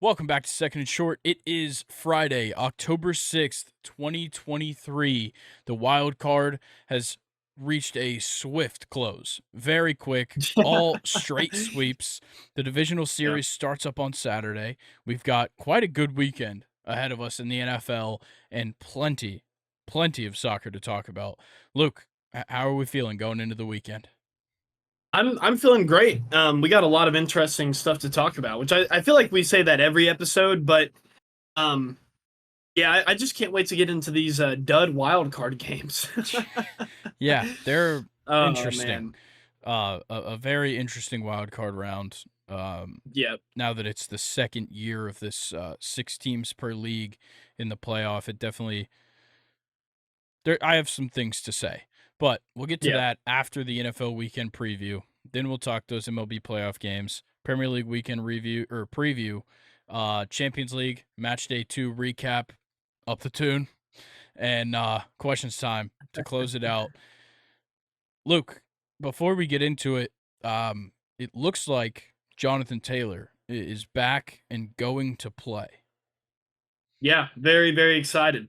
Welcome back to Second and Short. It is Friday, October 6th, 2023. The wild card has reached a swift close. Very quick, all straight sweeps. The divisional Yeah. series starts up on Saturday. We've got quite a good weekend ahead of us in the NFL and plenty of soccer to talk about. Luke, how are we feeling going into the weekend? I'm feeling great. We got a lot of interesting stuff to talk about, which I feel like we say that every episode, but um, yeah, I just can't wait to get into these dud wild card games. Yeah, they're Oh interesting. man. A very interesting wild card round. Yeah. Now that it's the second year of this 6 teams per league in the playoff, it definitely there. I have some things to say, but we'll get to Yeah. that after the NFL weekend preview. Then we'll talk those MLB playoff games, Premier League weekend review or preview, Champions League match day 2 recap, up the tune, and questions time to close it out. Luke, before we get into it, it looks like Jonathan Taylor is back and going to play. Yeah. Very, very excited.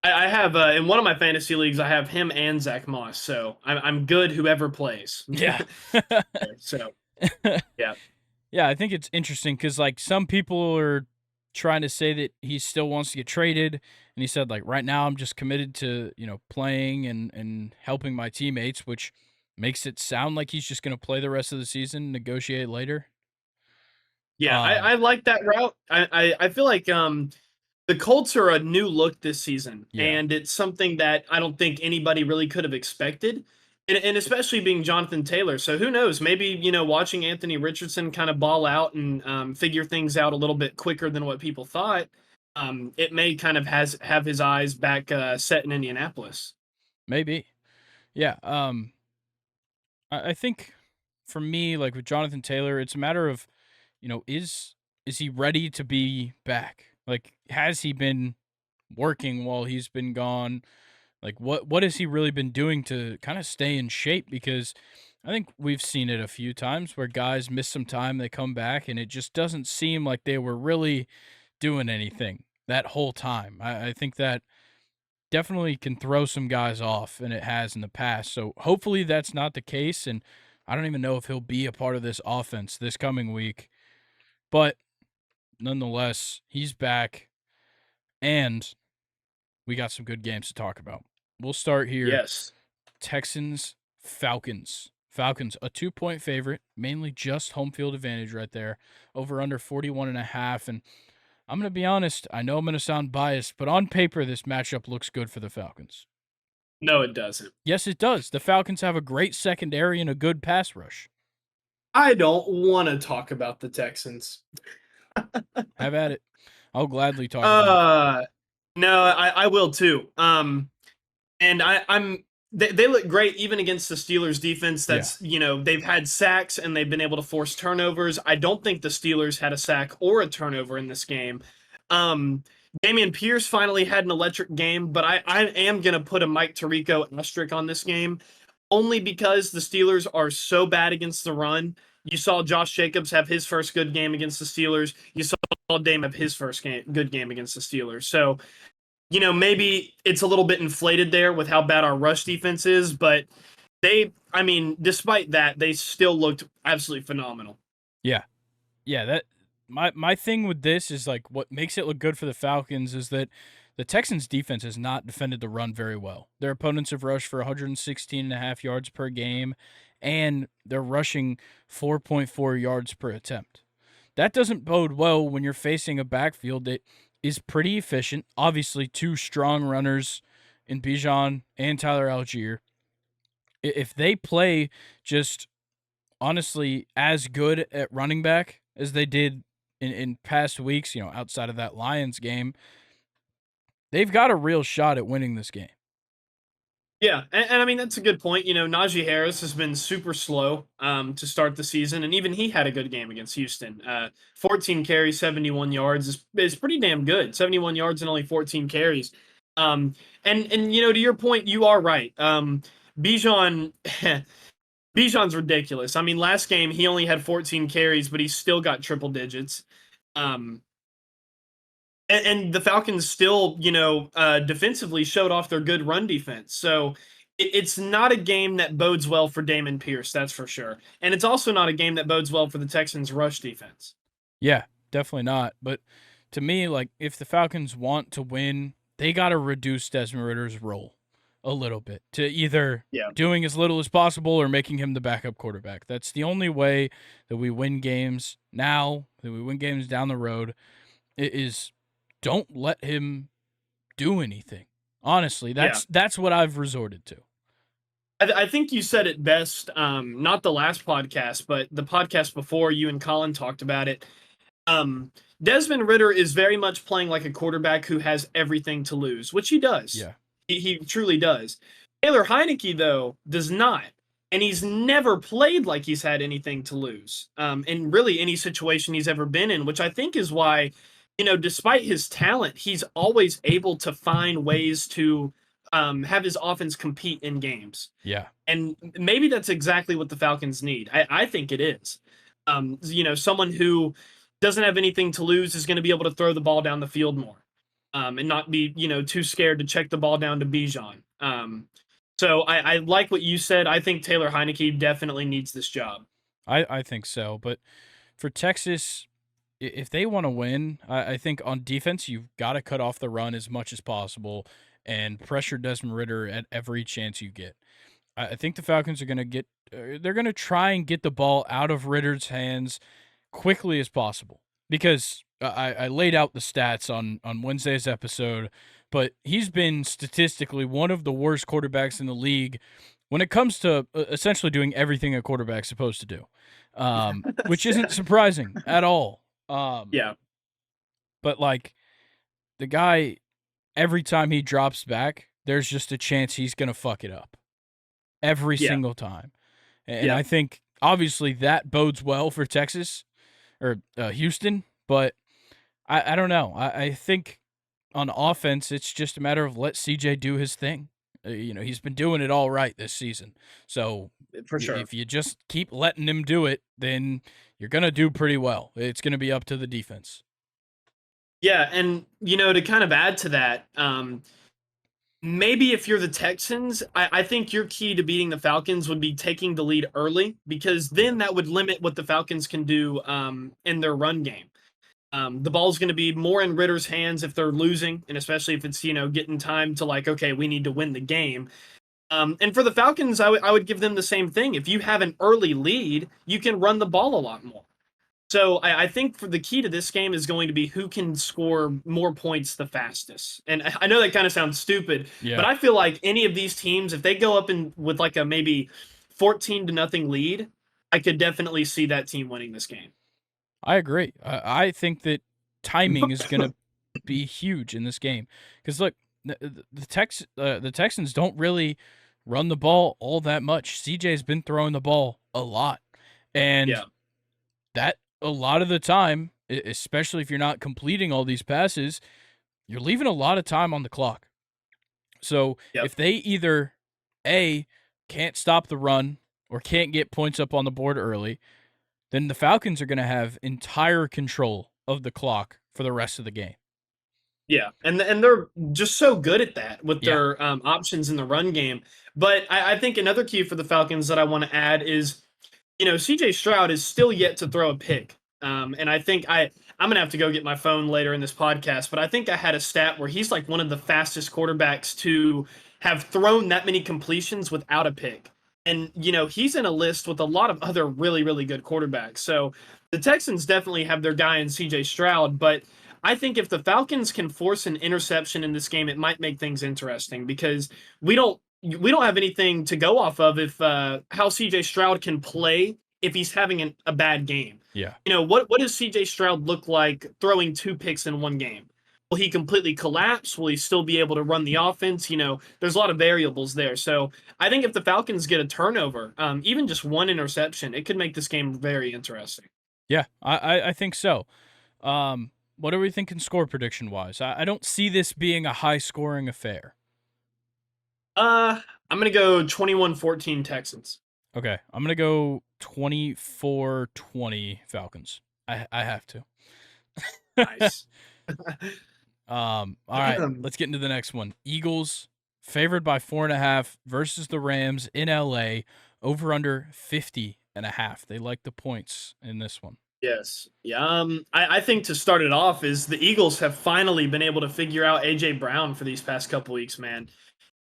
I have in one of my fantasy leagues, I have him and Zach Moss, so I'm good whoever plays. Yeah. So yeah. Yeah, I think it's interesting because, like, some people are trying to say that he still wants to get traded, and he said, like, right now I'm just committed to, playing and helping my teammates, which makes it sound like he's just going to play the rest of the season, negotiate later. Yeah, Um, I like that route. I feel like the Colts are a new look this season, yeah. and it's something that I don't think anybody really could have expected. And especially being Jonathan Taylor. So who knows? Maybe, watching Anthony Richardson kind of ball out and figure things out a little bit quicker than what people thought, it may kind of have his eyes back set in Indianapolis. Maybe. Yeah. I think for me, like with Jonathan Taylor, it's a matter of, is he ready to be back? Like, has he been working while he's been gone? Like, what has he really been doing to kind of stay in shape? Because I think we've seen it a few times where guys miss some time, they come back, and it just doesn't seem like they were really doing anything that whole time. I think that definitely can throw some guys off, and it has in the past. So hopefully that's not the case. And I don't even know if he'll be a part of this offense this coming week. But nonetheless, he's back, and we got some good games to talk about. We'll start here. Yes. Texans, Falcons. Falcons, a 2-point favorite, mainly just home field advantage right there. Over under 41.5. And I'm going to be honest, I know I'm going to sound biased, but on paper, this matchup looks good for the Falcons. No, it doesn't. Yes, it does. The Falcons have a great secondary and a good pass rush. I don't want to talk about the Texans. Have at it. I'll gladly talk about it. Uh, no, I will too. And they look great even against the Steelers defense. Yeah. That's they've had sacks and they've been able to force turnovers. I don't think the Steelers had a sack or a turnover in this game. Um, Damian Pierce finally had an electric game, but I am gonna put a Mike Tirico asterisk on this game only because the Steelers are so bad against the run. You saw Josh Jacobs have his first good game against the Steelers. You saw Dame have his first good game against the Steelers. So maybe it's a little bit inflated there with how bad our rush defense is, but despite that, they still looked absolutely phenomenal. Yeah. Yeah, that my thing with this is like what makes it look good for the Falcons is that the Texans defense has not defended the run very well. Their opponents have rushed for 116 and a half yards per game, and they're rushing 4.4 yards per attempt. That doesn't bode well when you're facing a backfield that is pretty efficient. Obviously, two strong runners in Bijan and Tyler Algier. If they play just honestly as good at running back as they did in past weeks, outside of that Lions game, they've got a real shot at winning this game. Yeah, and I mean that's a good point. Najee Harris has been super slow to start the season, and even he had a good game against Houston. 14 carries, 71 yards is pretty damn good. 71 yards and only 14 carries. And to your point, you are right. Bijan Bijan's ridiculous. I mean, last game he only had 14 carries, but he still got triple digits. Um, and the Falcons still, defensively showed off their good run defense. So it's not a game that bodes well for Damon Pierce, that's for sure. And it's also not a game that bodes well for the Texans' rush defense. Yeah, definitely not. But to me, like, if the Falcons want to win, they got to reduce Desmond Ritter's role a little bit to either Yeah. doing as little as possible or making him the backup quarterback. That's the only way that we win games now, that we win games down the road. It is don't let him do anything. Honestly, that's what I've resorted to. I think you said it best, not the last podcast, but the podcast before. You and Colin talked about it. Desmond Ridder is very much playing like a quarterback who has everything to lose, which he does. Yeah. He truly does. Taylor Heinicke, though, does not. And he's never played like he's had anything to lose in really any situation he's ever been in, which I think is why, despite his talent, he's always able to find ways to have his offense compete in games. Yeah. And maybe that's exactly what the Falcons need. I think it is. Someone who doesn't have anything to lose is going to be able to throw the ball down the field more and not be, too scared to check the ball down to Bijan. So I like what you said. I think Taylor Heinicke definitely needs this job. I think so. But for Texas, if they want to win, I think on defense, you've got to cut off the run as much as possible and pressure Desmond Ridder at every chance you get. I think the Falcons are going to they're going to try and get the ball out of Ritter's hands quickly as possible because I laid out the stats on Wednesday's episode, but he's been statistically one of the worst quarterbacks in the league when it comes to essentially doing everything a quarterback's supposed to do, which isn't surprising at all. Yeah. But, like, the guy, every time he drops back, there's just a chance he's going to fuck it up every single time. And I think, obviously, that bodes well for Texas or Houston, but I don't know. I think on offense, it's just a matter of let CJ do his thing. He's been doing it all right this season. So for sure, if you just keep letting him do it, then you're going to do pretty well. It's going to be up to the defense. Yeah, and, to kind of add to that, maybe if you're the Texans, I think your key to beating the Falcons would be taking the lead early because then that would limit what the Falcons can do in their run game. The ball's going to be more in Ritter's hands if they're losing, and especially if it's, getting time to okay, we need to win the game. And for the Falcons, I would give them the same thing. If you have an early lead, you can run the ball a lot more. So I think for the key to this game is going to be who can score more points the fastest. And I know that kind of sounds stupid, but I feel like any of these teams, if they go up with a maybe 14-0 lead, I could definitely see that team winning this game. I agree. I think that timing is going to be huge in this game because look, the Texans don't really run the ball all that much. CJ's been throwing the ball a lot, and that a lot of the time, especially if you're not completing all these passes, you're leaving a lot of time on the clock. So if they either can't stop the run or can't get points up on the board early, then the Falcons are going to have entire control of the clock for the rest of the game. Yeah, and they're just so good at that with their options in the run game. But I think another key for the Falcons that I want to add is, CJ Stroud is still yet to throw a pick. And I think I'm going to have to go get my phone later in this podcast, but I think I had a stat where he's like one of the fastest quarterbacks to have thrown that many completions without a pick. And, he's in a list with a lot of other really, really good quarterbacks. So the Texans definitely have their guy in CJ Stroud, but I think if the Falcons can force an interception in this game, it might make things interesting because we don't have anything to go off of if how CJ Stroud can play if he's having a bad game. Yeah. What does CJ Stroud look like throwing 2 picks in one game? Will he completely collapse? Will he still be able to run the offense? There's a lot of variables there. So I think if the Falcons get a turnover, even just one interception, it could make this game very interesting. Yeah, I think so. What are we thinking score prediction-wise? I don't see this being a high-scoring affair. I'm going to go 21-14 Texans. Okay, I'm gonna go 24-20 Falcons. I have to. Nice. All right, let's get into the next one. Eagles favored by 4.5 versus the Rams in LA. Over under 50.5. They like the points in this one. Yes. Yeah. I think to start it off is the Eagles have finally been able to figure out AJ Brown for these past couple weeks, man.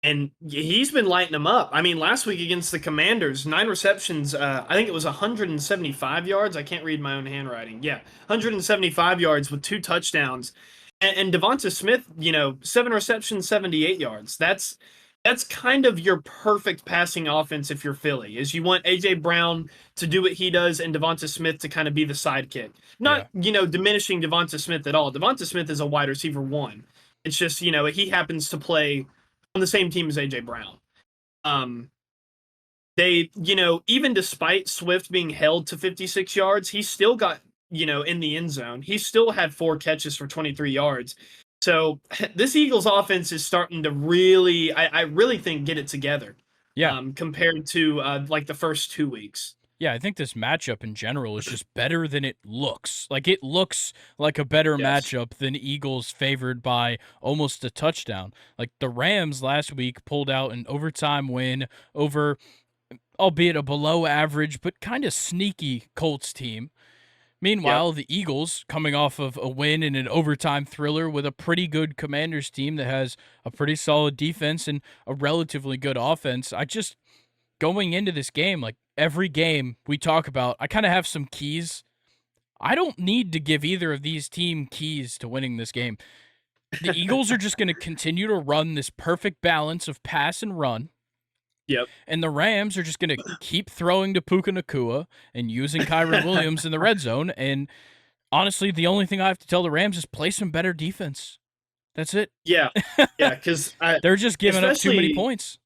And he's been lighting them up. I mean, last week against the Commanders, 9 receptions. I think it was 175 yards. I can't read my own handwriting. Yeah, 175 yards with 2 touchdowns. And Devonta Smith, 7 receptions, 78 yards. That's kind of your perfect passing offense if you're Philly. Is you want AJ Brown to do what he does and Devonta Smith to kind of be the sidekick. Yeah. Not diminishing Devonta Smith at all. Devonta Smith is a wide receiver one. It's just he happens to play on the same team as AJ Brown. They, even despite Swift being held to 56 yards, he still got, in the end zone. He still had 4 catches for 23 yards. So this Eagles offense is starting to really, I really think, get it together. Yeah. Compared to like the first 2 weeks. Yeah, I think this matchup in general is just better than it looks. Like, it looks like a better Yes. matchup than Eagles favored by almost a touchdown. Like, the Rams last week pulled out an overtime win over, albeit a below average but kind of sneaky Colts team. Yep. Meanwhile, the Eagles, coming off of a win in an overtime thriller with a pretty good Commanders team that has a pretty solid defense and a relatively good offense, going into this game, like every game we talk about, I kind of have some keys. I don't need to give either of these team keys to winning this game. The Eagles are just going to continue to run this perfect balance of pass and run. Yep. And the Rams are just going to keep throwing to Puka Nacua and using Kyron Williams in the red zone. And honestly, the only thing I have to tell the Rams is play some better defense. That's it. Yeah. Yeah. Because they're just giving up too many especially points.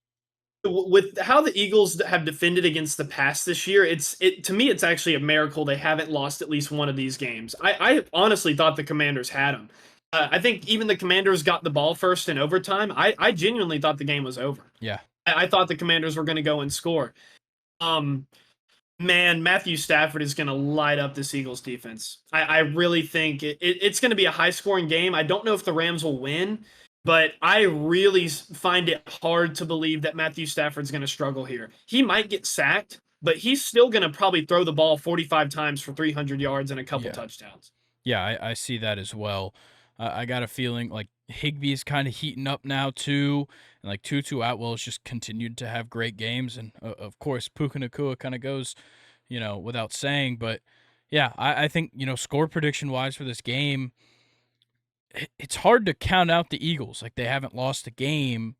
with how the Eagles have defended against the pass this year, to me it's actually a miracle they haven't lost at least one of these games. I honestly thought the Commanders had them. I think even the Commanders got the ball first in overtime. I genuinely thought the game was over. Yeah. I thought the Commanders were going to go and score. Man, Matthew Stafford is going to light up this Eagles defense. I really think it's going to be a high scoring game. I don't know if the Rams will win, but I really find it hard to believe that Matthew Stafford's going to struggle here. He might get sacked, but he's still going to probably throw the ball 45 times for 300 yards and a couple touchdowns. Yeah, I see that as well. I got a feeling like Higbee's kind of heating up now too, and like Tutu Atwell has just continued to have great games, and of course Puka Nacua kind of goes, without saying. But yeah, I think score prediction wise for this game, it's hard to count out the Eagles. Like, they haven't lost a game,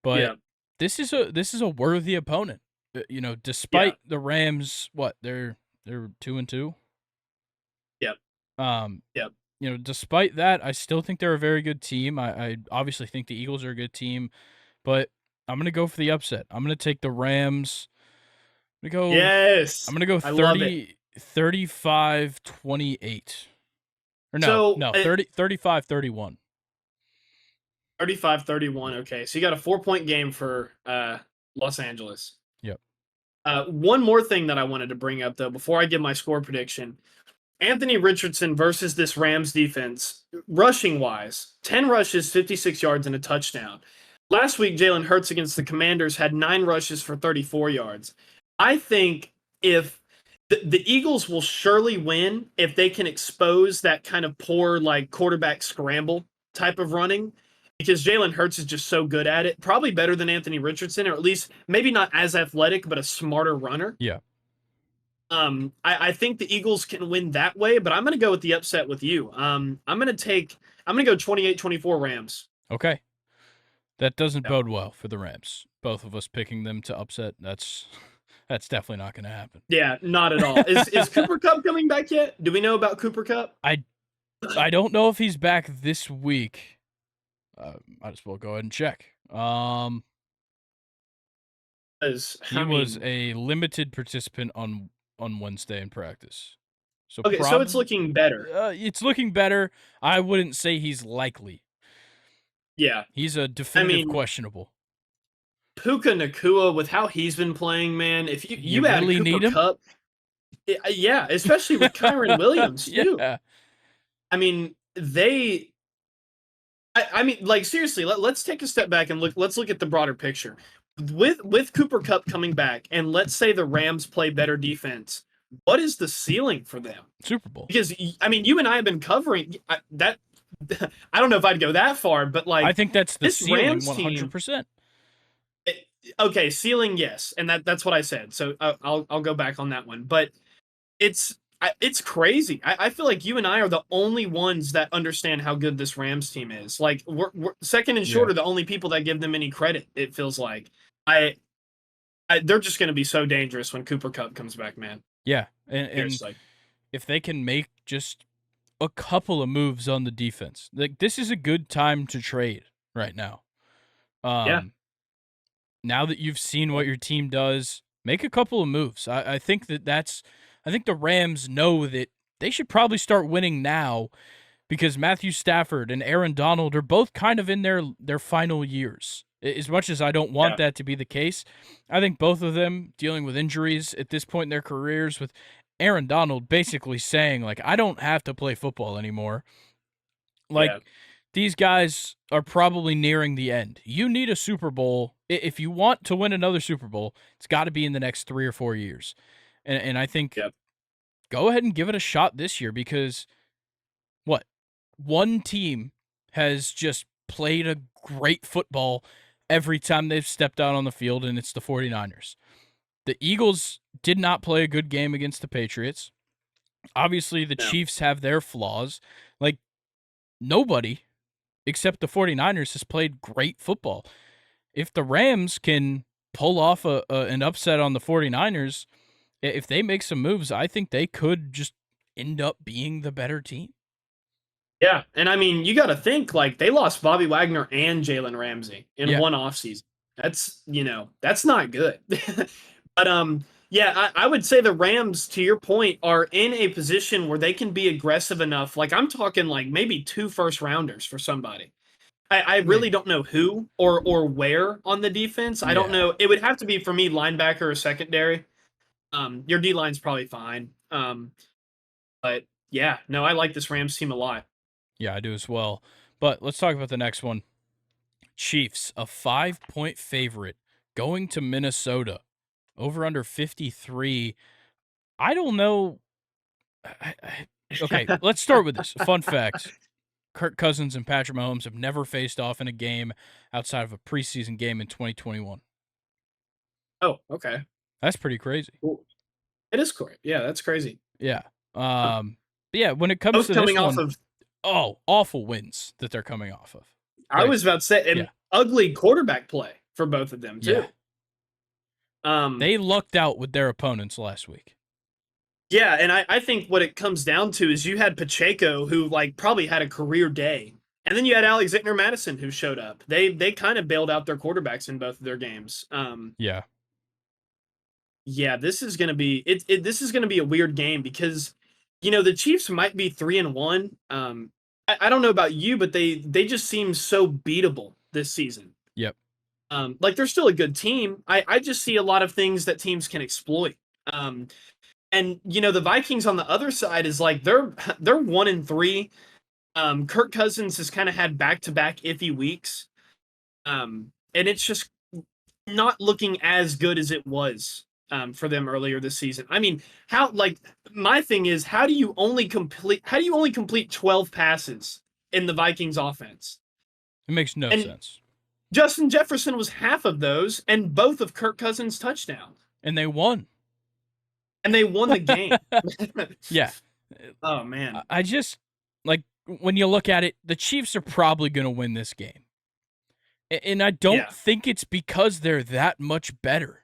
but Yeah. this is a worthy opponent. Yeah. Despite the Rams, what they're 2-2. Yep. Um, Yep. Despite that, I still think they're a very good team. I obviously think the Eagles are a good team, but I'm gonna go for the upset. I'm gonna take the Rams. Yes. I'm gonna go I love it. 35-28. Or So, no, 35-31. 35-31. Okay. So you got a 4-point game for Los Angeles. Yep. One more thing that I wanted to bring up, though, before I give my score prediction. Anthony Richardson versus this Rams defense, rushing wise, 10 rushes, 56 yards, and a touchdown. Last week, Jalen Hurts against the Commanders had 9 rushes for 34 yards. I think if the Eagles will surely win if they can expose that kind of poor, like, quarterback scramble type of running, because Jalen Hurts is just so good at it. Probably better than Anthony Richardson, or at least maybe not as athletic, but a smarter runner. Yeah. I think the Eagles can win that way, but I'm going to go with the upset with you. I'm going to go 28-24 Rams. Okay. That doesn't Yep. bode well for the Rams. Both of us picking them to upset. That's definitely not going to happen. Yeah, not at all. Is Cooper Kupp coming back yet? Do we know about Cooper Kupp? I don't know if he's back this week. Might as well go ahead and check. He was a limited participant on Wednesday in practice. So okay, so it's looking better. It's looking better. I wouldn't say he's likely. Yeah. He's a definitive questionable. Puka Nakua, with how he's been playing, man, if You you add really Cooper need him? Cup, yeah, especially with Kyron Williams too. Yeah. I mean, I mean, like seriously, let's take a step back and look. Let's look at the broader picture. With Cooper Cup coming back, and let's say the Rams play better defense, what is the ceiling for them? Super Bowl. Because I mean, you and I have been covering that. I don't know if I'd go that far, but I like think that's the this ceiling Rams 100%. okay, ceiling, yes, and that's what I said. So I'll go back on that one, but it's crazy. I feel like you and I are the only ones that understand how good this Rams team is. Like we're second and short Yeah. are the only people that give them any credit. It feels like I, they're just going to be so dangerous when Cooper Cup comes back, man. Yeah. And Seriously. if they can make just a couple of moves on the defense, like this is a good time to trade right now. Yeah. Now that you've seen what your team does, make a couple of moves. I think I think the Rams know that they should probably start winning now because Matthew Stafford and Aaron Donald are both kind of in their final years. As much as I don't want Yeah. that to be the case, I think both of them dealing with injuries at this point in their careers, with Aaron Donald basically saying, like, I don't have to play football anymore. Like, Yeah. these guys are probably nearing the end. You need a Super Bowl. If you want to win another Super Bowl, it's got to be in the next 3 or 4 years. And I think Yeah. go ahead and give it a shot this year because what? One team has just played a great football every time they've stepped out on the field, and it's the 49ers. The Eagles did not play a good game against the Patriots. Obviously, the No. Chiefs have their flaws. Like, nobody except the 49ers has played great football. If the Rams can pull off an upset on the 49ers, if they make some moves, I think they could just end up being the better team. Yeah, and I mean, you got to think like they lost Bobby Wagner and Jalen Ramsey in Yeah. one offseason. That's that's not good. But yeah, I would say the Rams, to your point, are in a position where they can be aggressive enough. Like I'm talking like maybe 2 first-rounders for somebody. I really Maybe. don't know who or where on the defense. I don't Yeah. know. It would have to be for me linebacker or secondary. Your D line's probably fine. But yeah, no, I like this Rams team a lot. Yeah, I do as well. But let's talk about the next one. Chiefs, a 5-point favorite going to Minnesota. Over under 53. I don't know. Okay, let's start with this. Fun fact. Kirk Cousins and Patrick Mahomes have never faced off in a game outside of a preseason game in 2021. Oh, okay. That's pretty crazy. Cool. It is correct. Yeah, that's crazy. Yeah. Uh, But yeah, when it comes Both to this coming off one, of, awful wins that they're coming off of. I Like, was about to say, yeah, an ugly quarterback play for both of them yeah. too. Um, They lucked out with their opponents last week. yeah, and I think what it comes down to is you had Pacheco who like probably had a career day, and then you had Alexander Madison who showed up. They kind of bailed out their quarterbacks in both of their games. Yeah. Yeah, this is gonna be this is gonna be a weird game because the Chiefs might be 3-1. I don't know about you, but they just seem so beatable this season. Yep. Like they're still a good team. I just see a lot of things that teams can exploit. And the Vikings on the other side is like they're 1-3. Kirk Cousins has kind of had back-to-back iffy weeks. And it's just not looking as good as it was for them earlier this season. I mean, my thing is how do you only complete 12 passes in the Vikings offense? It makes no And sense. Justin Jefferson was half of those and both of Kirk Cousins' touchdowns. And they won. And they won the game. Yeah. Oh man. I just like when you look at it, the Chiefs are probably going to win this game. And I don't Yeah. think it's because they're that much better.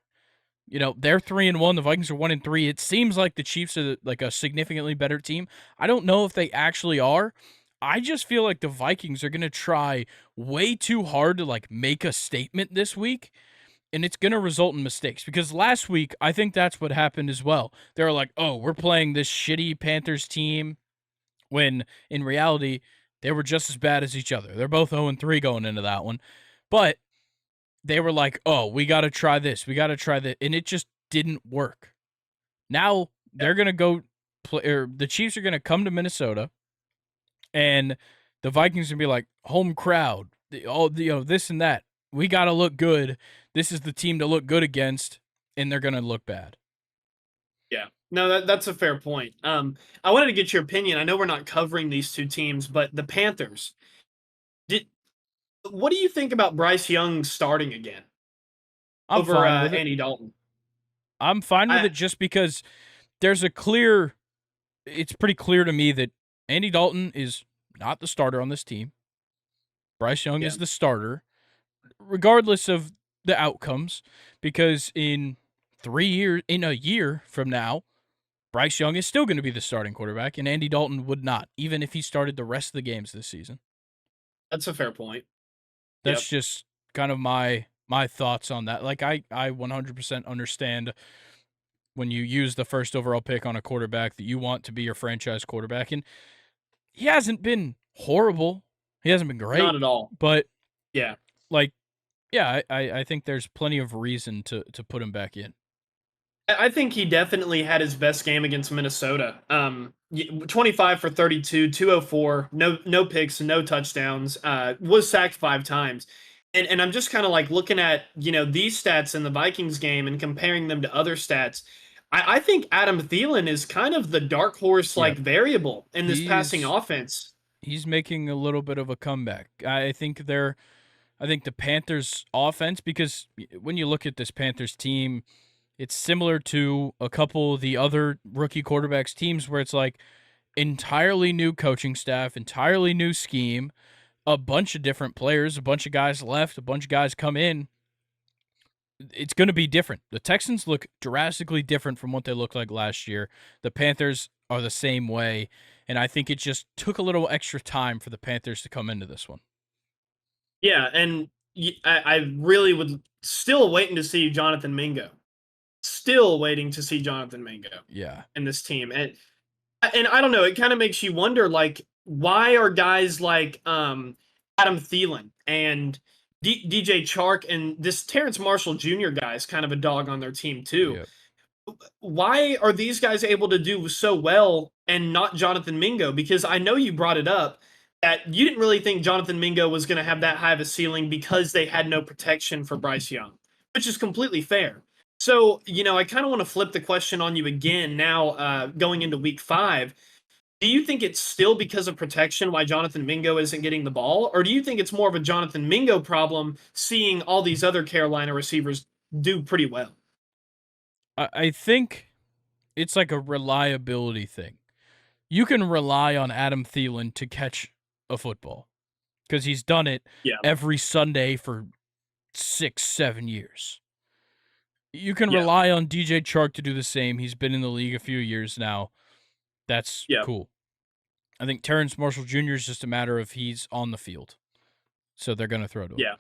They're 3-1. The Vikings are 1-3. It seems like the Chiefs are like a significantly better team. I don't know if they actually are. I just feel like the Vikings are going to try way too hard to like make a statement this week, and it's going to result in mistakes because last week I think that's what happened as well. They were like, "Oh, we're playing this shitty Panthers team," when in reality they were just as bad as each other. They're both 0-3 going into that one. But they were like, "Oh, we got to try this. We got to try that." And it just didn't work. Now Yeah. they're going to go play, or the Chiefs are going to come to Minnesota, and the Vikings are going to be like, "Home crowd, this and that. We got to look good. This is the team to look good against." And they're going to look bad. Yeah. No, that's a fair point. I wanted to get your opinion. I know we're not covering these two teams, but the Panthers. Did What do you think about Bryce Young starting again I'm over fine with it. Andy Dalton? I'm fine with I it just because there's it's pretty clear to me that Andy Dalton is not the starter on this team. Bryce Young Yeah, is the starter, regardless of the outcomes, because in a year from now, Bryce Young is still going to be the starting quarterback, and Andy Dalton would not, even if he started the rest of the games this season. that's a fair point. That's Yep. just kind of my thoughts on that. Like I 100% understand when you use the first overall pick on a quarterback that you want to be your franchise quarterback, and he hasn't been horrible. He hasn't been Not great, at all. but Yeah. like, yeah, I think there's plenty of reason to put him back in. I think he definitely had his best game against Minnesota. 25 for 32, 204, no picks, no touchdowns. Was sacked 5 times. And I'm just kind of like looking at, these stats in the Vikings game and comparing them to other stats. I think Adam Thielen is kind of the dark horse Yeah, like variable in this passing he's offense. he's making a little bit of a comeback. I think the Panthers offense, because when you look at this Panthers team, it's similar to a couple of the other rookie quarterbacks teams where it's like entirely new coaching staff, entirely new scheme, a bunch of different players, a bunch of guys left, a bunch of guys come in. It's going to be different. The Texans look drastically different from what they looked like last year. The Panthers are the same way, and I think it just took a little extra time for the Panthers to come into this one. Yeah, and I really would still waiting to see Jonathan Mingo. Still waiting to see Jonathan Mingo Yeah. in this team. And I don't know, it kind of makes you wonder, like, why are guys like Adam Thielen and DJ Chark and this Terrence Marshall Jr. guy is kind of a dog on their team too. Yeah. Why are these guys able to do so well and not Jonathan Mingo? Because I know you brought it up that you didn't really think Jonathan Mingo was going to have that high of a ceiling because they had no protection for Bryce Young, which is completely fair. So, I kind of want to flip the question on you again now, going into week 5. Do you think it's still because of protection why Jonathan Mingo isn't getting the ball? Or do you think it's more of a Jonathan Mingo problem seeing all these other Carolina receivers do pretty well? I think it's like a reliability thing. You can rely on Adam Thielen to catch a football because he's done it Yeah. every Sunday for 6, 7 years. You can Yeah. rely on DJ Chark to do the same. He's been in the league a few years now. That's Yeah. cool. I think Terrence Marshall Jr. is just a matter of he's on the field. So they're going to throw to him. Yeah.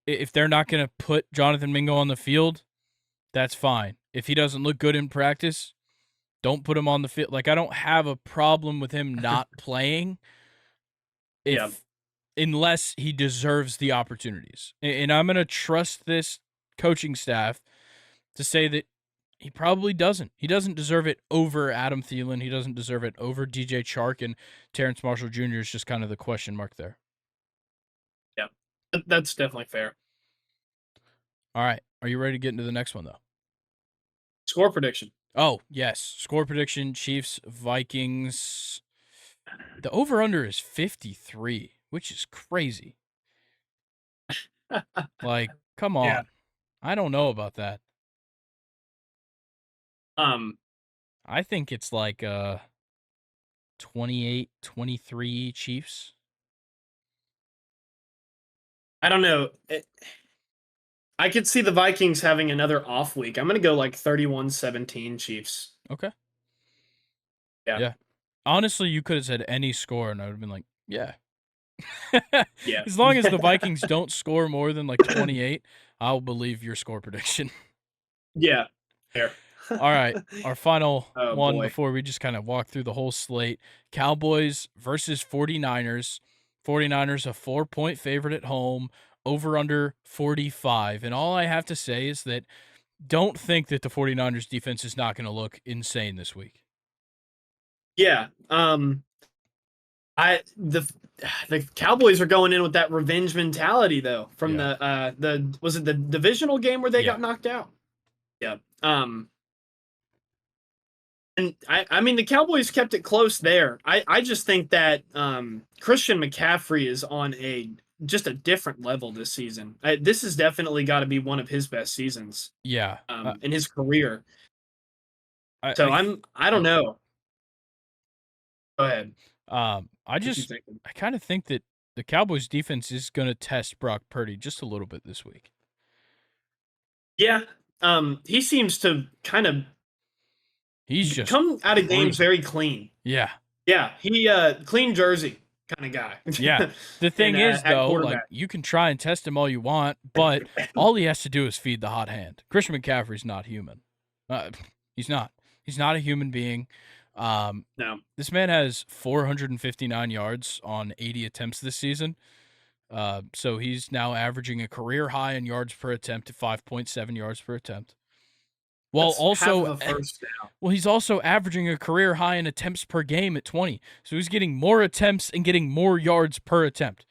If they're not going to put Jonathan Mingo on the field, that's fine. If he doesn't look good in practice, don't put him on the field. Like, I don't have a problem with him not playing Yeah. unless he deserves the opportunities. And I'm going to trust this coaching staff to say that he probably doesn't. He doesn't deserve it over Adam Thielen. He doesn't deserve it over DJ Chark, and Terrence Marshall Jr. is just kind of the question mark there. Yeah. That's definitely fair. All right. Are you ready to get into the next one, though? Score prediction. Oh, yes. Score prediction, Chiefs, Vikings. The over-under is 53, which is crazy. Like, come on. Yeah. I don't know about that. I think it's like 28-23 Chiefs. I don't know. I could see the Vikings having another off week. I'm going to go like 31-17 Chiefs. Okay. Yeah. Yeah. Honestly, you could have said any score, and I would have been like, yeah. Yeah. As long as the Vikings don't score more than like 28, I'll believe your score prediction. Yeah. Fair. All right. Our final Oh, one boy. before we just kind of walk through the whole slate. Cowboys versus 49ers. 49ers a 4-point favorite at home. over under 45. And all I have to say is that don't think that the 49ers defense is not going to look insane this week. Yeah. The Cowboys are going in with that revenge mentality though from the was it the divisional game where they got knocked out? Yeah. And I mean the Cowboys kept it close there. I just think that Christian McCaffrey is on just a different level this season. This has definitely got to be one of his best seasons. Yeah. In his career. I don't know. Go ahead. I kind of think that the Cowboys defense is going to test Brock Purdy just a little bit this week. Yeah. He seems to kind of just come out of games very clean. Yeah. Yeah. He clean jersey kind of guy. Yeah. The thing is though, like you can try and test him all you want, but all he has to do is feed the hot hand. Christian McCaffrey's not human. He's not. He's not a human being. No. This man has 459 yards on 80 attempts this season. So he's now averaging a career high in yards per attempt at 5.7 yards per attempt. Well, he's also averaging a career high in attempts per game at 20. So he's getting more attempts and getting more yards per attempt.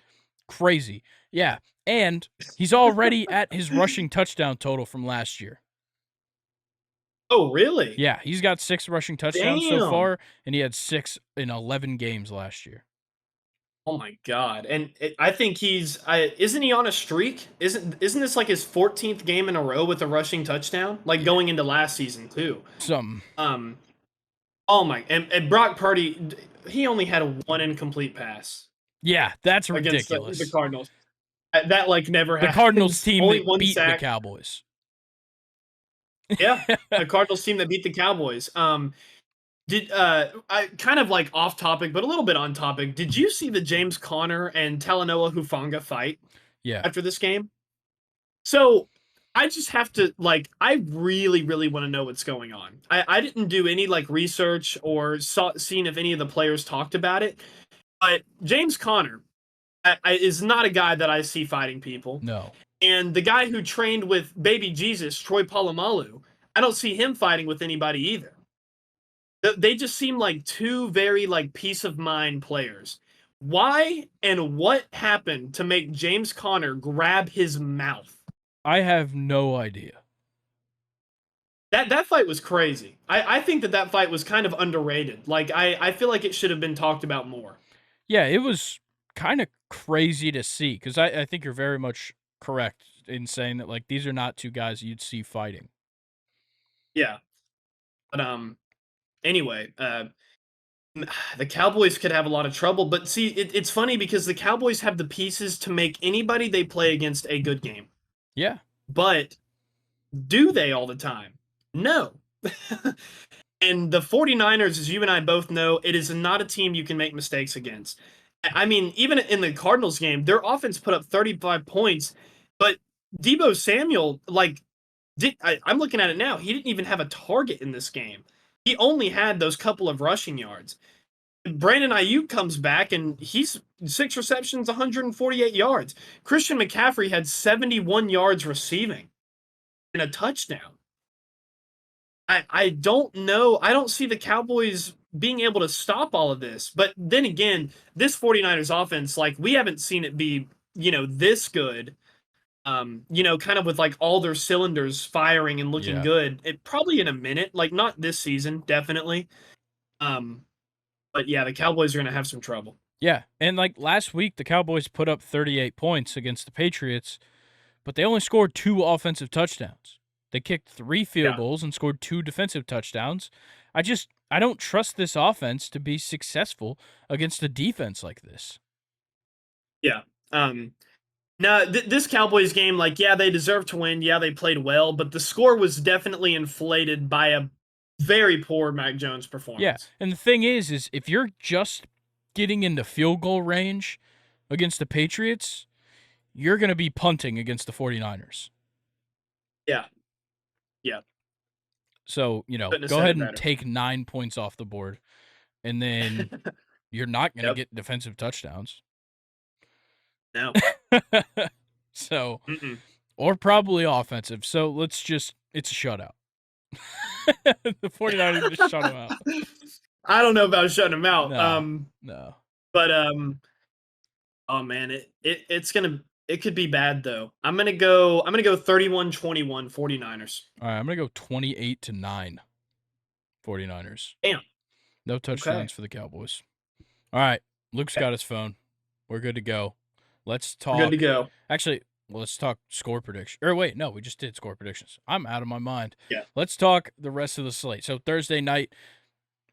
Crazy. Yeah. And he's already at his rushing touchdown total from last year. Oh, really? Yeah, he's got 6 rushing touchdowns so far, and he had 6 in 11 games last year. Oh my god! And I think isn't he on a streak? Isn't this like his 14th game in a row with a rushing touchdown? Like going into last season too. Something. Oh my! And Brock Purdy, he only had 1 incomplete pass. Yeah, that's ridiculous. The Cardinals. That like never happened. The Cardinals team that beat the Cowboys. Yeah, the Cardinals team that beat the Cowboys. I kind of like off topic, but a little bit on topic. Did you see the James Conner and Talanoa Hufanga fight? Yeah. After this game, so I just have to I really, really want to know what's going on. I didn't do any research or seen if any of the players talked about it, but James Conner is not a guy that I see fighting people. No. And the guy who trained with Baby Jesus, Troy Polamalu, I don't see him fighting with anybody either. They just seem like 2 very peace of mind players. Why and what happened to make James Conner grab his mouth? I have no idea. That fight was crazy. I think that fight was kind of underrated. I feel like it should have been talked about more. Yeah, it was kind of crazy to see because I think you're very much correct in saying that these are not 2 guys you'd see fighting. Yeah. But anyway, the Cowboys could have a lot of trouble, but see it's funny because the Cowboys have the pieces to make anybody they play against a good game. Yeah. But do they all the time? No. And the 49ers, as you and I both know, it is not a team you can make mistakes against. I mean, even in the Cardinals game, their offense put up 35 points, but Deebo Samuel, I'm looking at it now, he didn't even have a target in this game. He only had those couple of rushing yards. Brandon Ayuk comes back, and he's 6 receptions, 148 yards. Christian McCaffrey had 71 yards receiving and a touchdown. I don't know. I don't see the Cowboys being able to stop all of this. But then again, this 49ers offense, we haven't seen it be, this good. Kind of with all their cylinders firing and looking good. It probably in a minute, not this season, definitely. But yeah, the Cowboys are going to have some trouble. Yeah, and last week, the Cowboys put up 38 points against the Patriots, but they only scored 2 offensive touchdowns. They kicked 3 field goals and scored 2 defensive touchdowns. I don't trust this offense to be successful against a defense like this. Yeah. Now, this Cowboys game, they deserved to win. Yeah, they played well, but the score was definitely inflated by a very poor Mac Jones performance. Yeah, and the thing is if you're just getting into field goal range against the Patriots, you're going to be punting against the 49ers. Yeah. Yeah. So, go ahead and take 9 points off the board, and then you're not going to get defensive touchdowns. No. So, Mm-mm. or probably offensive. So it's a shutout. The 49ers are going to shut them out. I don't know about shutting him out. No, no. But oh man, it could be bad though. I'm gonna go 31-21 49ers. All right, I'm going to go 28-9 49ers. Damn. No Okay. touchdowns for the Cowboys. All right, Luke's got his phone. We're good to go. Let's We're good to talk. go. Actually, let's talk score prediction. Or wait, no, we just did score predictions. I'm out of my mind. Yeah. Let's talk the rest of the slate. So Thursday night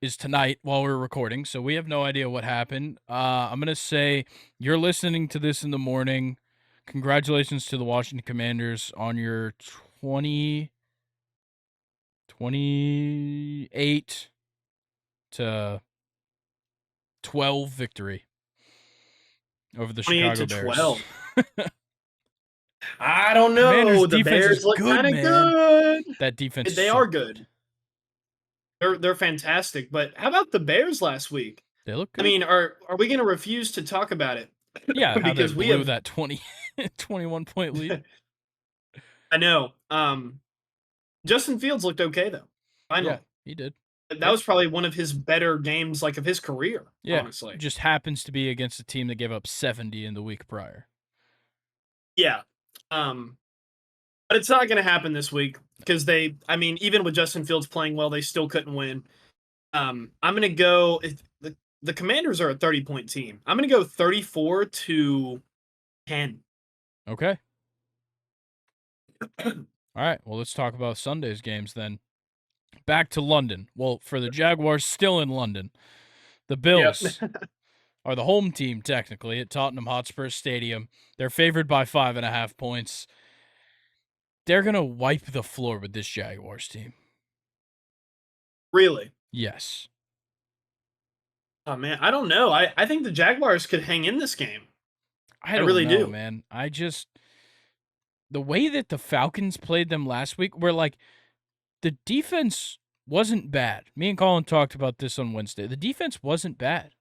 is tonight while we're recording, so we have no idea what happened. I'm gonna say you're listening to this in the morning. Congratulations to the Washington Commanders on your 28-12 victory over the 28 Chicago to Bears. 12. I don't Commanders know. The defense is Bears look good, kind of man. good. That defense is They so are good. They're fantastic. But how about the Bears last week? They look I good. mean, are we going to refuse to talk about it? Yeah, how they Because we blew have. that 21 point lead. I know. Justin Fields looked okay though. Yeah, Finally, he did. that was probably one of his better games, like of his career. Yeah, Honestly, just happens to be against a team that gave up 70 in the week prior. yeah. But it's not going to happen this week because I mean, even with Justin Fields playing well, they still couldn't win. I'm going to go. The Commanders are a 30-point team. I'm going to go 34-10. Okay. All right. Well, let's talk about Sunday's games then. Back to London. Well, for the Jaguars, still in London. The Bills are the home team, technically, at Tottenham Hotspur Stadium. They're favored by 5.5 points. They're going to wipe the floor with this Jaguars team. Really? Yes. Oh man, I don't know. I think the Jaguars could hang in this game. I don't really know, do. man. The way that the Falcons played them last week, where like the defense wasn't bad. Me and Colin talked about this on Wednesday. The defense wasn't bad.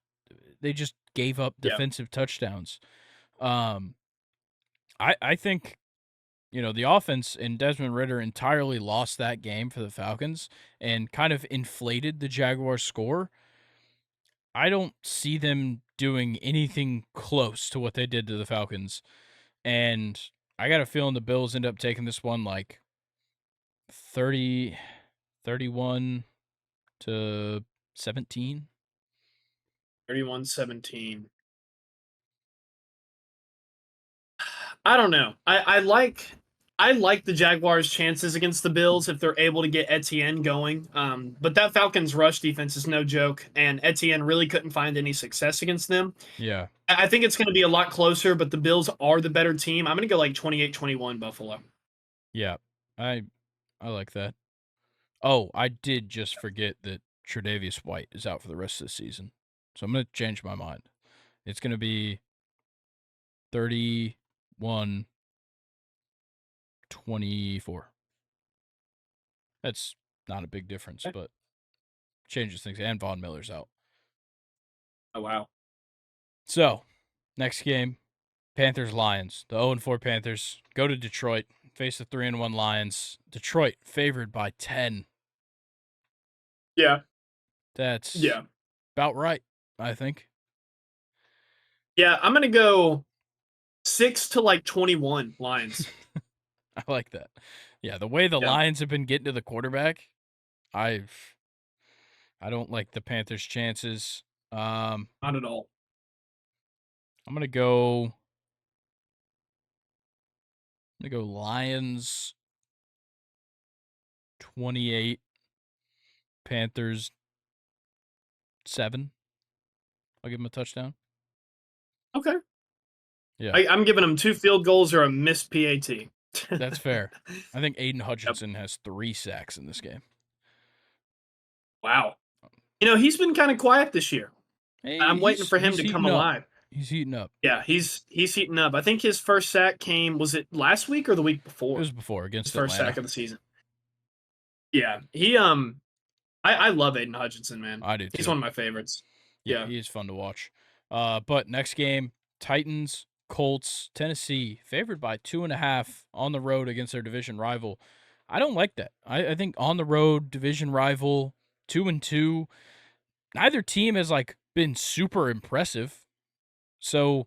They just gave up Yeah. defensive touchdowns. I think, the offense and Desmond Ridder entirely lost that game for the Falcons and kind of inflated the Jaguars score. I don't see them doing anything close to what they did to the Falcons. And I got a feeling the Bills end up taking this one like 31 to 17. 31-17. I don't know. I like the Jaguars' chances against the Bills if they're able to get Etienne going. But that Falcons rush defense is no joke, and Etienne really couldn't find any success against them. Yeah. I think it's going to be a lot closer, but the Bills are the better team. I'm going to go like 28-21 Buffalo. Yeah. I like that. Oh, I did just forget that Tre'Davious White is out for the rest of the season. So I'm going to change my mind. It's going to be 31-24. That's not a big difference, but changes things. And Von Miller's out. Oh, wow. So, next game, Panthers-Lions. The 0-4 Panthers go to Detroit, face the 3-1 Lions. Detroit favored by 10. Yeah. That's Yeah. about right, I think. Yeah, I'm going to go 6 to like 21 Lions. I like that. Yeah, the way the Lions have been getting to the quarterback, I don't like the Panthers' chances. Not at all. I'm gonna go Lions 28, Panthers 7. I'll give them a touchdown. Okay. Yeah. I'm giving them 2 field goals or a missed PAT. That's fair. I think Aiden Hutchinson has 3 sacks in this game. Wow. He's been kind of quiet this year. Hey, I'm waiting for him to come alive. He's heating up. Yeah, he's heating up. I think his first sack was it last week or the week before? It was before against his first Atlanta. sack of the season. Yeah, he I love Aiden Hutchinson, man. I do too. He's one of my favorites. Yeah. He is fun to watch. But next game, Titans, Colts. Tennessee favored by 2.5 on the road against their division rival. I don't like that. I think on the road, division rival, 2-2. Neither team has been super impressive. So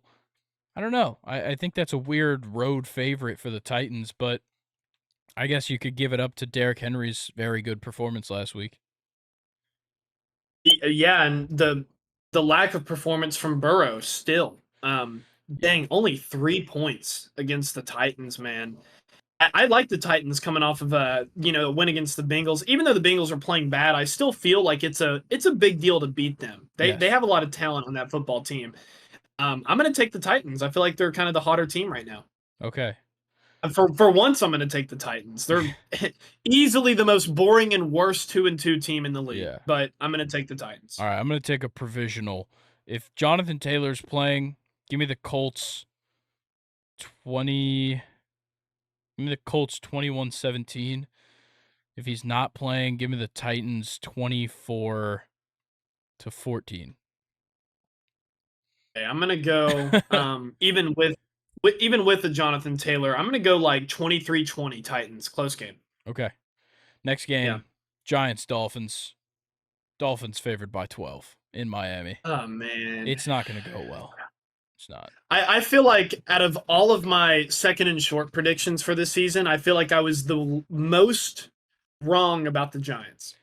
I don't know. I think that's a weird road favorite for the Titans, but I guess you could give it up to Derrick Henry's very good performance last week. Yeah, and the lack of performance from Burrow still. Yeah. Dang, only 3 points against the Titans, man. I like the Titans coming off of a win against the Bengals. Even though the Bengals are playing bad, I still feel like it's a big deal to beat them. They Yes. have a lot of talent on that football team. I'm going to take the Titans. I feel like they're kind of the hotter team right now. Okay. For once, I'm going to take the Titans. They're easily the most boring and worst 2-2 team in the league, Yeah. but I'm going to take the Titans. All right, I'm going to take a provisional. If Jonathan Taylor's playing, give me the Colts 20. Give me the Colts 21-17. If he's not playing, give me the Titans 24-14. Okay, I'm going to go even with the Jonathan Taylor, I'm going to go like 23-20 Titans, close game. Okay. Next game, Yeah. Giants Dolphins. Dolphins favored by 12 in Miami. Oh man. It's not going to go well. It's not. I feel like out of all of my second and short predictions for this season, I feel like I was the most wrong about the Giants.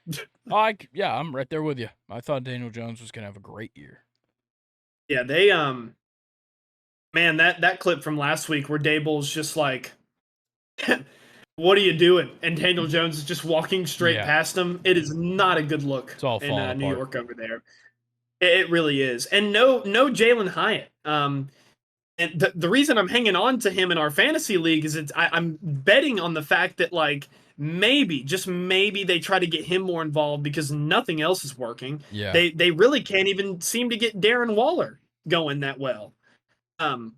Yeah, I'm right there with you. I thought Daniel Jones was going to have a great year. Yeah, they man, that clip from last week where Dable's just like, what are you doing? And Daniel Jones is just walking straight past him. It is not a good look It's all falling in New apart. York over there. It really is. And no Jalen Hyatt. And the reason I'm hanging on to him in our fantasy league is I'm betting on the fact that maybe, just maybe, they try to get him more involved because nothing else is working. Yeah. They really can't even seem to get Darren Waller going that well,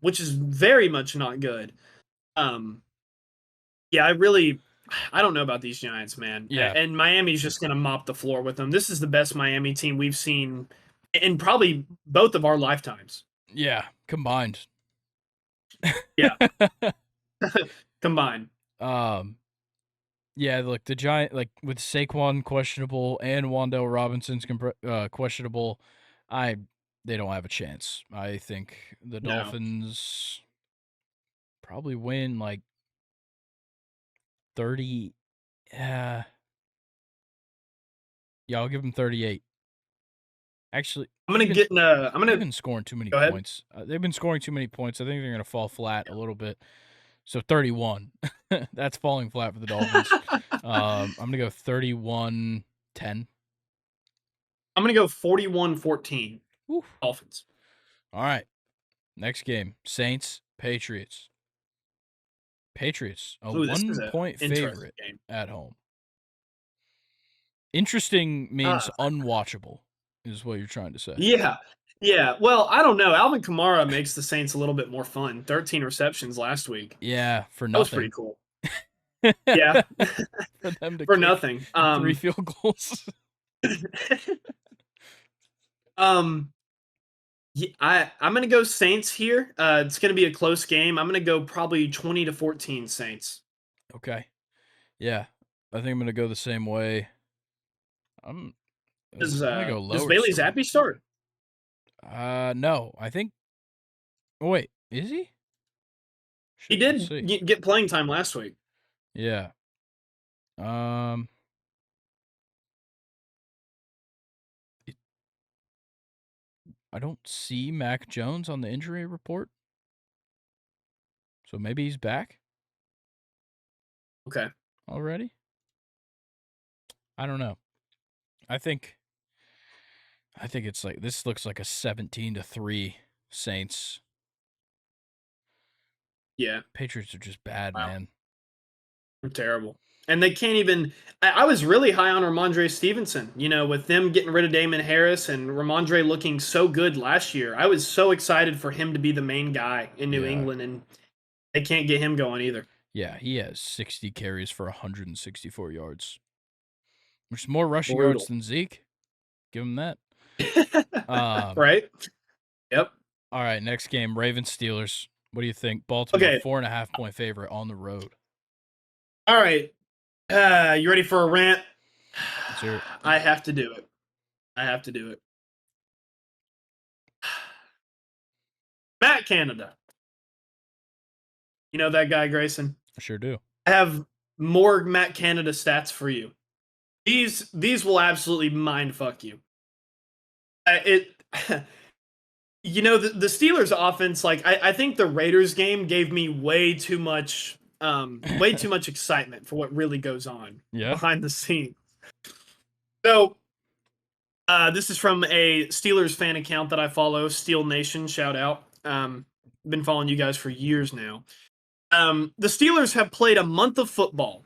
which is very much not good. Yeah, I don't know about these Giants, man. Yeah. And Miami's just going to mop the floor with them. This is the best Miami team we've seen in probably both of our lifetimes. Yeah, combined. Yeah. Combined. Yeah, look, the Giant, with Saquon questionable and Wan'Dale Robinson's questionable, they don't have a chance. I think the Dolphins probably win 30. Yeah, I'll give them 38. Actually, I'm they've been scoring too many points. They've been scoring too many points. I think they're going to fall flat a little bit. So 31. That's falling flat for the Dolphins. I'm going to go 31-10. I'm going to go 41-14. Dolphins. All right. Next game, Saints, Patriots. Patriots, a 1-point favorite at home. Interesting means unwatchable is what you're trying to say. Yeah. Yeah. Well, I don't know. Alvin Kamara makes the Saints a little bit more fun. 13 receptions last week. Yeah, for nothing. That was pretty cool. Yeah. For them to for nothing. 3 field goals. Yeah, I'm gonna go Saints here. It's gonna be a close game. I'm gonna go probably 20-14 Saints. Okay. Yeah, I think I'm gonna go the same way. I'm gonna go lower. Does Bailey Zappi start? No. I think. Oh, wait, is he? He did get playing time last week. Yeah. I don't see Mac Jones on the injury report. So maybe he's back. Okay. Already? I don't know. I think it's this looks like a 17-3 Saints. Yeah. Patriots are just bad, man. They're terrible. And they can't even. I was really high on Ramondre Stevenson. With them getting rid of Damon Harris and Ramondre looking so good last year, I was so excited for him to be the main guy in New England, and they can't get him going either. Yeah, he has 60 carries for 164 yards, which is more rushing yards than Zeke. Give him that. Right? Yep. All right, next game, Ravens-Steelers. What do you think? Baltimore, Okay. 4.5-point favorite on the road. All right. You ready for a rant? Let's hear it. I have to do it. I have to do it. Matt Canada. You know that guy, Grayson? I sure do. I have more Matt Canada stats for you. These will absolutely mind fuck you. It the Steelers offense, like I think the Raiders game gave me way too much excitement for what really goes on Yeah. behind the scenes. So this is from a Steelers fan account that I follow, Steel Nation, shout out. Been following you guys for years now. The Steelers have played a month of football,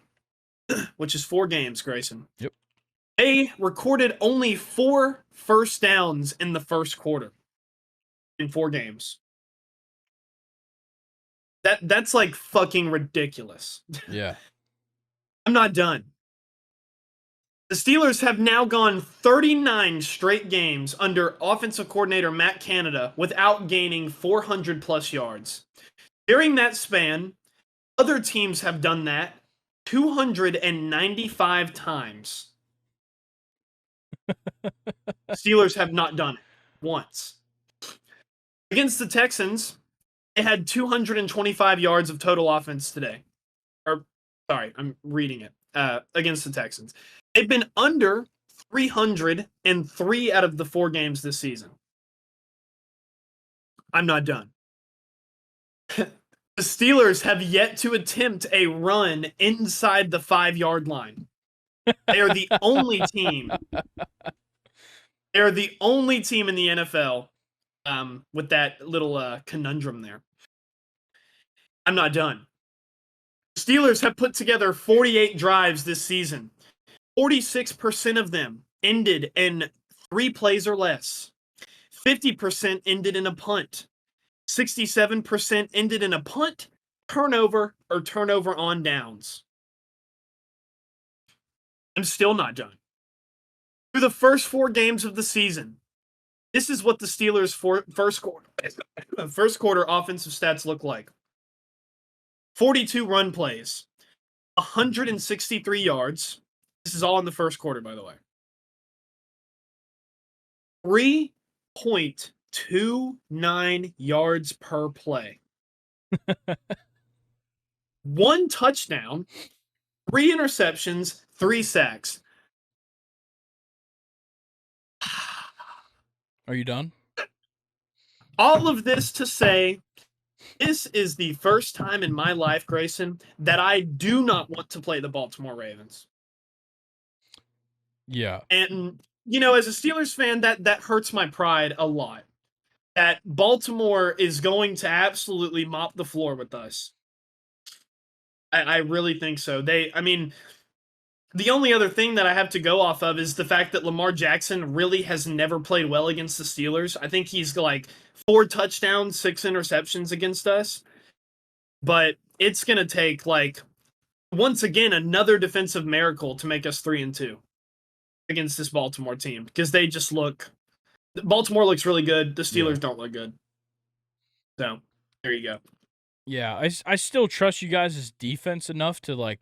which is 4 games, Grayson. Yep. They recorded only 4 first downs in the first quarter in 4 games. That's like fucking ridiculous. Yeah. I'm not done. The Steelers have now gone 39 straight games under offensive coordinator Matt Canada without gaining 400 plus yards. During that span, other teams have done that 295 times. Steelers have not done it once. Against the Texans, they had 225 yards of total offense today. Or, sorry, I'm reading it. Against the Texans. They've been under 300 in 3 out of the 4 games this season. I'm not done. The Steelers have yet to attempt a run inside the 5-yard line. They are the only team. They are the only team in the NFL with that little conundrum there. I'm not done. The Steelers have put together 48 drives this season. 46% of them ended in 3 plays or less. 50% ended in a punt. 67% ended in a punt, turnover, or turnover on downs. I'm still not done. Through the first 4 games of the season, this is what the Steelers' first quarter offensive stats look like. 42 run plays, 163 yards. This is all in the first quarter, by the way. 3.29 yards per play. 1 touchdown, 3 interceptions, 3 sacks. Are you done? All of this to say, this is the first time in my life, Grayson, that I do not want to play the Baltimore Ravens. Yeah. And, as a Steelers fan, that hurts my pride a lot. That Baltimore is going to absolutely mop the floor with us. I really think so. The only other thing that I have to go off of is the fact that Lamar Jackson really has never played well against the Steelers. I think he's like 4 touchdowns, 6 interceptions against us. But it's going to take, once again, another defensive miracle to make us 3-2 against this Baltimore team. Because they just Baltimore looks really good. The Steelers don't look good. So, there you go. Yeah, I still trust you guys' defense enough to,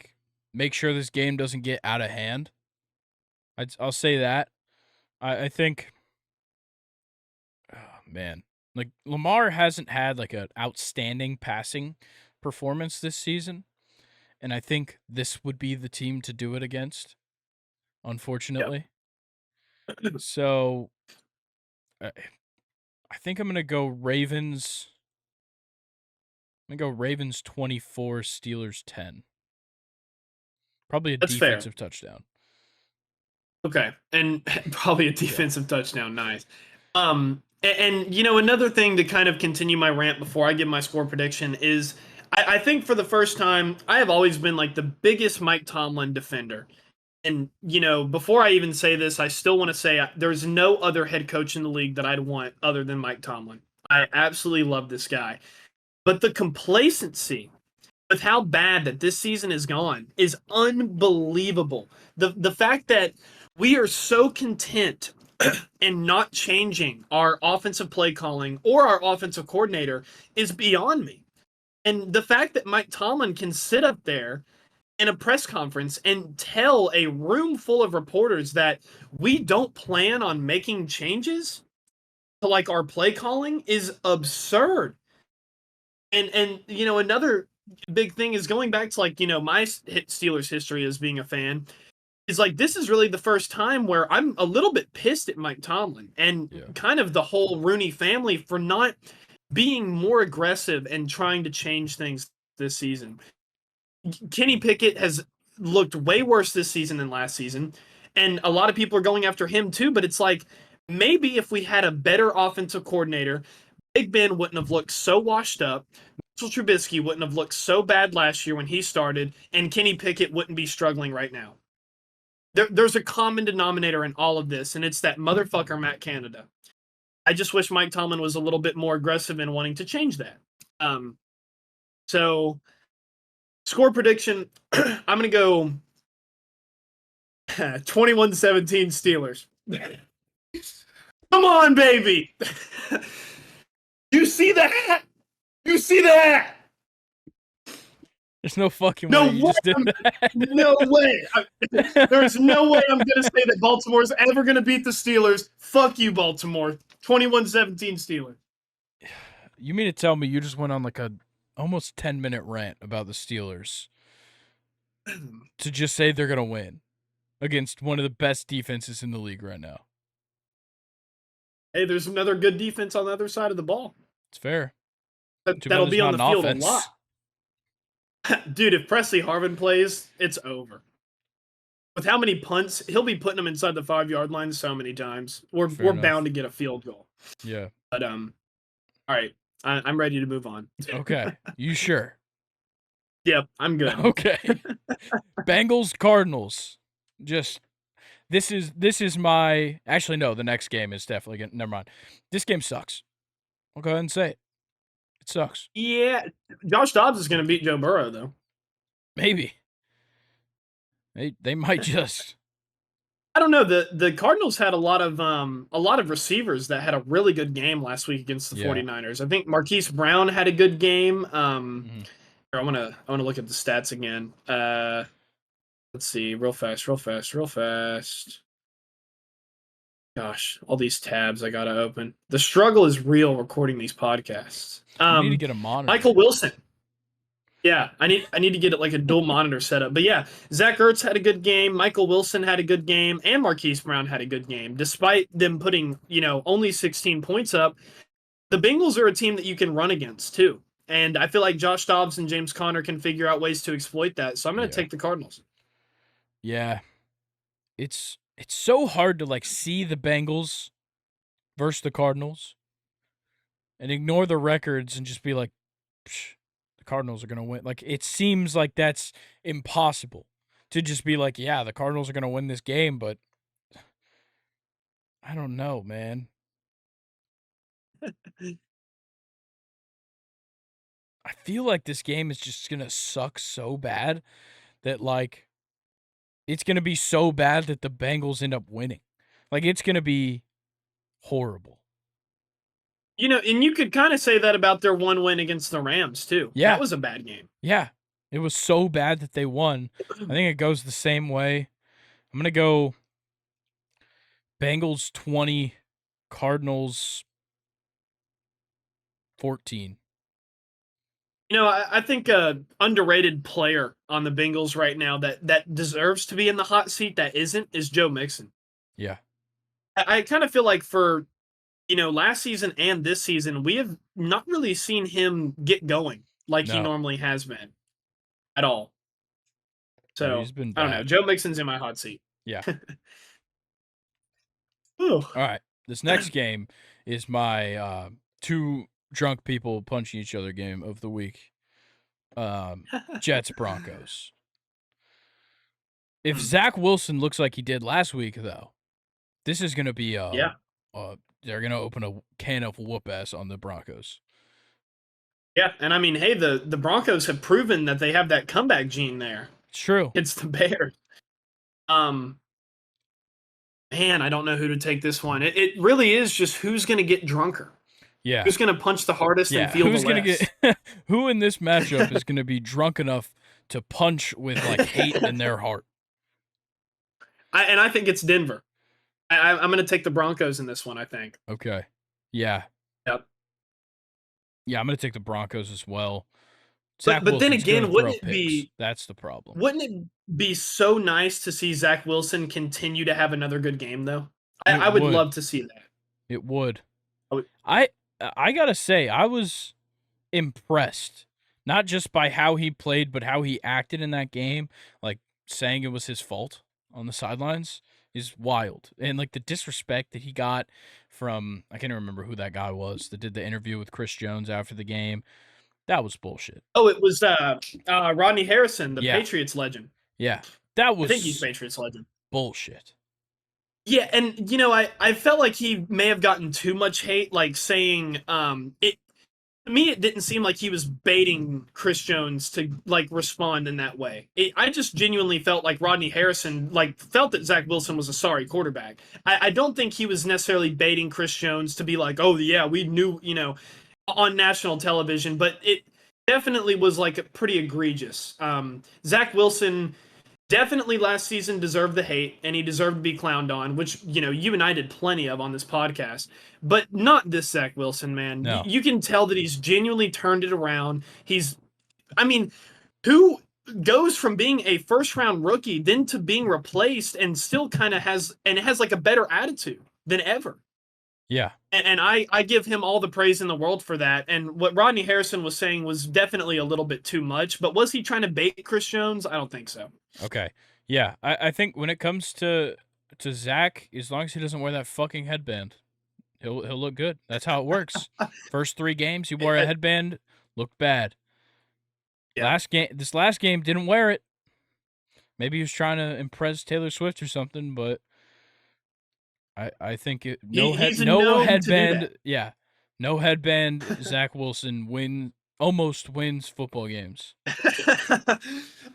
make sure this game doesn't get out of hand. I'll say that. I think, oh, man, Lamar hasn't had an outstanding passing performance this season, and I think this would be the team to do it against, unfortunately. Yep. So, I think I'm gonna go Ravens. I'm gonna go Ravens 24, Steelers 10. Probably a defensive touchdown. Okay, and probably a defensive touchdown. Nice. And another thing to kind of continue my rant before I give my score prediction is I think for the first time, I have always been the biggest Mike Tomlin defender. And, before I even say this, I still want to say there's no other head coach in the league that I'd want other than Mike Tomlin. I absolutely love this guy. But the complacency with how bad that this season has gone is unbelievable. The fact that we are so content in not changing our offensive play calling or our offensive coordinator is beyond me. And the fact that Mike Tomlin can sit up there in a press conference and tell a room full of reporters that we don't plan on making changes to like our play calling is absurd. And you know, another big thing is going back to like, you know, my Steelers history as being a fan is like this is really the first time where I'm a little bit pissed at Mike Tomlin and Yeah. kind of the whole Rooney family for not being more aggressive and trying to change things this season. Kenny Pickett has looked way worse this season than last season, and a lot of people are going after him too, but it's like maybe if we had a better offensive coordinator, Big Ben wouldn't have looked so washed up. Mitchell Trubisky wouldn't have looked so bad last year when he started, and Kenny Pickett wouldn't be struggling right now. There's a common denominator in all of this, and it's that motherfucker Matt Canada. I just wish Mike Tomlin was a little bit more aggressive in wanting to change that. So score prediction, I'm going to go 21-17 Steelers. Come on, baby. You see that? You see that? There's no fucking No way you way. just did that. No way. There's no way I'm going to say that Baltimore's ever going to beat the Steelers. Fuck you, Baltimore. 21-17 Steelers. You mean to tell me you just went on like a almost 10-minute rant about the Steelers to just say they're going to win against one of the best defenses in the league right now? Hey, there's another good defense on the other side of the ball. It's fair. That'll be on the field offense. a lot. Dude, if Presley Harvin plays, it's over. With how many punts, he'll be putting them inside the 5-yard line so many times. We're bound to get a field goal. Yeah. But all right, I'm ready to move on. Okay, you sure? Yep, I'm good. Okay. Bengals Cardinals. Just this is my actually no. The next game is definitely gonna. Never mind. This game sucks. I'll go ahead and say it. It sucks. Yeah, Josh Dobbs is going to beat Joe Burrow though. Maybe. They might just. I don't know. The Cardinals had a lot of receivers that had a really good game last week against the 49ers. I think Marquise Brown had a good game. I want to look at the stats again. Let's see, real fast. Gosh, all these tabs I gotta open. The struggle is real recording these podcasts. You need to get a monitor. Michael Wilson. Yeah, I need to get it like a dual monitor setup. But yeah, Zach Ertz had a good game. Michael Wilson had a good game, and Marquise Brown had a good game. Despite them putting, only 16 points up, the Bengals are a team that you can run against too. And I feel like Josh Dobbs and James Conner can figure out ways to exploit that. So I'm going to take the Cardinals. Yeah. It's so hard to like see the Bengals versus the Cardinals and ignore the records and just be like, the Cardinals are going to win. Like, it seems like that's impossible to just be like, yeah, the Cardinals are going to win this game, but I don't know, man. I feel like this game is just going to suck so bad that, like, it's going to be so bad that the Bengals end up winning. Like, it's going to be horrible. And you could kind of say that about their one win against the Rams, too. Yeah. That was a bad game. Yeah. It was so bad that they won. I think it goes the same way. I'm going to go Bengals 20, Cardinals 14. I think a underrated player on the Bengals right now that deserves to be in the hot seat that isn't is Joe Mixon. Yeah. I kind of feel like for, last season and this season, we have not really seen him get going like he normally has been at all. So, he's been I don't know. Joe Mixon's in my hot seat. Yeah. All right. This next game is my two drunk people punching each other game of the week. Jets Broncos. If Zach Wilson looks like he did last week, though, this is going to be they're going to open a can of whoop ass on the Broncos. Yeah, and I mean, hey, the Broncos have proven that they have that comeback gene there. It's true. It's the Bears. Man, I don't know who to take this one. It really is just who's going to get drunker. Yeah. Who's going to punch the hardest and Yeah. feel the Who's gonna less? get who in this matchup is gonna be drunk enough to punch with like hate in their heart? And I think it's Denver. I'm going to take the Broncos in this one, I think. Okay. Yeah. Yep. Yeah, I'm gonna take the Broncos as well. Zach But then Wilson's gonna again, throw picks. That's the problem. wouldn't it be so nice to see Zach Wilson continue to have another good game though? It I would would. love to see that. It would. I would- I gotta say, I was impressed. Not just by how he played, but how he acted in that game. Like saying it was his fault on the sidelines is wild. And like the disrespect that he got from I can't remember who that guy was that did the interview with Chris Jones after the game. That was bullshit. Oh, it was Rodney Harrison, the Yeah. Patriots legend. Yeah. That I think he's was Patriots legend. bullshit. Yeah, and I felt like he may have gotten too much hate, like saying it to me it didn't seem like he was baiting Chris Jones to like respond in that way. I just genuinely felt like Rodney Harrison like felt that Zach Wilson was a sorry quarterback. I don't think he was necessarily baiting Chris Jones to be like, oh yeah, we knew, on national television, but it definitely was like pretty egregious. Zach Wilson definitely last season deserved the hate and he deserved to be clowned on, which you and I did plenty of on this podcast, but not this Zach Wilson, man. No. You can tell that he's genuinely turned it around. I mean, who goes from being a first round rookie then to being replaced and still kind of has like a better attitude than ever. Yeah. And I give him all the praise in the world for that. And what Rodney Harrison was saying was definitely a little bit too much. But was he trying to bait Chris Jones? I don't think so. Okay. Yeah. I think when it comes to Zach, as long as he doesn't wear that fucking headband, he'll look good. That's how it works. First 3 games he wore a headband, looked bad. Yeah. This last game didn't wear it. Maybe he was trying to impress Taylor Swift or something, but I think He's no known to do headband. that. Yeah, no headband. Zach Wilson almost wins football games.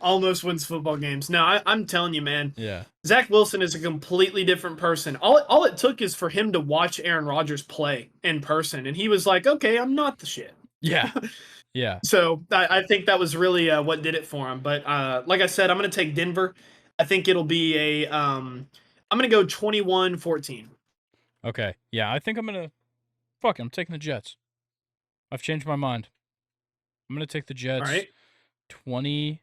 Almost wins football games. No, I'm telling you, man. Yeah, Zach Wilson is a completely different person. All it took is for him to watch Aaron Rodgers play in person, and he was like, "Okay, I'm not the shit." yeah, yeah. So I think that was really what did it for him. But like I said, I'm going to take Denver. I think it'll be I'm going to go 21-14. Okay, yeah. I think I'm gonna. Fuck, I'm taking the Jets. I've changed my mind. I'm gonna take the Jets. All right. 28-21.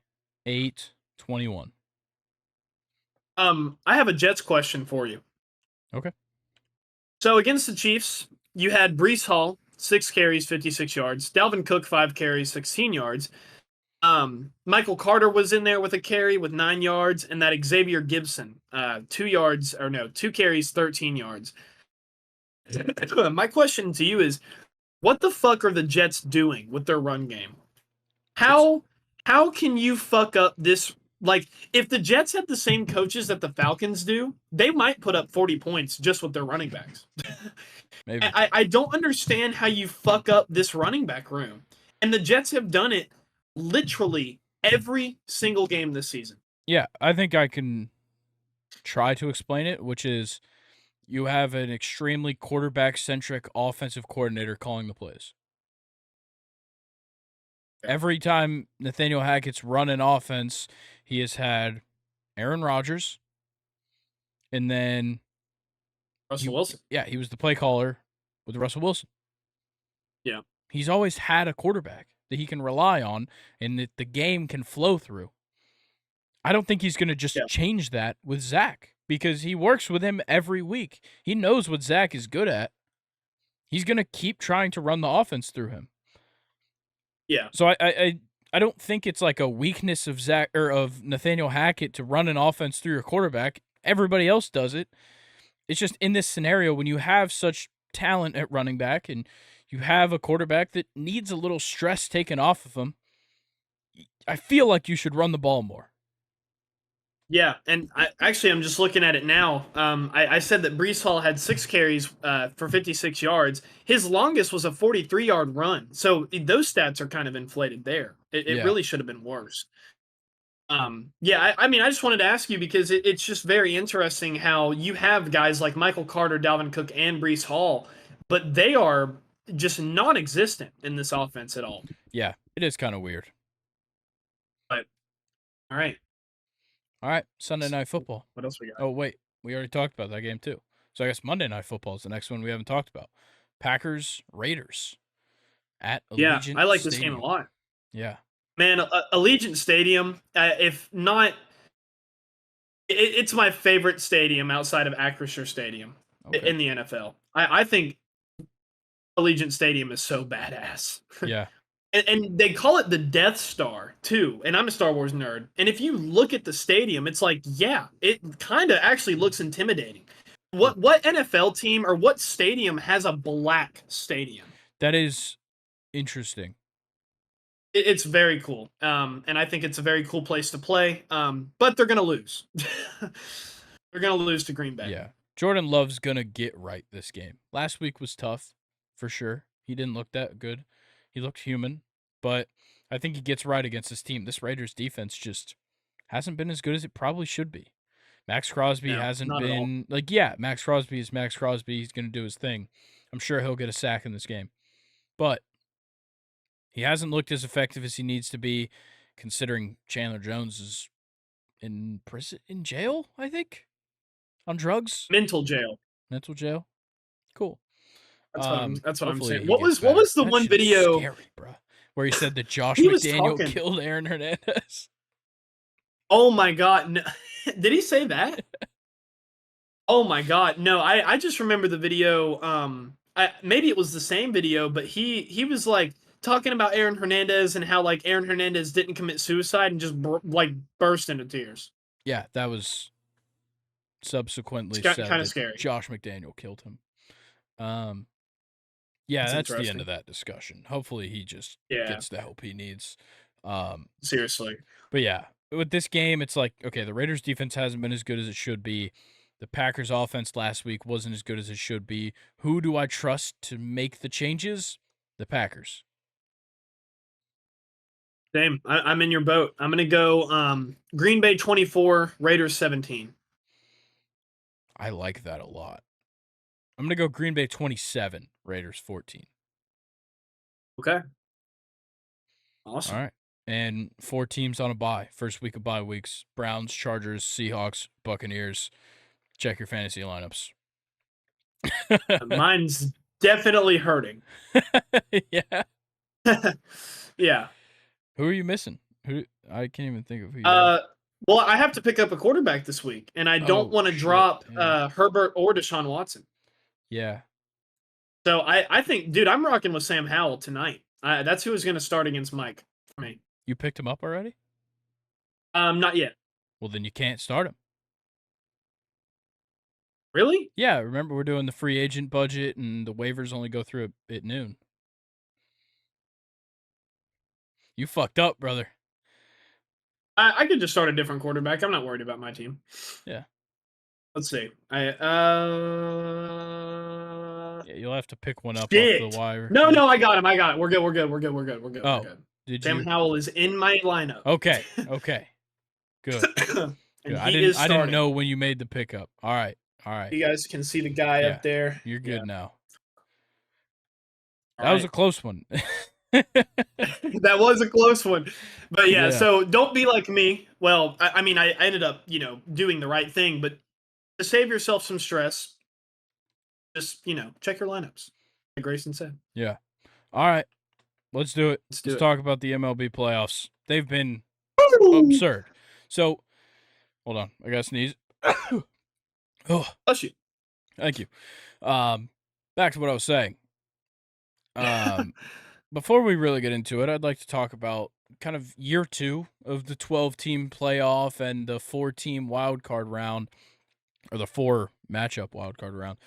I have a Jets question for you. Okay. So against the Chiefs, you had Breece Hall, 6 carries, 56 yards. Dalvin Cook, 5 carries, 16 yards. Michael Carter was in there with a carry with 9 yards, and that Xavier Gibson, 2 carries, 13 yards. My question to you is, what the fuck are the Jets doing with their run game? How can you fuck up this? Like, if the Jets had the same coaches that the Falcons do, they might put up 40 points just with their running backs. Maybe. I don't understand how you fuck up this running back room. And the Jets have done it literally every single game this season. Yeah, I think I can try to explain it, which is you have an extremely quarterback-centric offensive coordinator calling the plays. Every time Nathaniel Hackett's run an offense, he has had Aaron Rodgers, and then Russell Wilson. Yeah, he was the play caller with Russell Wilson. Yeah. He's always had a quarterback that he can rely on and that the game can flow through. I don't think he's going to just change that with Zach because he works with him every week. He knows what Zach is good at. He's going to keep trying to run the offense through him. Yeah. So I don't think it's like a weakness of Zach or of Nathaniel Hackett to run an offense through your quarterback. Everybody else does it. It's just in this scenario when you have such talent at running back and you have a quarterback that needs a little stress taken off of him, I feel like you should run the ball more. Yeah, and I'm just looking at it now. I said that Breece Hall had 6 carries for 56 yards. His longest was a 43-yard run. So those stats are kind of inflated there. It really should have been worse. I just wanted to ask you because it's just very interesting how you have guys like Michael Carter, Dalvin Cook, and Breece Hall, but they are just non-existent in this offense at all. Yeah, it is kind of weird. But all right. All right, Sunday Night Football. What else we got? Oh, wait. We already talked about that game, too. So I guess Monday Night Football is the next one we haven't talked about. Packers, Raiders at Yeah, Allegiant I like this game a Stadium. lot. Yeah. Man, Allegiant Stadium, if not, it's my favorite stadium outside of Acrisure Stadium in the NFL. I think Allegiant Stadium is so badass. Yeah. And they call it the Death Star, too. And I'm a Star Wars nerd. And if you look at the stadium, it's like, yeah, it kind of actually looks intimidating. What NFL team or what stadium has a black stadium? That is interesting. It's very cool. And I think it's a very cool place to play. But they're going to lose. They're going to lose to Green Bay. Yeah. Jordan Love's going to get right this game. Last week was tough, for sure. He didn't look that good. He looked human, but I think he gets right against this team. This Raiders defense just hasn't been as good as it probably should be. Max Crosby hasn't been Max Crosby is Max Crosby. He's going to do his thing. I'm sure he'll get a sack in this game. But he hasn't looked as effective as he needs to be, considering Chandler Jones is in prison, in jail, I think, on drugs. Mental jail. Mental jail. Cool. That's what I'm saying. he What gets was the That one shit was video? scary, bro, where he said that Josh He was McDaniel talking. killed Aaron Hernandez? Oh my god! No. Did he say that? Oh my god! No, I just remember the video. Maybe it was the same video, but he was like talking about Aaron Hernandez and how like Aaron Hernandez didn't commit suicide and just burst into tears. Yeah, that was subsequently It's said kind of that scary. Josh McDaniel killed him. Yeah, that's the end of that discussion. Hopefully he just gets the help he needs. Seriously. But yeah, with this game, it's like, okay, the Raiders defense hasn't been as good as it should be. The Packers offense last week wasn't as good as it should be. Who do I trust to make the changes? The Packers. Same. I'm in your boat. I'm going to go Green Bay 24, Raiders 17. I like that a lot. I'm going to go Green Bay 27, Raiders 14. Okay. Awesome. All right. And 4 teams on a bye. First week of bye weeks. Browns, Chargers, Seahawks, Buccaneers. Check your fantasy lineups. Mine's definitely hurting. Yeah. Yeah. Who are you missing? I can't even think of who you well, I have to pick up a quarterback this week, and I don't want to drop Herbert or Deshaun Watson. Yeah. So I think, dude, I'm rocking with Sam Howell tonight. That's who is going to start against Mike for me. You picked him up already? Not yet. Well, then you can't start him. Really? Yeah, remember we're doing the free agent budget, and the waivers only go through at noon. You fucked up, brother. I could just start a different quarterback. I'm not worried about my team. Yeah. Let's see. Yeah, you'll have to pick one up off the wire. No, I got him. We're good. We're good. Oh, did Sam you? Howell is in my lineup. Okay. Good. And I didn't know when you made the pickup. All right. You guys can see the guy up there. You're good now. That That was a close one. That was a close one. But yeah, so don't be like me. Well, I mean, I ended up, doing the right thing, but to save yourself some stress, just, check your lineups, like Grayson said. Yeah. All right. Let's do it. Let's talk about the MLB playoffs. They've been absurd. So, hold on. I got to sneeze. Oh, bless you. Thank you. Back to what I was saying. Before we really get into it, I'd like to talk about kind of year 2 of the 12-team playoff and the 4-team wildcard round, or the 4 matchup wildcard round.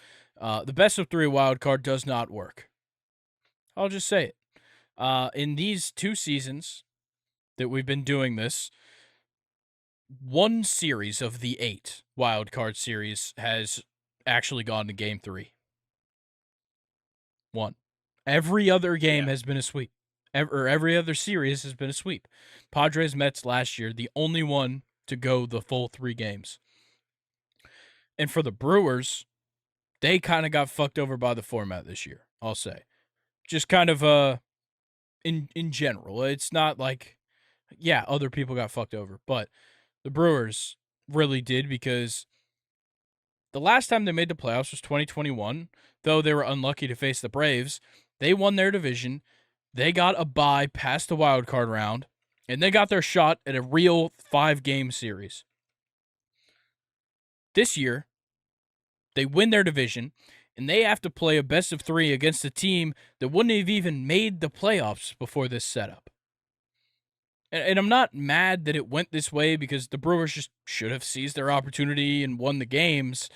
The best of 3 wildcard does not work. I'll just say it. In these 2 seasons that we've been doing this, 1 series of the 8 wildcard series has actually gone to game 3. 1. Every other game has been a sweep. Every other series has been a sweep. Padres Mets last year, the only one to go the full 3 games. And for the Brewers, they kind of got fucked over by the format this year, I'll say. just kind of in general. It's not like, yeah, other people got fucked over, but the Brewers really did, because the last time they made the playoffs was 2021. Though they were unlucky to face the Braves, they won their division. They got a bye past the wild card round, and they got their shot at a real 5-game series. This year, they win their division, and they have to play a best of 3 against a team that wouldn't have even made the playoffs before this setup. And I'm not mad that it went this way, because the Brewers just should have seized their opportunity and won the games.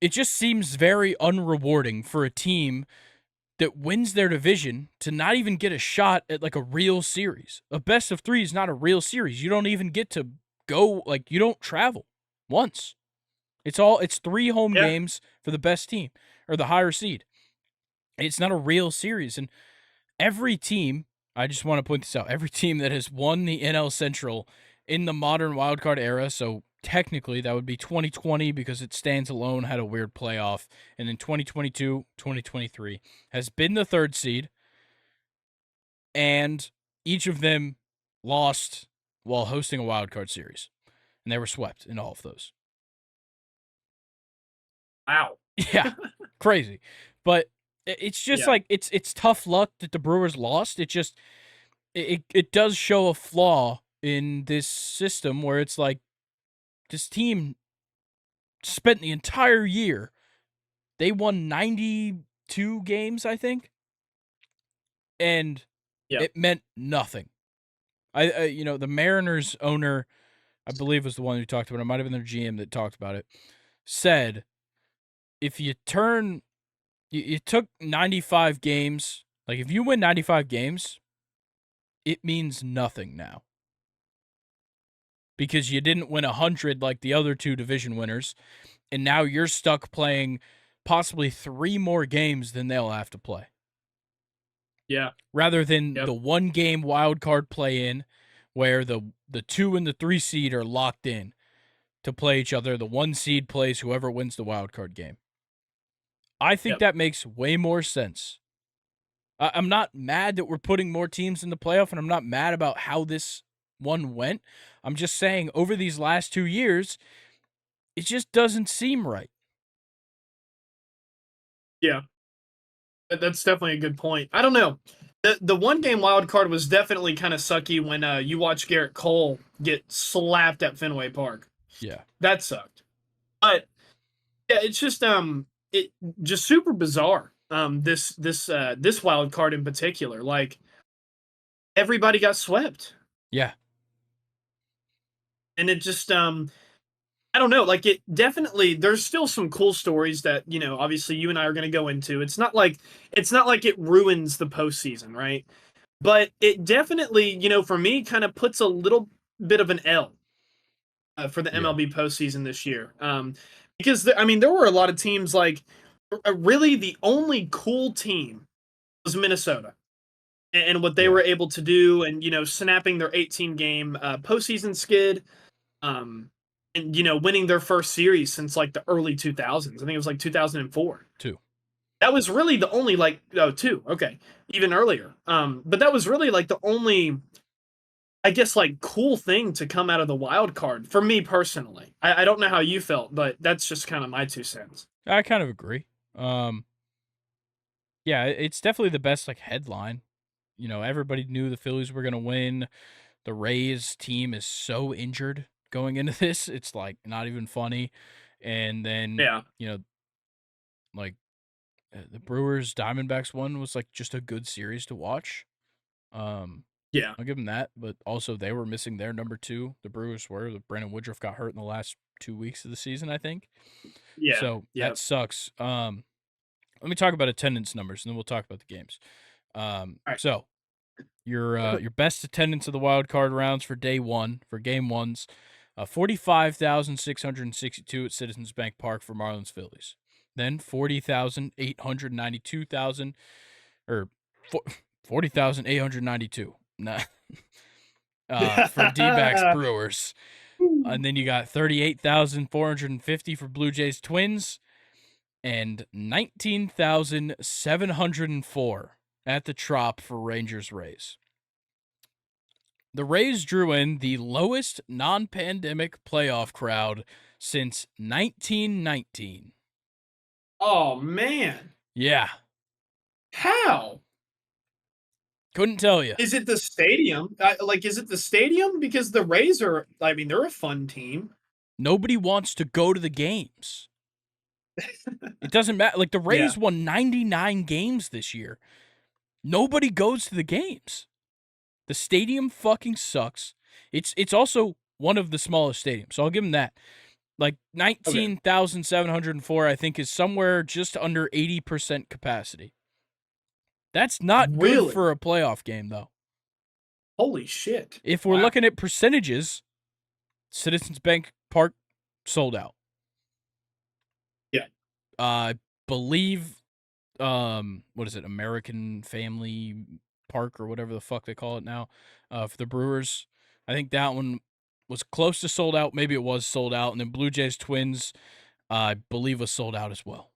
It just seems very unrewarding for a team that wins their division to not even get a shot at like a real series. A best of 3 is not a real series. You don't even get to go, like, you don't travel once. It's 3 home Yeah. games for the best team or the higher seed. It's not a real series. And every team, I just want to point this out, every team that has won the NL Central in the modern wildcard era, so technically that would be 2020 because it stands alone, had a weird playoff, and then 2022, 2023 has been the 3rd seed, and each of them lost while hosting a wildcard series, and they were swept in all of those. Wow. Yeah, crazy. But it's just like it's tough luck that the Brewers lost. It just it does show a flaw in this system where it's like this team spent the entire year. They won 92 games, I think, and it meant nothing. The Mariners owner, I believe, was the one who talked about it. It might have been their GM that talked about it. Said, if you took 95 games, like if you win 95 games, it means nothing now. Because you didn't win 100 like the other 2 division winners, and now you're stuck playing possibly 3 more games than they'll have to play. Yeah. Rather than the 1-game wild card play-in where the 2 and the 3 seed are locked in to play each other. The 1 seed plays whoever wins the wild card game. I think that makes way more sense. I'm not mad that we're putting more teams in the playoff, and I'm not mad about how this one went. I'm just saying, over these last 2 years, it just doesn't seem right. Yeah. That's definitely a good point. I don't know. The 1-game wild card was definitely kind of sucky when you watch Garrett Cole get slapped at Fenway Park. Yeah. That sucked. But yeah, it's just it just super bizarre. This wild card in particular, like everybody got swept. Yeah. And it just I don't know, like it definitely there's still some cool stories that, obviously you and I are going to go into. It's not like it ruins the postseason, right? But it definitely, for me kind of puts a little bit of an L for the MLB postseason this year. Because there were a lot of teams, like really the only cool team was Minnesota. And what they were able to do, and snapping their 18-game postseason skid, and winning their first series since like the early 2000s. I think it was like 2004. 2. That was really the only 2. Okay, even earlier. But that was really like the only, I guess, like cool thing to come out of the wild card for me personally. I don't know how you felt, but that's just kind of my 2 cents. I kind of agree. Yeah, it's definitely the best like headline. Everybody knew the Phillies were going to win. The Rays team is so injured going into this. It's like not even funny. And then, like the Brewers Diamondbacks one was like just a good series to watch. I'll give them that. But also they were missing their number 2. The Brewers were. Brandon Woodruff got hurt in the last 2 weeks of the season, I think. Yeah. So that sucks. Let me talk about attendance numbers, and then we'll talk about the games. So your best attendance of the wild card rounds for day 1 for game 1s, 45,662 at Citizens Bank Park for Marlins Phillies. Then 40,892,000 or 40,892 for D-backs Brewers. And then you got 38,450 for Blue Jays Twins and 19,704 at the Trop for Rangers Rays. The Rays drew in the lowest non-pandemic playoff crowd since 1919. Oh man, Yeah, how? couldn't tell you. Is it the stadium? Is it the stadium? Because the Rays are, I mean, they're a fun team. Nobody wants to go to the games. It doesn't matter. Like, the Rays won 99 games this year. Nobody goes to the games. The stadium fucking sucks. It's also one of the smallest stadiums, so I'll give them that. Like, 19,704, I think, is somewhere just under 80% capacity. That's not Really? good for a playoff game, though. Holy shit. If we're looking at percentages, Citizens Bank Park sold out. Yeah. I believe, what is it, American Family Park or whatever the fuck they call it now, for the Brewers. I think that one was close to sold out. Maybe it was sold out. And then Blue Jays Twins, I believe, was sold out as well.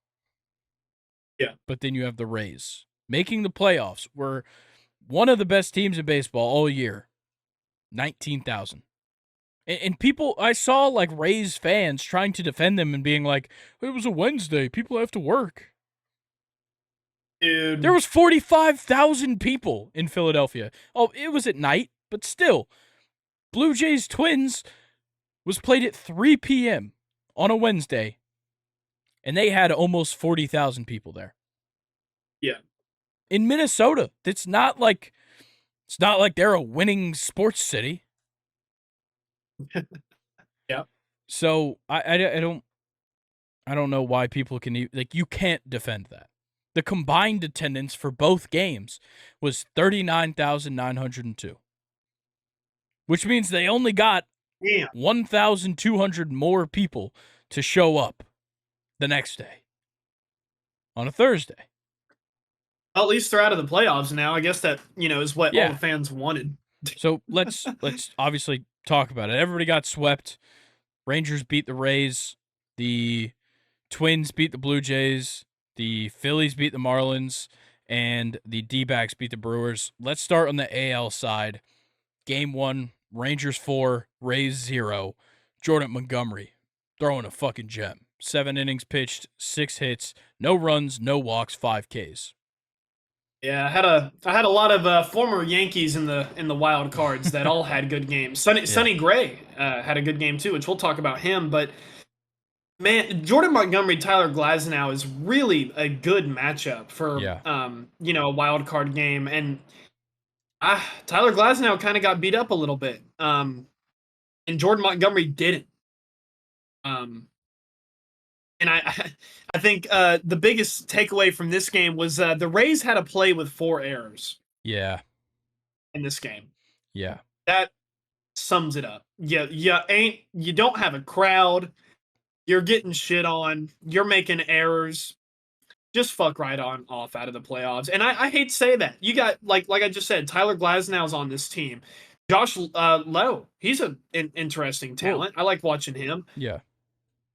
Yeah. But then you have the Rays making the playoffs. We're one of the best teams in baseball all year. 19,000. And people, I saw like Rays fans trying to defend them and being like, it was a Wednesday. People have to work. Dude. There was 45,000 people in Philadelphia. Oh, it was at night, but still. Blue Jays Twins was played at 3 p.m. on a Wednesday, and they had almost 40,000 people there. Yeah. In Minnesota, it's not like they're a winning sports city. Yeah. So I don't know why people can, like, you can't defend that. The combined attendance for both games was 39,902, which means they only got 1,200 more people to show up the next day on a Thursday. At least they're out of the playoffs now. I guess that, is what all the fans wanted. So let's obviously talk about it. Everybody got swept. Rangers beat the Rays. The Twins beat the Blue Jays. The Phillies beat the Marlins. And the D-backs beat the Brewers. Let's start on the AL side. Game 1, Rangers 4, Rays 0. Jordan Montgomery throwing a fucking gem. 7 innings pitched, 6 hits, no runs, no walks, 5 Ks. Yeah, I had a lot of former Yankees in the wild cards that all had good games. Sonny Gray had a good game too, which we'll talk about him. But man, Jordan Montgomery, Tyler Glasnow is really a good matchup for a wild card game. And Tyler Glasnow kind of got beat up a little bit, and Jordan Montgomery didn't. And I think the biggest takeaway from this game was the Rays had to play with 4 errors. Yeah. In this game. Yeah. That sums it up. You don't have a crowd. You're getting shit on. You're making errors. Just fuck right on off out of the playoffs. And I hate to say that. You got, like I just said, Tyler Glasnow's on this team. Josh Lowe, he's an interesting talent. I like watching him. Yeah.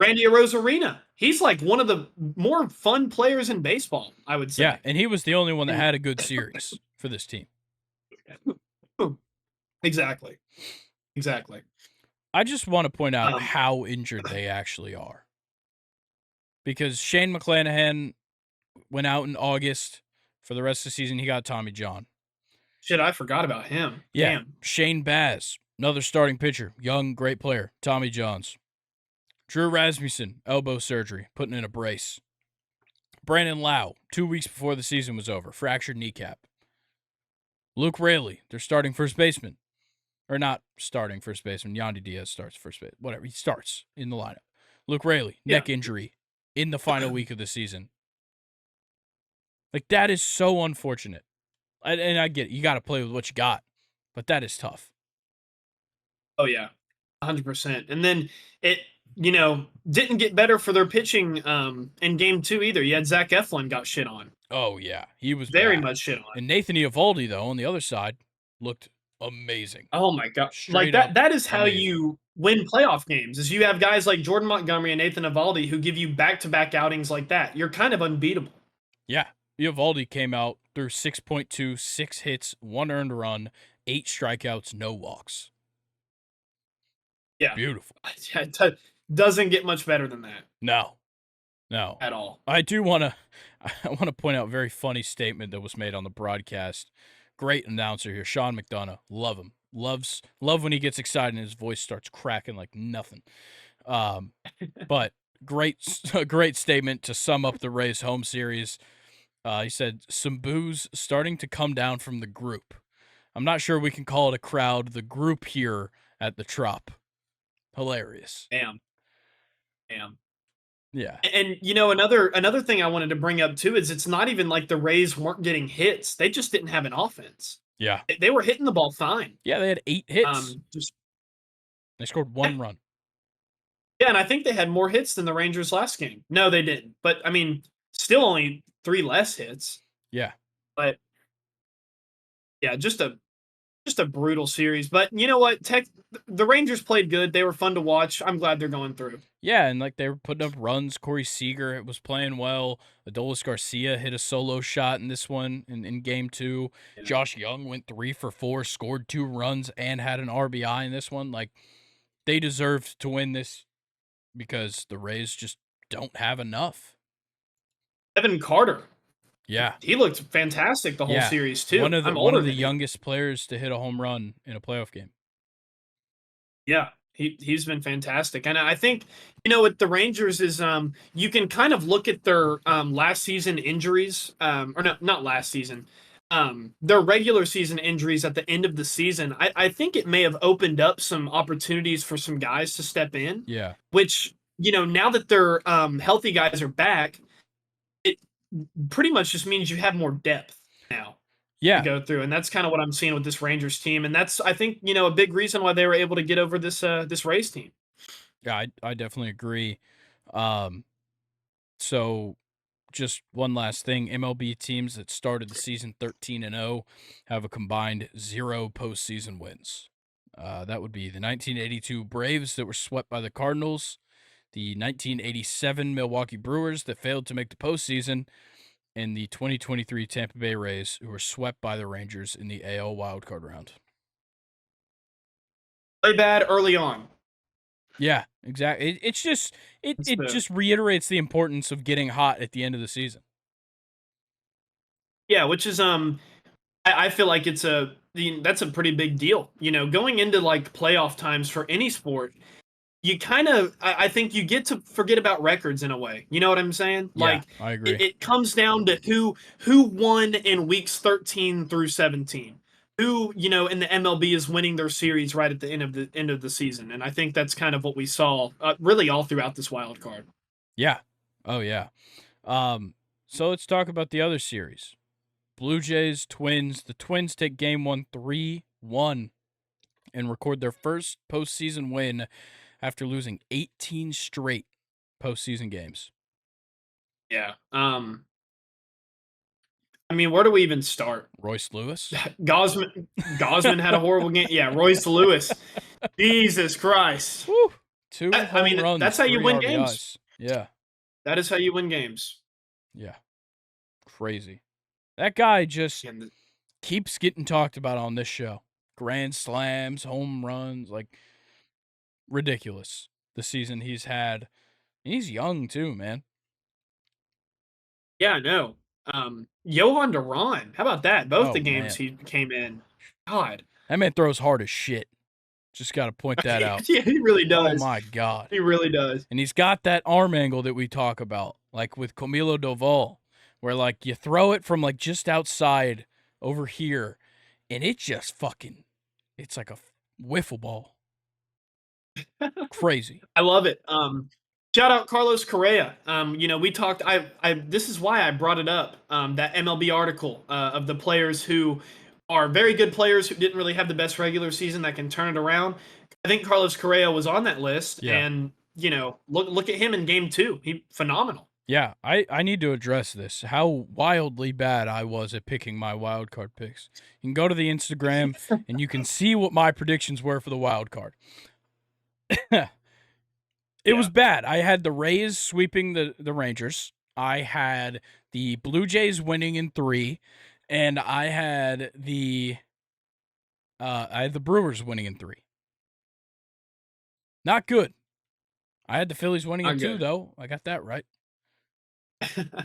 Randy Arozarena, he's like one of the more fun players in baseball, I would say. Yeah, and he was the only one that had a good series for this team. Exactly. I just want to point out how injured they actually are. Because Shane McClanahan went out in August. For the rest of the season, he got Tommy John. Shit, I forgot about him. Yeah. Damn. Shane Baz, another starting pitcher, young, great player, Tommy Johns. Drew Rasmussen, elbow surgery, putting in a brace. Brandon Lau, 2 weeks before the season was over, fractured kneecap. Luke Raley, their starting first baseman. Or not starting first baseman. Yandy Diaz starts first base. Whatever, he starts in the lineup. Luke Raley, neck injury in the final week of the season. Like, that is so unfortunate. And I get it. You got to play with what you got. But that is tough. Oh, yeah. 100%. And then it, didn't get better for their pitching in game 2 either. You had Zach Eflin got shit on. Oh, yeah. He was very bad. much shit on. And Nathan Eovaldi, though, on the other side, looked amazing. Oh, my God. Like, that is how you win playoff games, is you have guys like Jordan Montgomery and Nathan Eovaldi who give you back-to-back outings like that. You're kind of unbeatable. Yeah. Eovaldi came out threw 6.2, 6 hits, 1 earned run, 8 strikeouts, no walks. Yeah. Beautiful. Doesn't get much better than that. No. At all. I want to point out a very funny statement that was made on the broadcast. Great announcer here, Sean McDonough. Love him. Love when he gets excited and his voice starts cracking like nothing. But great statement to sum up the Rays home series. He said, "Some booze starting to come down from the group. I'm not sure we can call it a crowd. The group here at the Trop. Hilarious." Damn. Yeah. And another thing I wanted to bring up too is it's not even like the Rays weren't getting hits. They just didn't have an offense. Yeah. They were hitting the ball fine. Yeah, they had 8 hits. Just They scored 1 run. yeah, and I think they had more hits than the Rangers last game. No, they didn't. But I mean, still only 3 less hits. Yeah. But yeah, just a brutal series. But you know what? The Rangers played good. They were fun to watch. I'm glad they're going through. Yeah, and like they were putting up runs. Corey Seager was playing well. Adolis Garcia hit a solo shot in this one in game 2. Yeah. Josh Young went 3 for 4, scored 2 runs, and had an RBI in this one. Like they deserved to win this because the Rays just don't have enough. Evan Carter. Yeah. He looked fantastic the whole series too. One of I'm the youngest players to hit a home run in a playoff game. Yeah, he's been fantastic, and I think with the Rangers is you can kind of look at their last season injuries, or no, not last season, their regular season injuries at the end of the season. I think it may have opened up some opportunities for some guys to step in. Yeah, which now that their healthy guys are back, it pretty much just means you have more depth now. Yeah. To go through, and that's kind of what I'm seeing with this Rangers team, and that's I think a big reason why they were able to get over this Rays team. Yeah, I definitely agree. So just one last thing, MLB teams that started the season 13-0 have a combined 0 postseason wins. That would be the 1982 Braves that were swept by the Cardinals, the 1987 Milwaukee Brewers that failed to make the postseason, and the 2023 Tampa Bay Rays, who were swept by the Rangers in the AL wildcard round. Play bad early on. Yeah, exactly. It's just it just reiterates the importance of getting hot at the end of the season. Yeah, which is I feel like that's a pretty big deal. Going into like playoff times for any sport, you kind of I think you get to forget about records in a way. You know what I'm saying? Yeah, like I agree. It comes down to who won in weeks 13 through 17. Who, in the MLB is winning their series right at the end of the season. And I think that's kind of what we saw really all throughout this wild card. Yeah. Oh yeah. So let's talk about the other series. Blue Jays, Twins. The Twins take game 1 3-1 and record their first postseason win after losing 18 straight postseason games. Yeah. I mean, where do we even start? Royce Lewis? Gosman had a horrible game. Yeah, Royce Lewis. Jesus Christ. Woo. 2 home runs. That's how you win RBIs. games. Yeah. That is how you win games. Yeah. Crazy. That guy just keeps getting talked about on this show. Grand slams, home runs, like ridiculous. The season he's had. And he's young too, man. Yeah, I know. Johan Duran. How about that? Both the games man. he came in. God. That man throws hard as shit. Just got to point that out. Yeah, he really does. Oh, my God. He really does. And he's got that arm angle that we talk about, like with Camilo Doval, where, like, you throw it from, like, just outside over here, and it just fucking – it's like a wiffle ball. Crazy. I love it. Shout out Carlos Correa. We talked. This is why I brought it up. That MLB article of the players who are very good players who didn't really have the best regular season that can turn it around. I think Carlos Correa was on that list, and look at him in game 2. He phenomenal. Yeah, I need to address this. How wildly bad I was at picking my wild card picks. You can go to the Instagram and you can see what my predictions were for the wild card. It was bad. I had the Rays sweeping the Rangers. I had the Blue Jays winning in 3. and I had the Brewers winning in 3. Not good. I had the Phillies winning in Not 2, good. though. I got that right.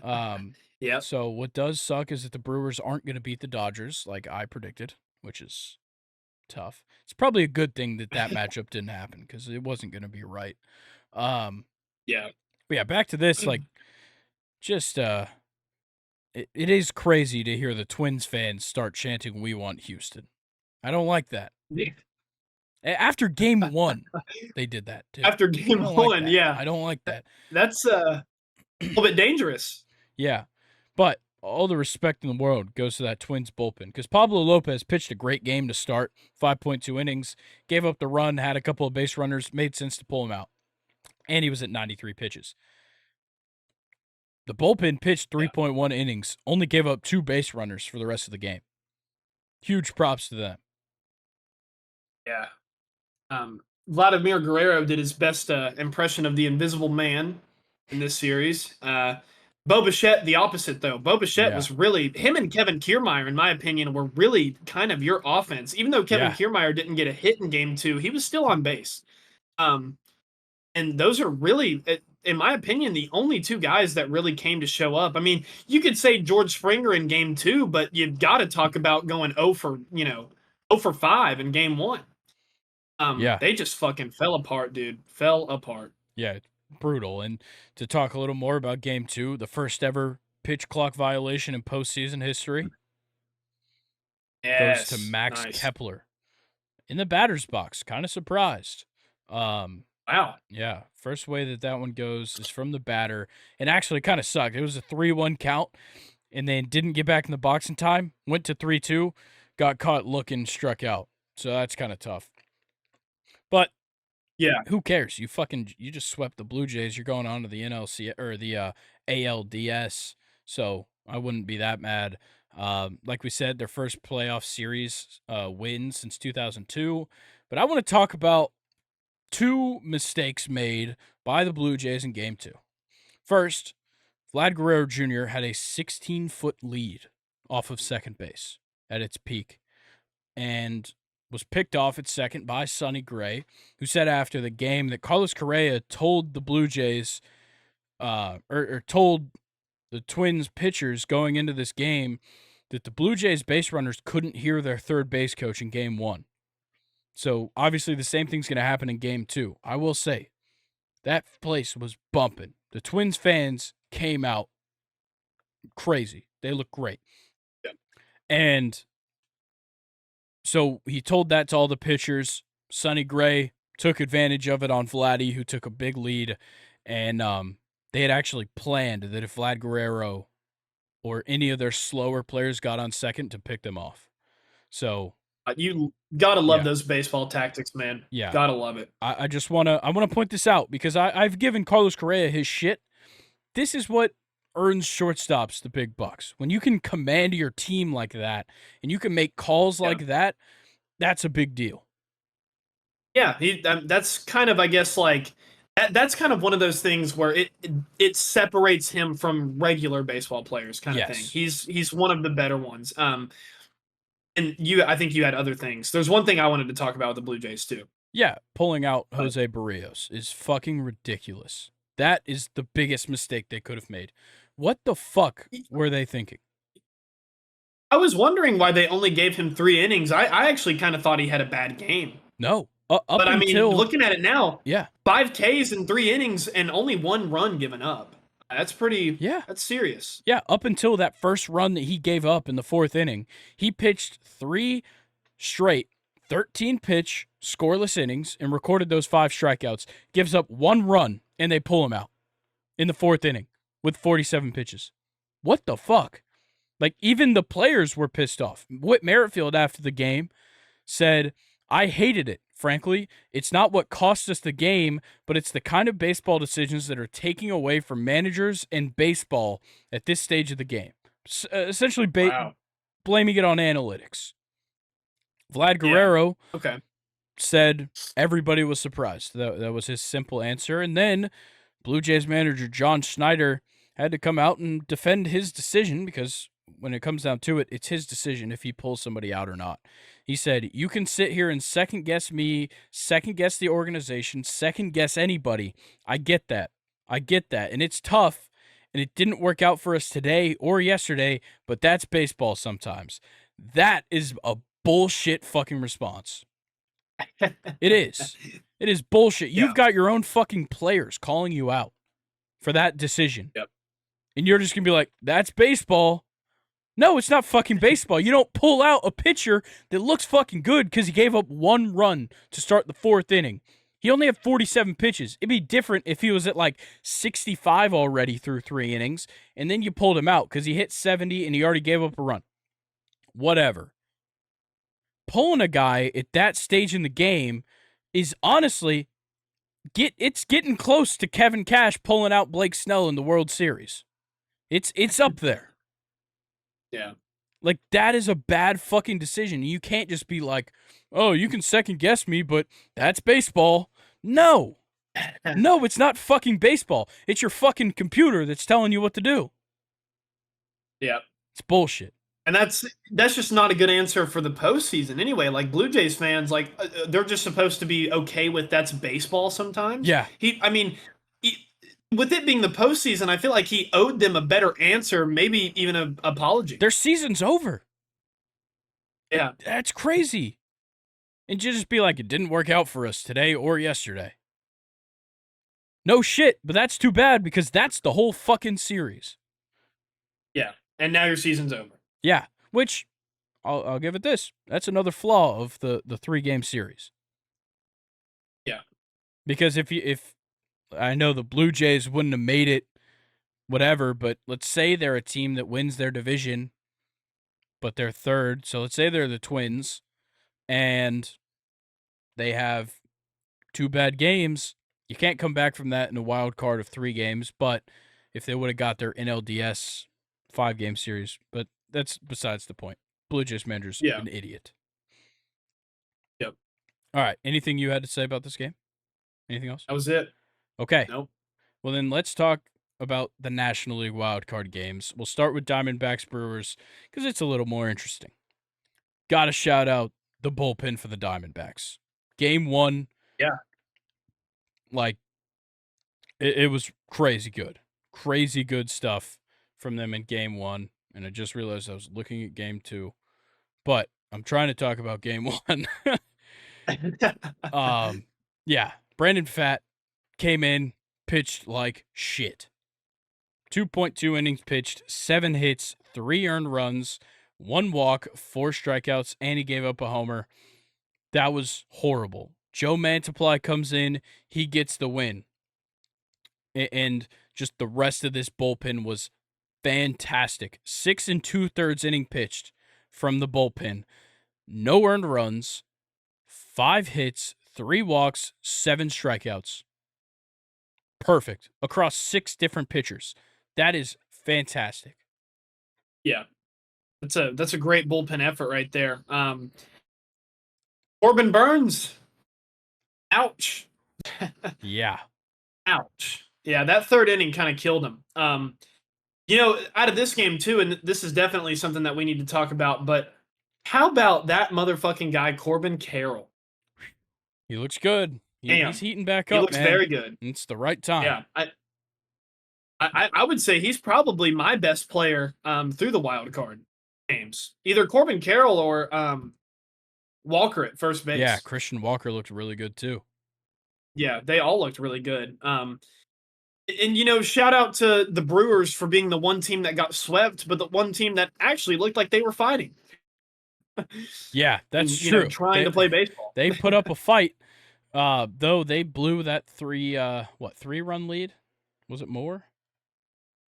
Um, Yep. so what does suck is that the Brewers aren't going to beat the Dodgers like I predicted, which is tough. It's probably a good thing that matchup didn't happen because it wasn't going to be right. Um, Yeah. but yeah, back to this. Like, just it is crazy to hear the Twins fans start chanting, "We want Houston." I don't like that. After game 1, they did that too. After I game don't like 1, that. yeah. I don't like that. That's a little bit dangerous. Yeah, but all the respect in the world goes to that Twins bullpen because Pablo Lopez pitched a great game to start, 5.2 innings, gave up the run, had a couple of base runners, made sense to pull him out, and he was at 93 pitches. The bullpen pitched 3.1 innings, only gave up 2 base runners for the rest of the game. Huge props to them. Yeah. Vladimir Guerrero did his best impression of the Invisible Man in this series. Bo Bichette, the opposite, though. Bo Bichette was really, him and Kevin Kiermaier, in my opinion, were really kind of your offense. Even though Kevin Kiermaier didn't get a hit in game 2, he was still on base. And those are really, in my opinion, the only 2 guys that really came to show up. I mean, you could say George Springer in game 2, but you've got to talk about going 0 for 5 in game 1. They just fucking fell apart, dude. Fell apart. Yeah, brutal. And to talk a little more about game 2, the first ever pitch clock violation in postseason history goes to Max Kepler in the batter's box. Kind of surprised. Wow. Yeah, first way that one goes is from the batter, and actually kind of sucked. It was a 3-1 count, and then didn't get back in the box in time. Went to 3-2, got caught looking, struck out. So that's kind of tough. But yeah, who cares? You just swept the Blue Jays. You're going on to the NLC or the ALDS. So I wouldn't be that mad. Like we said, their first playoff series win since 2002. But I want to talk about 2 mistakes made by the Blue Jays in game 2. First, Vlad Guerrero Jr. had a 16-foot lead off of second base at its peak and was picked off at second by Sonny Gray, who said after the game that Carlos Correa told the Blue Jays or told the Twins pitchers going into this game that the Blue Jays base runners couldn't hear their third base coach in game 1. So obviously the same thing's going to happen in game 2. I will say that place was bumping. The Twins fans came out crazy. They look great. Yeah. And so he told that to all the pitchers. Sonny Gray took advantage of it on Vladdy, who took a big lead. And they had actually planned that if Vlad Guerrero or any of their slower players got on second to pick them off. So you gotta love those baseball tactics, man. Yeah, gotta love it. I just want to point this out because I've given Carlos Correa his shit. This is what earns shortstops the big bucks. When you can command your team like that and you can make calls like that, that's a big deal. Yeah, that's kind of, I guess, like that's kind of one of those things where it separates him from regular baseball players, kind of thing. He's one of the better ones. And I think you had other things. There's one thing I wanted to talk about with the Blue Jays too. Yeah, pulling out Jose Barrios is fucking ridiculous. That is the biggest mistake they could have made. What the fuck were they thinking? I was wondering why they only gave him 3 innings. I actually kind of thought he had a bad game. No. But I mean, looking at it now, 5 Ks in 3 innings and only 1 run given up. That's pretty. Yeah, that's serious. Yeah, up until that first run that he gave up in the 4th inning, he pitched 3 straight 13-pitch scoreless innings and recorded those 5 strikeouts. Gives up 1 run and they pull him out in the 4th inning with 47 pitches. What the fuck? Like, even the players were pissed off. Whit Merrifield after the game said, "I hated it. Frankly, it's not what cost us the game, but it's the kind of baseball decisions that are taking away from managers and baseball at this stage of the game." Essentially blaming it on analytics. Vlad Guerrero said everybody was surprised. That was his simple answer. And then Blue Jays manager John Schneider had to come out and defend his decision because when it comes down to it, it's his decision if he pulls somebody out or not. He said, "You can sit here and second guess me, second guess the organization, second guess anybody. I get that. I get that. And it's tough, and it didn't work out for us today or yesterday, but that's baseball sometimes." That is a bullshit fucking response. It is. It is bullshit. Yeah. You've got your own fucking players calling you out for that decision. Yep. And you're just going to be like, "That's baseball." No, it's not fucking baseball. You don't pull out a pitcher that looks fucking good because he gave up 1 run to start the 4th inning. He only had 47 pitches. It'd be different if he was at like 65 already through 3 innings, and then you pulled him out because he hit 70 and he already gave up a run. Whatever. Pulling a guy at that stage in the game is honestly, it's getting close to Kevin Cash pulling out Blake Snell in the World Series. It's up there. Yeah. Like, that is a bad fucking decision. You can't just be like, "Oh, you can second guess me, but that's baseball." No. No, it's not fucking baseball. It's your fucking computer that's telling you what to do. Yeah. It's bullshit. And that's just not a good answer for the postseason anyway. Like Blue Jays fans, like they're just supposed to be okay with that's baseball sometimes. Yeah. With it being the postseason, I feel like he owed them a better answer, maybe even an apology. Their season's over. Yeah. That's crazy. And you just be like, "It didn't work out for us today or yesterday." No shit, but that's too bad because that's the whole fucking series. Yeah. And now your season's over. Yeah, which I'll give it this. That's another flaw of the 3-game series. Yeah. Because if I know the Blue Jays wouldn't have made it, whatever, but let's say they're a team that wins their division, but they're third. So let's say they're the Twins, and they have 2 bad games. You can't come back from that in a wild card of 3 games. But if they would have got their NLDS 5-game series, but that's besides the point. Blue Jays manager's an idiot. Yep. All right. Anything you had to say about this game? Anything else? That was it. Okay. Nope. Well, then let's talk about the National League wildcard games. We'll start with Diamondbacks Brewers because it's a little more interesting. Got to shout out the bullpen for the Diamondbacks. Game 1. Yeah. Like, it was crazy good. Crazy good stuff from them in Game 1. And I just realized I was looking at Game 2. But I'm trying to talk about Game 1. Yeah. Brandon Pfaadt came in, pitched like shit. 2.2 innings pitched, 7 hits, 3 earned runs, 1 walk, 4 strikeouts, and he gave up a homer. That was horrible. Joe Mantiply comes in, he gets the win. And just the rest of this bullpen was fantastic. 6 2/3 inning pitched from the bullpen. No earned runs, 5 hits, 3 walks, 7 strikeouts. Perfect. Across 6 different pitchers. That is fantastic. Yeah. That's a great bullpen effort right there. Corbin Burns. Ouch. Yeah. Ouch. Yeah, that 3rd inning kind of killed him. Out of this game too, and this is definitely something that we need to talk about, but how about that motherfucking guy, Corbin Carroll? He looks good. He's heating back up, He looks very good. It's the right time. Yeah. I would say he's probably my best player through the wild card games. Either Corbin Carroll or Walker at first base. Yeah, Christian Walker looked really good too. Yeah, they all looked really good. And shout out to the Brewers for being the one team that got swept, but the one team that actually looked like they were fighting. Yeah, that's true. Trying to play baseball. They put up a fight, though they blew that 3-run lead? Was it more?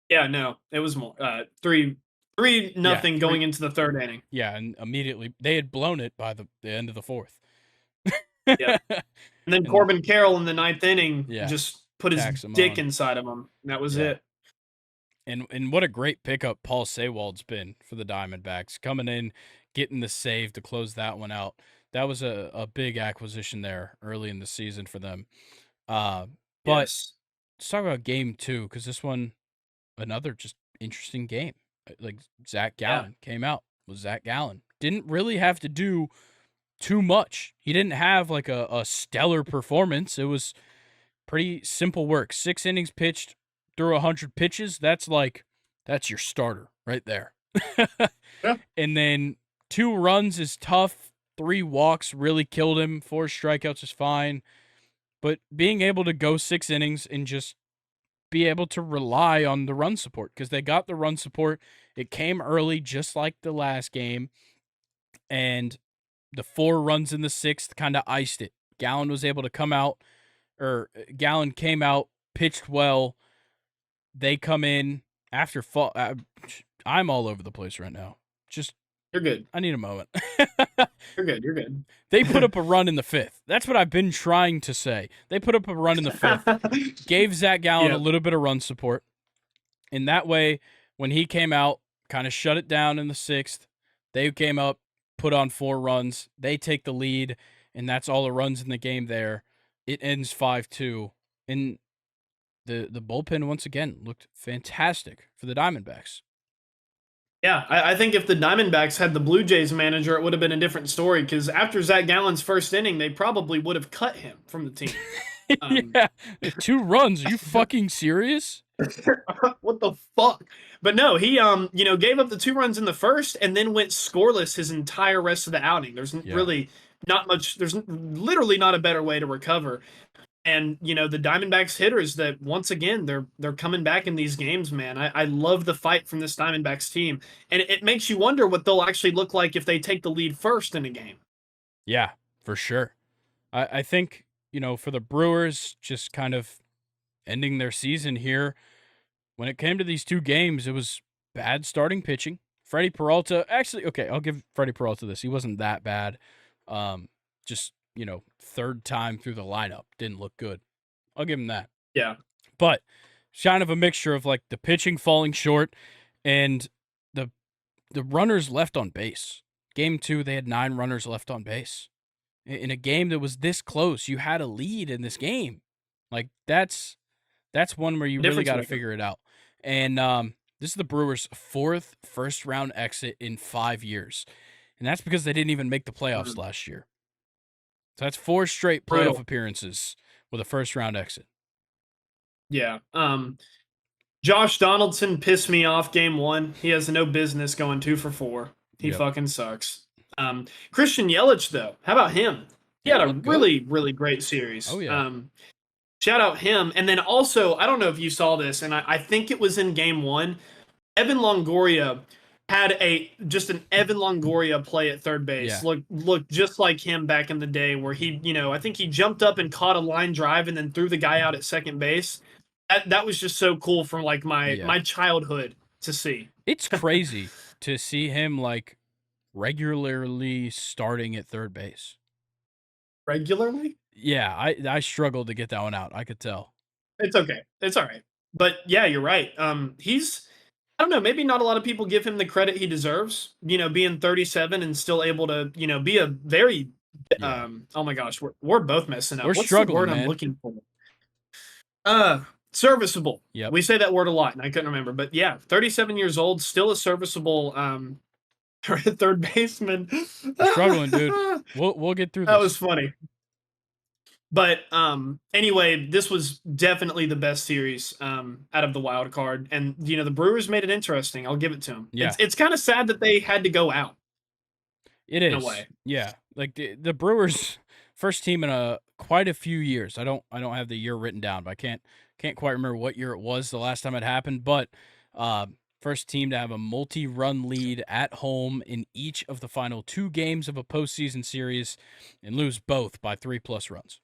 Yeah, no, it was more. 3-0 going into the 3rd inning. Yeah, and immediately they had blown it by the end of the 4th. Yeah, and then Corbin Carroll in the 9th inning just put his dick inside of him. And that was it. And what a great pickup Paul Sewald's been for the Diamondbacks, coming in, getting the save to close that one out. That was a big acquisition there early in the season for them. But let's talk about Game 2, because this one, another just interesting game. Like Zach Yeah. Gallen came out was Zach Gallen. Didn't really have to do too much. He didn't have like a stellar performance. It was pretty simple work. 6 innings pitched through 100 pitches. That's your starter right there. Yeah. And then 2 runs is tough. 3 walks really killed him. 4 strikeouts is fine. But being able to go 6 innings and just be able to rely on the run support, because they got the run support. It came early, just like the last game. And the 4 runs in the 6th kind of iced it. Gallen was able to come out, or Gallen came out, pitched well. They come in after fall. I'm all over the place right now. Just You're good. I need a moment. You're good. You're good. They put up a run in the 5th. That's what I've been trying to say. They put up a run in the 5th. Gave Zach Gallen a little bit of run support. And that way, when he came out, kind of shut it down in the 6th. They came up, put on 4 runs. They take the lead, and that's all the runs in the game there. It ends 5-2. And the bullpen, once again, looked fantastic for the Diamondbacks. Yeah, I think if the Diamondbacks had the Blue Jays manager, it would have been a different story, because after Zach Gallen's first inning, they probably would have cut him from the team. Yeah, 2 runs. Are you fucking serious? What the fuck? But no, he gave up the 2 runs in the first and then went scoreless his entire rest of the outing. There's really not much. There's literally not a better way to recover. And the Diamondbacks hitters, that once again they're coming back in these games, man. I love the fight from this Diamondbacks team, and it makes you wonder what they'll actually look like if they take the lead first in a game. Yeah, for sure. I think for the Brewers, just kind of ending their season here. When it came to these 2 games, it was bad starting pitching. Freddie Peralta, actually, okay, I'll give Freddie Peralta this. He wasn't that bad. Just, 3rd time through the lineup. Didn't look good. I'll give him that. Yeah. But kind of a mixture of like the pitching falling short and the runners left on base. Game 2, they had 9 runners left on base. In a game that was this close, you had a lead in this game. Like that's one where you really got to figure it out. And this is the Brewers' 4th first-round exit in 5 years. And that's because they didn't even make the playoffs last year. So that's 4 straight playoff appearances with a first-round exit. Yeah. Josh Donaldson pissed me off game 1. He has no business going 2 for 4. He fucking sucks. Christian Yelich, though, how about him? He had a really, really great series. Oh, yeah. Shout out him. And then also, I don't know if you saw this, and I think it was in game 1. Evan Longoria had an Evan Longoria play at third base. Yeah. Looked just like him back in the day, where he, I think he jumped up and caught a line drive and then threw the guy out at second base. That was just so cool from like my childhood to see. It's crazy to see him like regularly starting at third base. Regularly? Yeah, I struggled to get that one out. I could tell. It's okay. It's all right. But yeah, you're right. He's, I don't know, maybe not a lot of people give him the credit he deserves, being 37 and still able to, be a very, oh my gosh, we're both messing up. What's struggling, the word man? I'm looking for? Serviceable. Yep. We say that word a lot and I couldn't remember, but yeah, 37 years old, still a serviceable, third baseman. Struggling, dude. We'll get through this. That was funny. But anyway, this was definitely the best series out of the wild card, and the Brewers made it interesting. I'll give it to them. Yeah. It's kind of sad that they had to go out. It is. In a way. Yeah, like the Brewers' first team in quite a few years. I don't have the year written down, but I can't quite remember what year it was the last time it happened. But first team to have a multi-run lead at home in each of the final 2 games of a postseason series, and lose both by 3+ runs.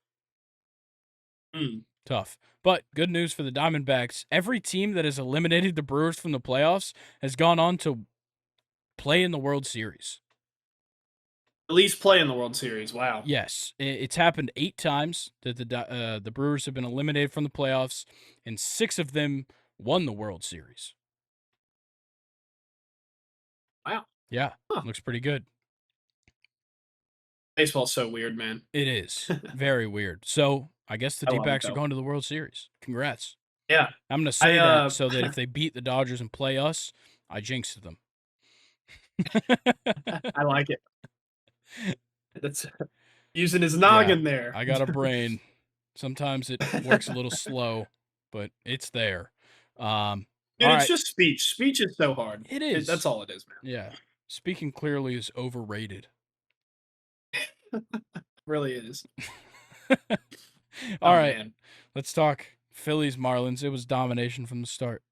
Tough. But good news for the Diamondbacks. Every team that has eliminated the Brewers from the playoffs has gone on to play in the World Series. At least play in the World Series. Wow. Yes. It's happened 8 times that the Brewers have been eliminated from the playoffs, and 6 of them won the World Series. Wow. Yeah. Looks pretty good. Baseball's so weird, man. It is. Very weird. So I guess the D-backs are going to the World Series. Congrats. Yeah. I'm going to say that so that if they beat the Dodgers and play us, I jinxed them. I like it. That's using his Yeah, noggin there. I got a brain. Sometimes it works a little slow, but it's there. All Dude, it's right. just speech. Speech is so hard. It That's is. all it is, Yeah. Speaking clearly is overrated. man. Really is. All Oh right. man. Let's talk Phillies Marlins. It was domination from the start.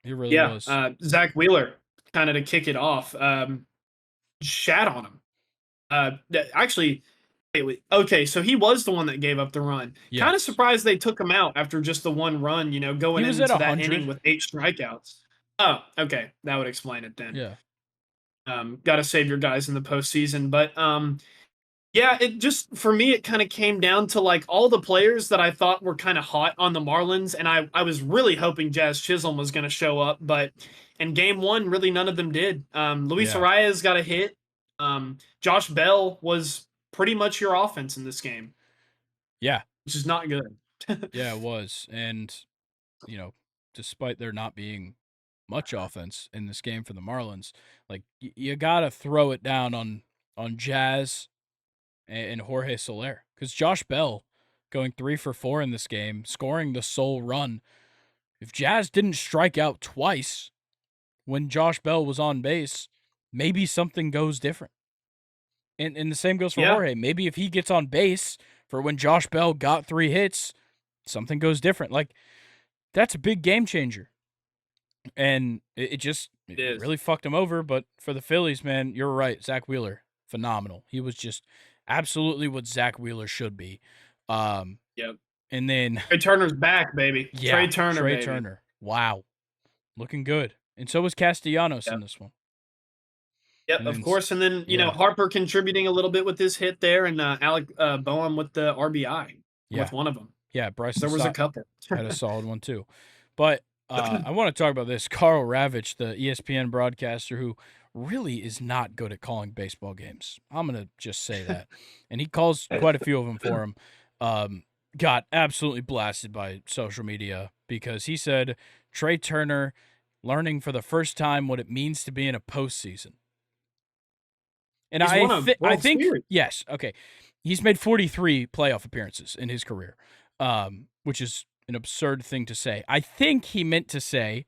It really Yeah. was. Zach Wheeler, kind of to kick it off, shat on him. Actually, okay, so he was the one that gave up the run. Kind of Yes. surprised they took him out after just the one run, He going was at into that inning 100. with 8 strikeouts. Oh, okay. That would explain it then. Yeah. Got to save your guys in the postseason. But yeah, it just, for me, it kind of came down to like all the players that I thought were kind of hot on the Marlins. And I was really hoping Jazz Chisholm was going to show up. But in game one, really none of them did. Luis Yeah. Arias got a hit. Josh Bell was pretty much your offense in this game. Yeah. Which is not good. Yeah, it was. And, despite there not being much offense in this game for the Marlins, like you got to throw it down on Jazz and Jorge Soler, because Josh Bell going 3 for 4 in this game, scoring the sole run. If Jazz didn't strike out twice when Josh Bell was on base, maybe something goes different. And the same goes for Yeah, Jorge. Maybe if he gets on base for when Josh Bell got 3 hits, something goes different. Like, that's a big game changer. And it it is. really fucked him over. But for the Phillies, man, you're right. Zach Wheeler, phenomenal. He was just absolutely what Zach Wheeler should be. Yep. And then, Trey Turner's back, baby. yeah, Trey Turner, Trey baby. Turner. Wow. Looking good. And so was Castellanos Yep. in this one. Yep, And of then, course. And then, yeah. Harper contributing a little bit with his hit there, and Alec Boehm with the RBI Yeah. with one of them. Yeah, Bryson There was a Stott couple. had a solid one too. But I want to talk about this. Carl Ravitch, the ESPN broadcaster, who really is not good at calling baseball games. I'm going to just say that. And he calls quite a few of them for him. Got absolutely blasted by social media because he said Trey Turner learning for the first time what it means to be in a postseason. And He's won a I World think, Series. yes, okay. He's made 43 playoff appearances in his career, which is an absurd thing to say. I think he meant to say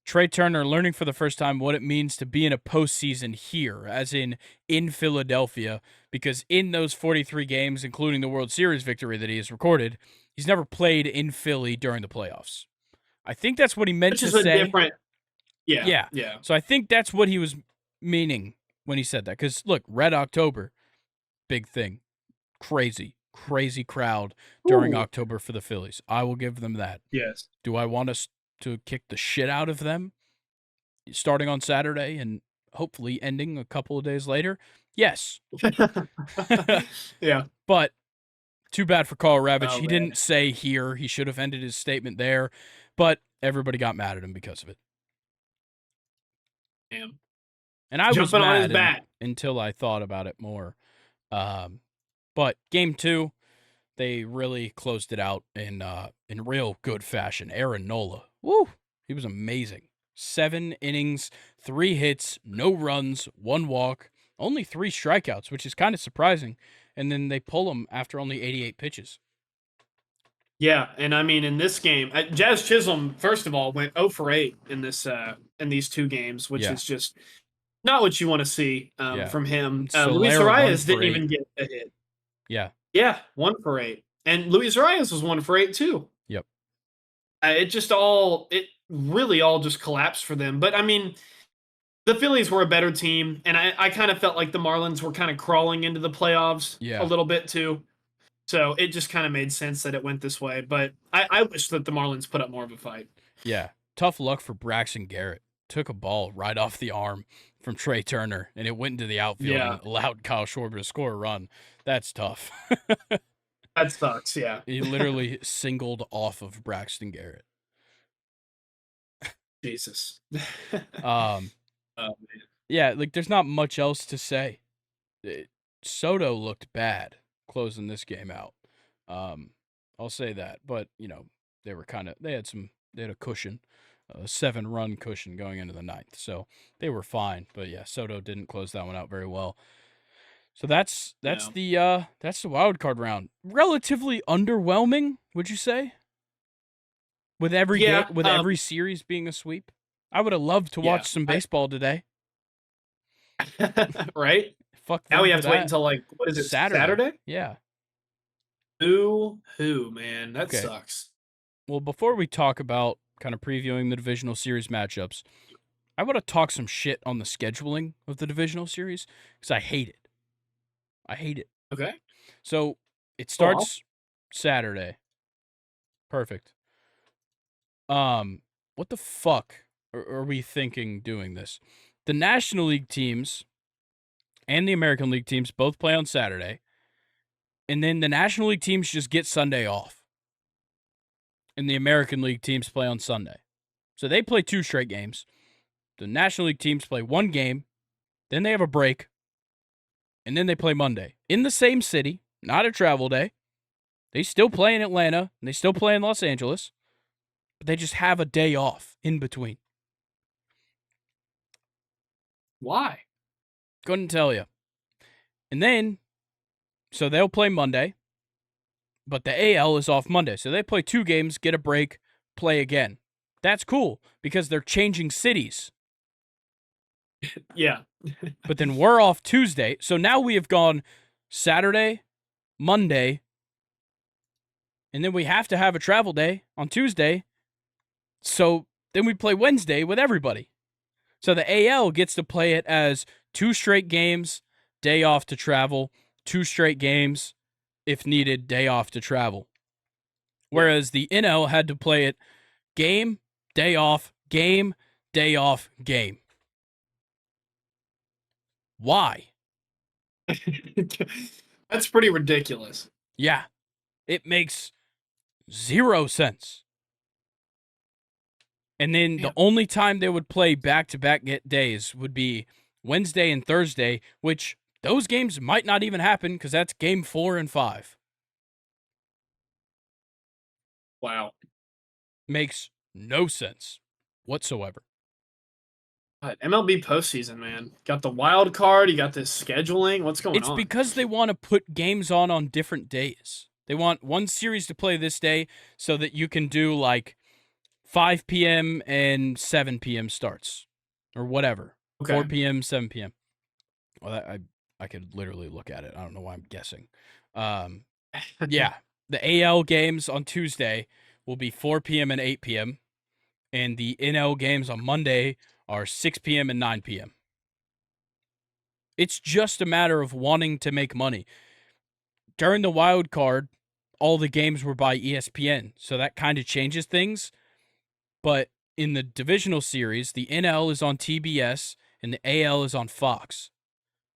Trey Turner learning for the first time what it means to be in a postseason here, as in Philadelphia, because in those 43 games, including the World Series victory that he has recorded, he's never played in Philly during the playoffs. I think that's what he meant Which to is a say. different. Yeah. Yeah. So I think that's what he was meaning when he said that. Because, look, Red October, big thing. Crazy crowd during Ooh. October for the Phillies. I will give them that. Yes. Do I want us to kick the shit out of them starting on Saturday and hopefully ending a couple of days later? Yes. Yeah. But too bad for Carl Ravitch. Oh, he man. didn't say here. He should have ended his statement there. But everybody got mad at him because of it. Damn. And I was Jumping on his mad back. until I thought about it more. But game 2, they really closed it out in real good fashion. Aaron Nola, woo, he was amazing. 7 innings, 3 hits, no runs, 1 walk, only 3 strikeouts, which is kind of surprising. And then they pull him after only 88 pitches. Yeah, and I mean in this game, Jazz Chisholm first of all went 0 for 8 in these 2 games, which Yeah. is just not what you want to see Yeah. from him. And Luis Soler, 1 Arias for didn't 8. even get a hit. Yeah. Yeah, 1 for 8, and Luis Arias was 1 for 8 too. Yep. It really all just collapsed for them. But I mean, the Phillies were a better team, and I kind of felt like the Marlins were kind of crawling into the playoffs Yeah. a little bit too. So it just kind of made sense that it went this way. But I wish that the Marlins put up more of a fight. Yeah. Tough luck for Braxton Garrett. Took a ball right off the arm from Trey Turner, and it went into the outfield Yeah. and allowed Kyle Schwarber to score a run. That's tough. That sucks, yeah. He literally singled off of Braxton Garrett. Jesus. Oh, man. Yeah, like there's not much else to say. Soto looked bad closing this game out. I'll say that, but they were they had a cushion. a 7-run cushion going into the ninth, so they were fine. But yeah, Soto didn't close that one out very well. So that's Yeah. the wild card round. Relatively underwhelming, would you say? With every game, Yeah. with every series being a sweep, I would have loved to Yeah. watch some baseball today. Right? Fuck Now them we for have to wait that. until like what is it, Saturday. Saturday? Yeah. Who, man, that Okay. sucks. Well, before we talk about kind of previewing the divisional series matchups, I want to talk some shit on the scheduling of the divisional series because I hate it. I hate it. Okay. So it Go off. starts Saturday. Perfect. What the fuck are we thinking doing this? The National League teams and the American League teams both play on Saturday, and then the National League teams just get Sunday off, and the American League teams play on Sunday. So they play 2 straight games. The National League teams play 1 game, then they have a break, and then they play Monday in the same city, not a travel day. They still play in Atlanta, and they still play in Los Angeles, but they just have a day off in between. Why? Couldn't tell you. And then, so they'll play Monday, but the AL is off Monday. So they play 2 games, get a break, play again. That's cool because they're changing cities. Yeah. But then we're off Tuesday. So now we have gone Saturday, Monday, and then we have to have a travel day on Tuesday. So then we play Wednesday with everybody. So the AL gets to play it as 2 straight games, day off to travel, 2 straight games, if needed, day off to travel. Whereas the NL had to play it game, day off, game, day off, game. Why? That's pretty ridiculous. Yeah, it makes 0 sense. And then the only time they would play back-to-back days would be Wednesday and Thursday, which those games might not even happen because that's game 4 and 5. Wow. Makes no sense whatsoever. MLB postseason, man. Got the wild card. You got this scheduling. What's going It's on? because they want to put games on different days. They want one series to play this day so that you can do like 5 p.m. and 7 p.m. starts or whatever. Okay. 4 p.m., 7 p.m. Well, I could literally look at it. I don't know why I'm guessing. Yeah, the AL games on Tuesday will be 4 p.m. and 8 p.m. And the NL games on Monday are 6 p.m. and 9 p.m. It's just a matter of wanting to make money. During the wild card, all the games were by ESPN, so that kind of changes things. But in the divisional series, the NL is on TBS and the AL is on Fox.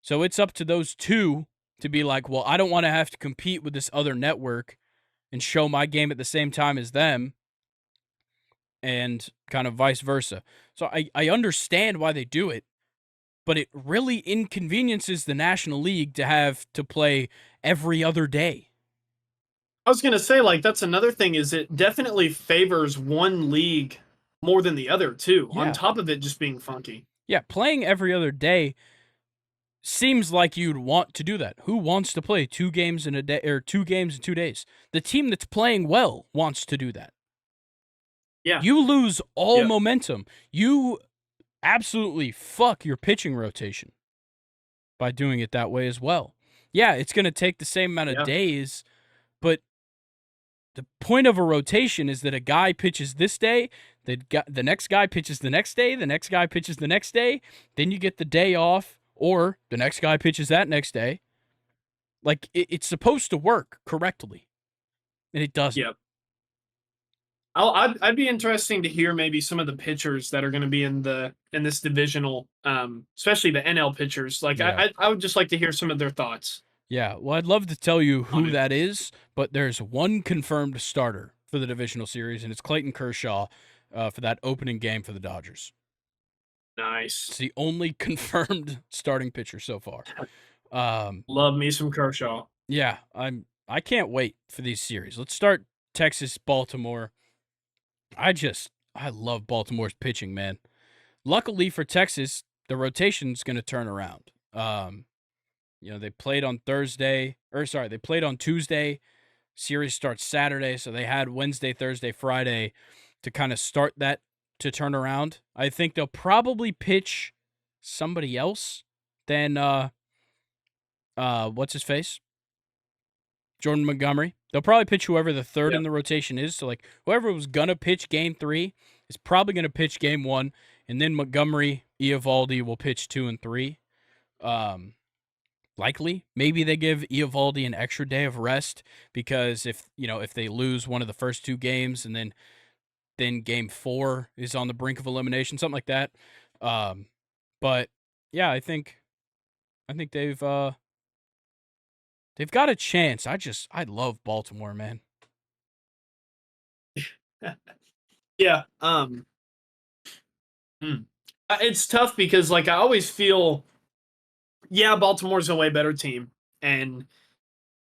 So it's up to those two to be like, well, I don't want to have to compete with this other network and show my game at the same time as them, and kind of vice versa. So I understand why they do it, but it really inconveniences the National League to have to play every other day. I was gonna say, like, that's another thing, is it definitely favors one league more than the other too, on Yeah. top of it just being funky. Yeah, playing every other day seems like you'd want to do that. Who wants to play 2 games in a day or 2 games in 2 days? The team that's playing well wants to do that. Yeah. You lose all momentum. You absolutely fuck your pitching rotation by doing it that way as well. Yeah, it's going to take the same amount of days, but the point of a rotation is that a guy pitches this day, the next guy pitches the next day, the next guy pitches the next day, then you get the day off, or the next guy pitches that next day. Like, it's supposed to work correctly, and it doesn't. Yep. I'd be interesting to hear maybe some of the pitchers that are going to be in this divisional, especially the NL pitchers. Like, Yeah. I would just like to hear some of their thoughts. Yeah, well, I'd love to tell you who that is, but there's one confirmed starter for the divisional series, and it's Clayton Kershaw for that opening game for the Dodgers. Nice. It's the only confirmed starting pitcher so far. Love me some Kershaw. Yeah, I can't wait for these series. Let's start Texas, Baltimore. I I love Baltimore's pitching, man. Luckily for Texas, the rotation's going to turn around. They played on they played on Tuesday. Series starts Saturday, so they had Wednesday, Thursday, Friday to kind of start that to turn around. I think they'll probably pitch somebody else than what's his face? Jordan Montgomery. They'll probably pitch whoever the third Yeah. in the rotation is. So like whoever was gonna pitch game 3 is probably gonna pitch game 1, and then Montgomery, Eovaldi will pitch 2 and 3. Likely, maybe they give Eovaldi an extra day of rest because if they lose one of the first 2 games and then game 4 is on the brink of elimination, something like that. But yeah, I think they've got a chance. I love Baltimore, man. Yeah. It's tough because like I always feel, yeah, Baltimore's a way better team, and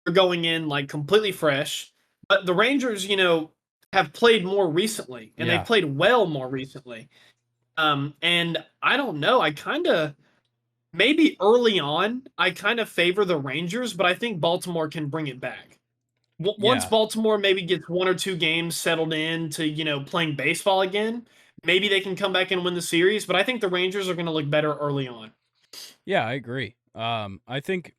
they're going in like completely fresh. But the Rangers, have played more recently, and they've Yeah. played well more recently. And I don't know. I kind of maybe early on, I kind of favor the Rangers, but I think Baltimore can bring it back. Once Yeah. Baltimore maybe gets 1 or 2 games settled in to playing baseball again, maybe they can come back and win the series. But I think the Rangers are going to look better early on. Yeah, I agree. I think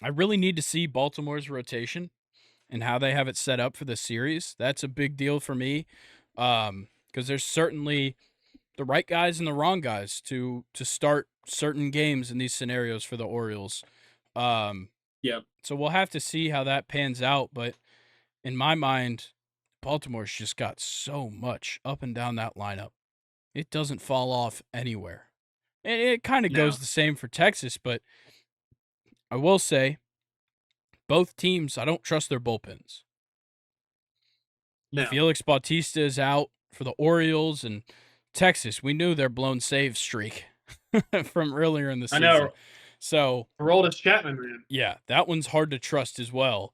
I really need to see Baltimore's rotation and how they have it set up for the series. That's a big deal for me. Because there's certainly the right guys and the wrong guys to start certain games in these scenarios for the Orioles. Um, Yeah. so we'll have to see how that pans out. But in my mind, Baltimore's just got so much up and down that lineup. It doesn't fall off anywhere. And it kind of No. goes the same for Texas, but I will say both teams, I don't trust their bullpens. No. Felix Bautista is out for the Orioles, and Texas, we knew their blown save streak from earlier in the I season. know. So, Aroldis Chapman, man. yeah, that one's hard to trust as well.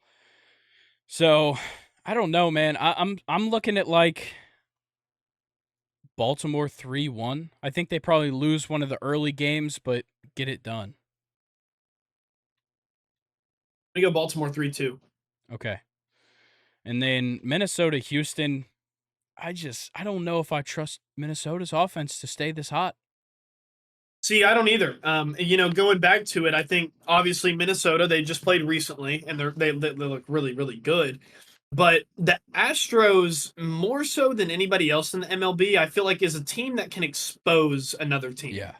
So, I don't know, man. I'm looking at like Baltimore 3-1. I think they probably lose one of the early games, but get it done. We go Baltimore 3-2. Okay. And then Minnesota, Houston. I don't know if I trust Minnesota's offense to stay this hot. See, I don't either. Going back to it, I think obviously Minnesota, they just played recently, and they look really, really good. But the Astros, more so than anybody else in the MLB, I feel like is a team that can expose another team. Yeah.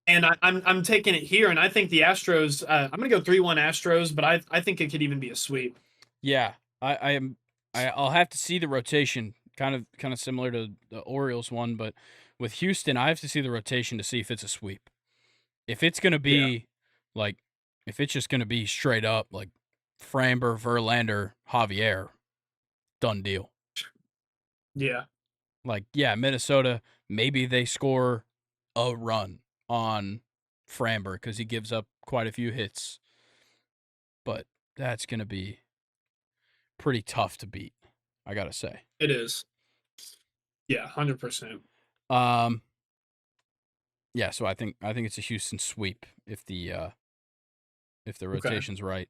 And I'm taking it here, and I think the Astros. I'm going to go 3-1 Astros, but I think it could even be a sweep. Yeah. I'll have to see the rotation, kind of similar to the Orioles one, but with Houston, I have to see the rotation to see if it's a sweep. If it's gonna be if it's just gonna be straight up like Framber, Verlander, Javier, done deal. Yeah. Like, yeah, Minnesota, maybe they score a run on Framber because he gives up quite a few hits. But that's gonna be pretty tough to beat, I gotta say. It is. Yeah, 100%. Yeah, so I think it's a Houston sweep if the rotation's right.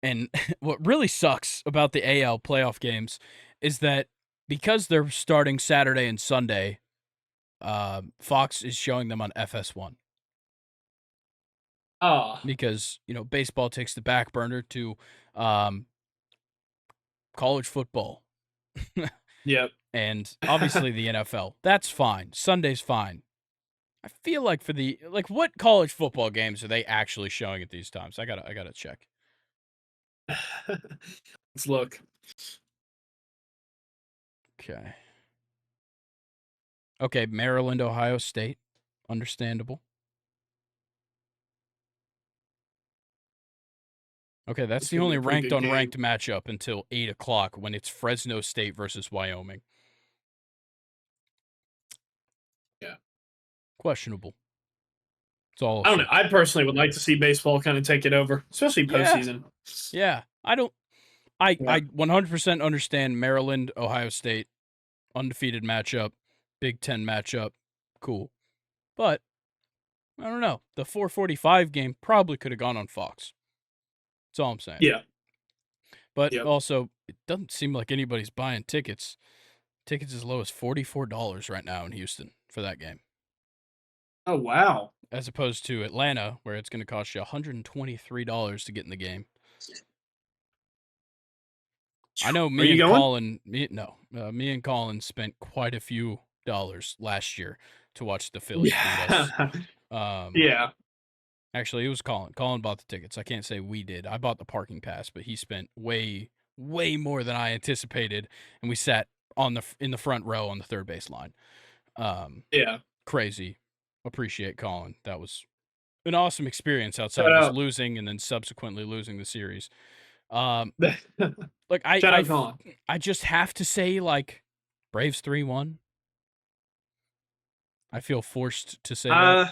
And what really sucks about the AL playoff games is that because they're starting Saturday and Sunday, Fox is showing them on FS1 Oh, because baseball takes the back burner to college football. yep. And obviously the NFL. That's fine. Sunday's fine. I feel like for what college football games are they actually showing at these times? I gotta check. Let's look. Okay, Maryland, Ohio State. Understandable. Okay, that's It's the gonna be only a pretty ranked good game. unranked matchup until 8 o'clock when it's Fresno State versus Wyoming. Yeah. Questionable. It's all I don't know. I personally would like to see baseball kind of take it over, especially postseason. Yeah. I 100% understand Maryland, Ohio State, undefeated matchup. Big Ten matchup, cool. But I don't know. The 4:45 game probably could have gone on Fox. That's all I'm saying. Yeah. But Yep. also, it doesn't seem like anybody's buying tickets. Tickets as low as $44 right now in Houston for that game, Oh wow. as opposed to Atlanta, where it's going to cost you $123 to get in the game. I know Are you going? me and Colin spent quite a few dollars last year to watch the Phillies beat us. Yeah. Yeah. Actually, it was Colin. Colin bought the tickets. I can't say we did. I bought the parking pass, but he spent way, way more than I anticipated, and we sat in the front row on the third base line. Yeah. Crazy. Appreciate Colin. That was an awesome experience outside Shout of us out. losing and then subsequently losing the series. Um, like Shout out Colin. I just have to say, like, Braves 3-1. I feel forced to say that. Uh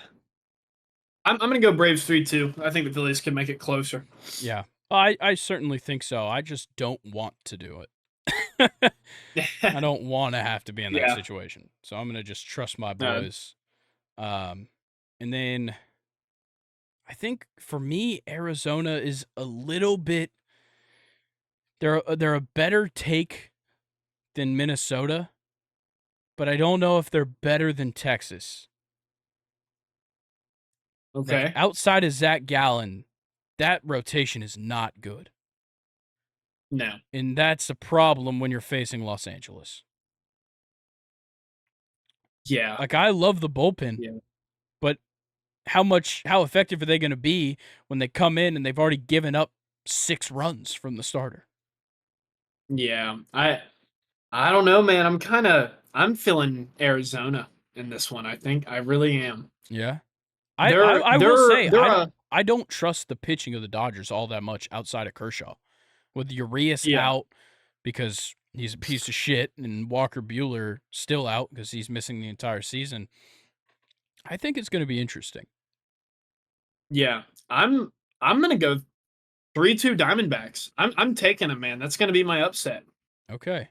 I'm gonna go Braves 3-2. I think the Phillies can make it closer. Yeah, I certainly think so. I just don't want to do it. I don't want to have to be in that Yeah. situation. So I'm gonna just trust my No. boys. Um, and then I think for me, Arizona is a little bit. They're a better take than Minnesota, but I don't know if they're better than Texas. Like Okay. outside of Zach Gallen, that rotation is not good. No. And that's a problem when you're facing Los Angeles. Yeah. Like I love the bullpen, Yeah. but how effective are they going to be when they come in and they've already given up 6 runs from the starter? Yeah. I don't know, man. I'm feeling Arizona in this one. I think I really am. Yeah. They're I will they're say they're a I don't trust the pitching of the Dodgers all that much outside of Kershaw. With Urias yeah. out because he's a piece of shit and Walker Buehler still out because he's missing the entire season. I think it's going to be interesting. Yeah. I'm gonna go 3-2 Diamondbacks. I'm taking them, man. That's gonna be my upset. Okay.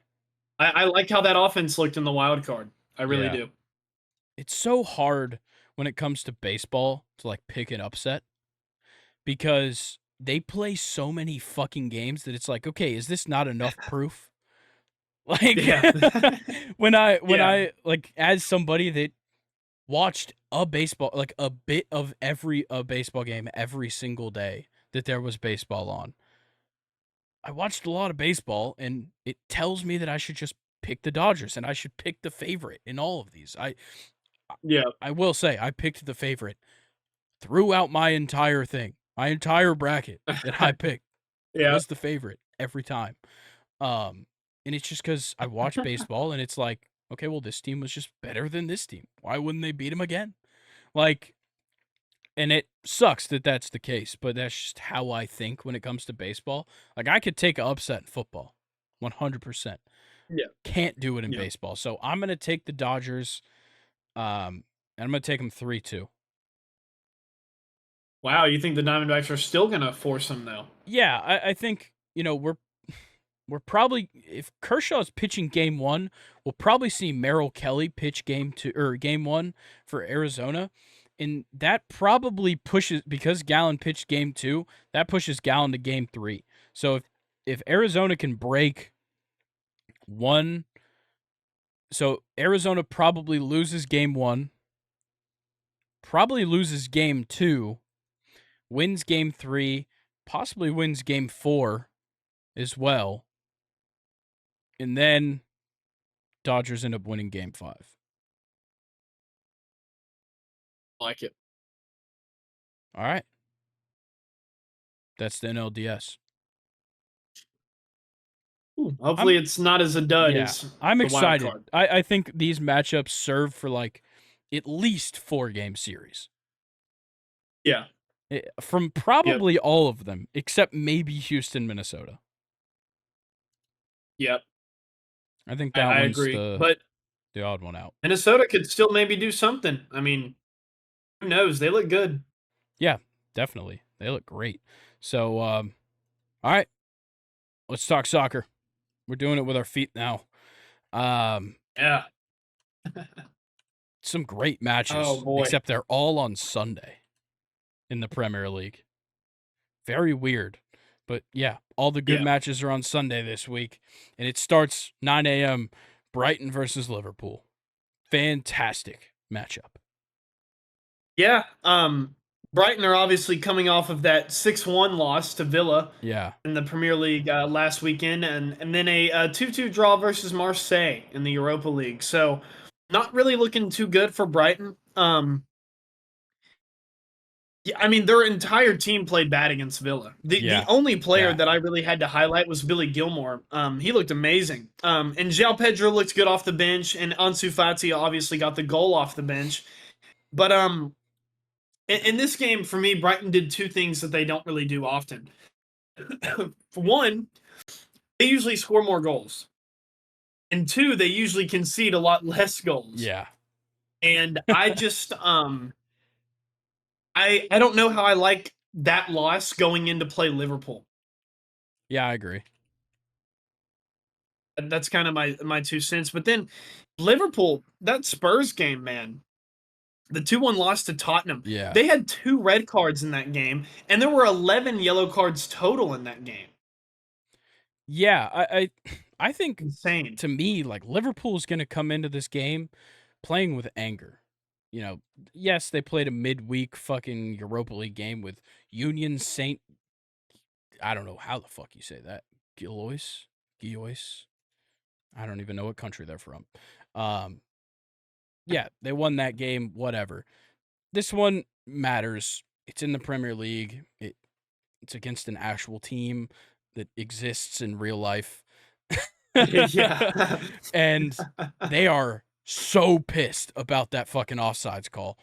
I like how that offense looked in the wild card. I really Yeah. do. It's so hard when it comes to baseball to like pick an upset because they play so many fucking games that it's like, okay, is this not enough proof? Like Yeah. when Yeah. I like as somebody that watched a baseball like a bit of every baseball game every single day that there was baseball on. I watched a lot of baseball and it tells me that I should just pick the Dodgers and I should pick the favorite in all of these. Yeah. I will say I picked the favorite throughout my entire thing. My entire bracket that I picked Yeah. was the favorite every time. And it's just because I watch baseball and it's like, okay, well, this team was just better than this team. Why wouldn't they beat him again? Like, and it sucks that that's the case, but that's just how I think when it comes to baseball. Like, I could take an upset in football, 100%. Yeah. Can't do it in Yeah. baseball. So I'm going to take the Dodgers, and I'm going to take them 3-2. Wow, you think the Diamondbacks are still gonna force them though? Yeah, I think, we're probably if Kershaw's pitching game 1, we'll probably see Merrill Kelly pitch game 2 or game 1 for Arizona. And that probably pushes because Gallen pitched game 2, that pushes Gallen to game 3. So if Arizona can break one, so Arizona probably loses game 1, probably loses game 2, wins game 3, possibly wins game 4 as well. And then Dodgers end up winning game 5. I like it. All right. That's the NLDS. Ooh, hopefully I'm it's not as a dud yeah, as I'm the wild excited. card. I think these matchups serve for like at least 4-game series. Yeah. From Yep. probably all of them, except maybe Houston, Minnesota. Yep. I think that I one's agree. the But odd one out. Minnesota could still maybe do something. I mean, who knows? They look good. Yeah, definitely. They look great. So, all right, let's talk soccer. We're doing it with our feet now. Um, Yeah. Some great Oh matches, boy. except they're all on Sunday in the Premier League. Very weird. But yeah, all the good Yeah. matches are on Sunday this week. And it starts 9 a.m. Brighton versus Liverpool. Fantastic matchup. Yeah. Brighton are obviously coming off of that 6-1 loss to Villa Yeah. in the Premier League last weekend, and then a 2-2 draw versus Marseille in the Europa League. So not really looking too good for Brighton. Yeah, I mean, their entire team played bad against Villa. The Yeah. only player Yeah. that I really had to highlight was Billy Gilmore. He looked amazing. And João Pedro looked good off the bench, and Ansu Fati obviously got the goal off the bench. But in this game, for me, Brighton did two things that they don't really do often. For one, they usually score more goals, and two, they usually concede a lot less goals. Yeah. And I just I don't know how I like that loss going into play Liverpool. Yeah, I agree. That's kind of my 2 cents. But then Liverpool, that Spurs game, man, the 2-1 loss to Tottenham. Yeah. They had 2 red cards in that game, and there were 11 yellow cards total in that game. Yeah, I think Insane. to me, like Liverpool's gonna come into this game playing with anger. You know, yes, they played a midweek fucking Europa League game with Union Saint. I don't know how the fuck you say that. Gilois. I don't even know what country they're from. Um, yeah, they won that game. Whatever. This one matters. It's in the Premier League. It's against an actual team that exists in real life. Yeah. And they are so pissed about that fucking offsides call.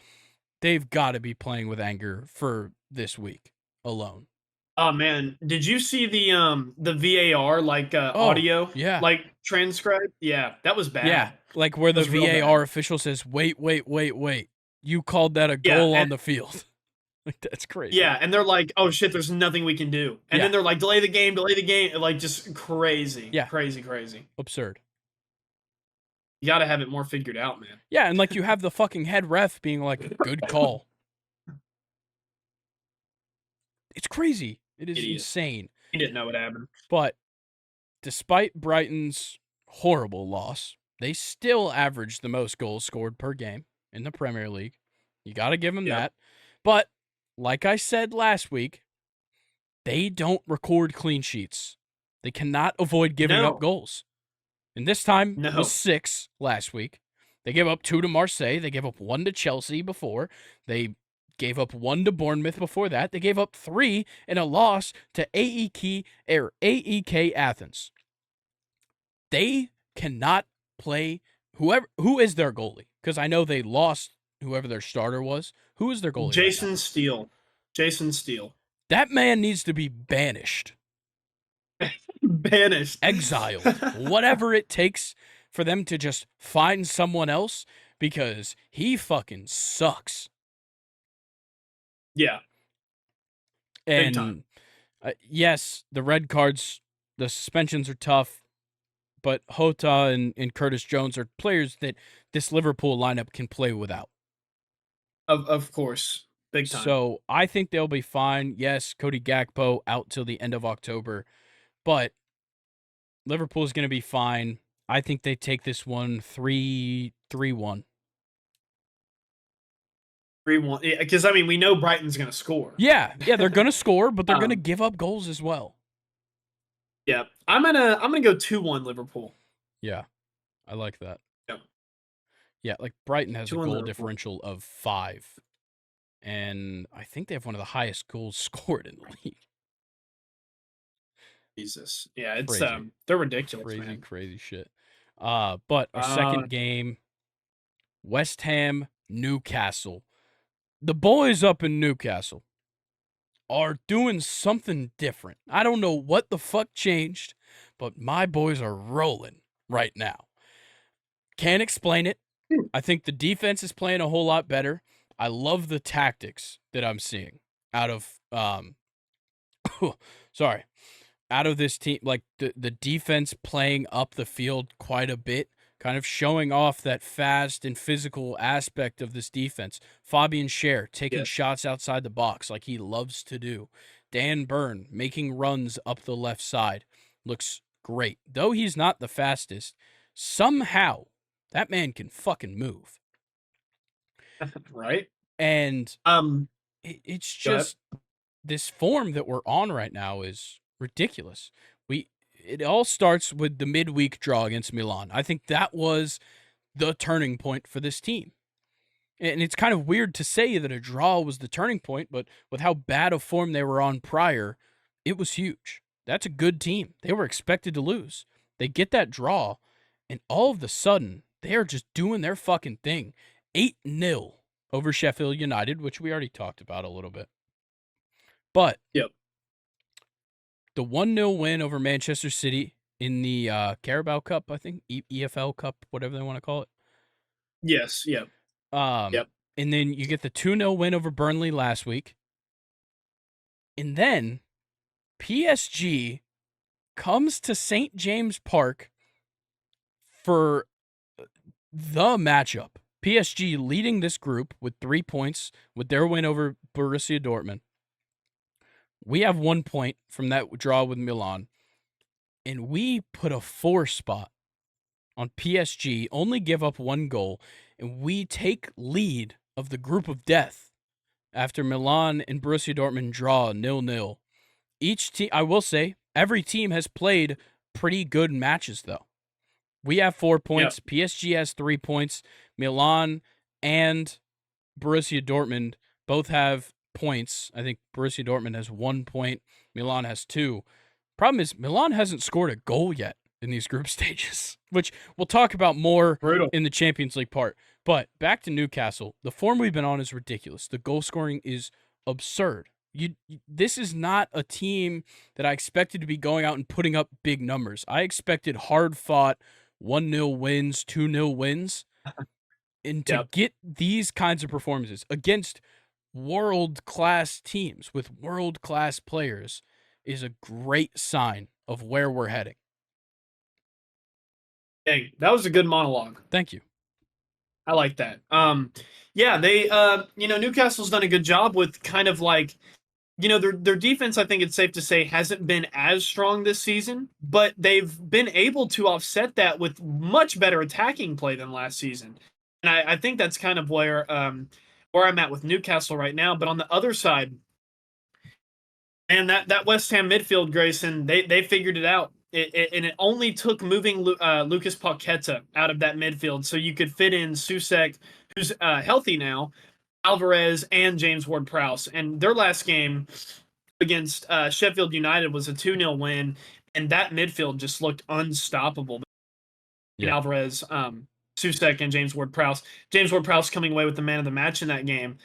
They've got to be playing with anger for this week alone. Oh man, did you see the VAR like Oh, audio yeah. like transcribe? Yeah, that was Yeah. bad. Like where That the was real VAR bad. official says, wait. You called that a Yeah, goal and on the field. Like, that's crazy. yeah, and they're like, "Oh shit, there's nothing we can do." And Yeah. then they're like, delay the game," like just crazy, Yeah. crazy. Absurd. You got to have it more figured out, man. Yeah. And like you have the fucking head ref being like, good call. It's crazy. It is Idiot. insane. He didn't know what happened. But despite Brighton's horrible loss, they still averaged the most goals scored per game in the Premier League. You got to give them Yep. that. But like I said last week, they don't record clean sheets. They cannot avoid giving No. up goals. And this time No. was 6 last week. They gave up 2 to Marseille. They gave up 1 to Chelsea before. They gave up 1 to Bournemouth before that. They gave up 3 in a loss to AEK Athens. They cannot play who is their goalie? Because I know they lost whoever their starter was. Who is their goalie? Jason right now? Steele. Jason Steele. That man needs to be banished, Banished. exiled, whatever it takes for them to just find someone else because he fucking sucks. Yeah. Big And time. yes, the red cards, the suspensions are tough, but Hota and Curtis Jones are players that this Liverpool lineup can play without. Of course. Big time. So I think they'll be fine. Yes, Cody Gakpo out till the end of October, but Liverpool's going to be fine. I think they take this one 3-1. 3-1. Because I mean, we know Brighton's going to score. Yeah, they're going to score, but they're going to give up goals as well. Yeah. I'm gonna go 2-1 Liverpool. Yeah, I like that. Yep. Yeah, like Brighton has a 2-1 goal Liverpool. differential of 5, and I think they have one of the highest goals scored in the league. Jesus. Yeah, it's Crazy. they're ridiculous, man. Crazy shit. But our second game, West Ham, Newcastle. The boys up in Newcastle are doing something different. I don't know what the fuck changed, but my boys are rolling right now. Can't explain it. I think the defense is playing a whole lot better. I love the tactics that I'm seeing out of out of this team, like the defense playing up the field quite a bit kind of showing off that fast and physical aspect of this defense. Fabian Scher taking Yeah. shots outside the box like he loves to do. Dan Byrne making runs up the left side. Looks great. Though he's not the fastest, somehow that man can fucking move. Right. And Um. it's Go ahead. just this form that we're on right now is ridiculous. It all starts with the midweek draw against Milan. I think that was the turning point for this team. And it's kind of weird to say that a draw was the turning point, but with how bad a form they were on prior, it was huge. That's a good team. They were expected to lose. They get that draw, and all of a sudden, they are just doing their fucking thing. 8-0 over Sheffield United, which we already talked about a little bit. But Yep. the 1-0 win over Manchester City in the Carabao Cup, I think, EFL Cup, whatever they want to call it. Yes. Yep. Yep. And then you get the 2-0 win over Burnley last week. And then PSG comes to St. James Park for the matchup. PSG leading this group with 3 points with their win over Borussia Dortmund. We have 1 point from that draw with Milan. And we put a 4 spot on PSG, only give up 1 goal, and we take lead of the group of death after Milan and Borussia Dortmund draw 0-0. Each team, I will say, every team has played pretty good matches, though. We have 4 points. Yep. PSG has 3 points. Milan and Borussia Dortmund both have points. I think Borussia Dortmund has 1 point. Milan has 2. Problem is, Milan hasn't scored a goal yet in these group stages, which we'll talk about more Brutal. in the Champions League part. But back to Newcastle, the form we've been on is ridiculous. The goal scoring is absurd. This is not a team that I expected to be going out and putting up big numbers. I expected hard-fought 1-0 wins, 2-0 wins. And to Yep. get these kinds of performances against world-class teams with world-class players is a great sign of where we're heading. Dang, that was a good monologue. Thank you. I like that. Yeah, they, Newcastle's done a good job with kind of like, their defense, I think it's safe to say, hasn't been as strong this season, but they've been able to offset that with much better attacking play than last season. And I think that's kind of where I'm at with Newcastle right now. But on the other side, and that West Ham midfield, Grayson, they figured it out. And it only took moving Lucas Paqueta out of that midfield so you could fit in Susek, who's healthy now, Alvarez, and James Ward-Prowse. And their last game against Sheffield United was a 2-0 win, and that midfield just looked unstoppable. Yeah. Alvarez, Susek, and James Ward-Prowse. James Ward-Prowse coming away with the man of the match in that game.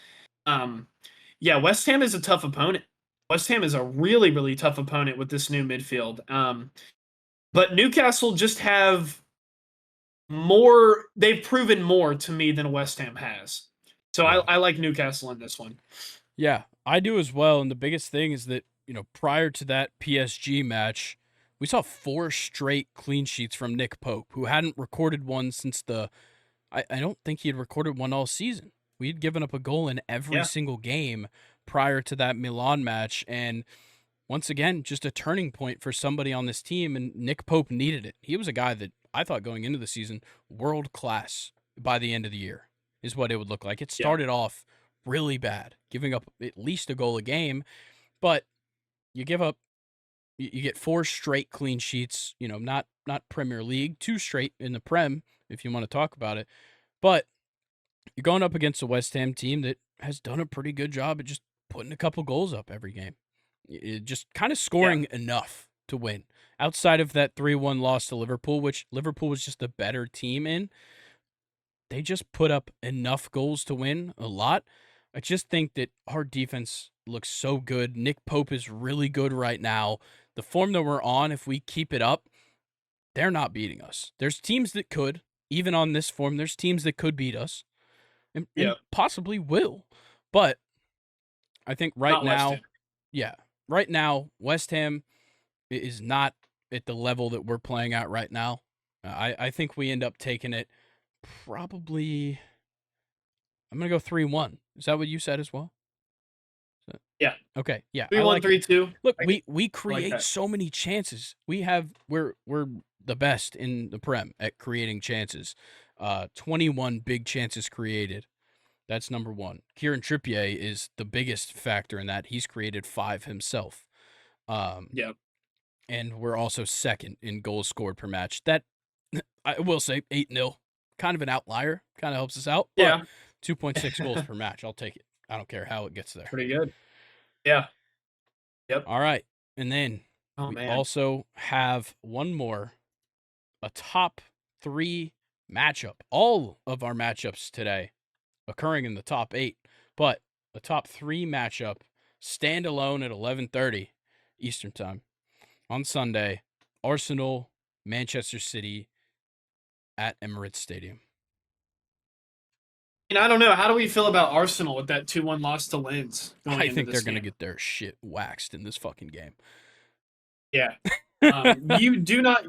Yeah, West Ham is a tough opponent. West Ham is a really, really tough opponent with this new midfield. But Newcastle just have more. They've proven more to me than West Ham has. So Yeah. I like Newcastle in this one. Yeah, I do as well. And the biggest thing is that, prior to that PSG match, we saw 4 straight clean sheets from Nick Pope, who hadn't recorded one since I don't think he had recorded one all season. We had given up a goal in every single game prior to that Milan match. And once again, just a turning point for somebody on this team, and Nick Pope needed it. He was a guy that I thought going into the season, world class by the end of the year is what it would look like. It started off really bad, giving up at least a goal a game, but you get 4 straight clean sheets, not Premier League, 2 straight in the Prem, if you want to talk about it. But you're going up against a West Ham team that has done a pretty good job at just putting a couple goals up every game. Just kind of scoring enough to win. Outside of that 3-1 loss to Liverpool, which Liverpool was just a better team in, they just put up enough goals to win a lot. I just think that our defense looks so good. Nick Pope is really good right now. The form that we're on, if we keep it up, they're not beating us. There's teams that could, even on this form, there's teams that could beat us and possibly will. But I think right now, West Ham is not at the level that we're playing at right now. I think we end up taking it probably. I'm gonna go 3-1. Is that what you said as well? Yeah. Okay, yeah, I 3-1, like it. 3-2. Look, I we like create that. so many chances. We're the best in the Prem at creating chances. 21 big chances created. That's number one. Kieran Trippier is the biggest factor in that. He's created 5 himself. Um, Yeah. and we're also second in goals scored per match. That I will say 8-0, kind of an outlier. Kind of helps us out, but Yeah. 2.6 goals per match. I'll take it. I don't care how it gets there. Pretty good. Yeah. Yep. All right. And then Oh, we man. also have one more, a top 3 matchup. All of our matchups today occurring in the top 8, but a top 3 matchup standalone at 11:30 Eastern Time on Sunday. Arsenal, Manchester City at Emirates Stadium. And I don't know. How do we feel about Arsenal with that 2-1 loss to Lens going I into think they're this going to game? get their shit waxed in this fucking game. Yeah. You do not.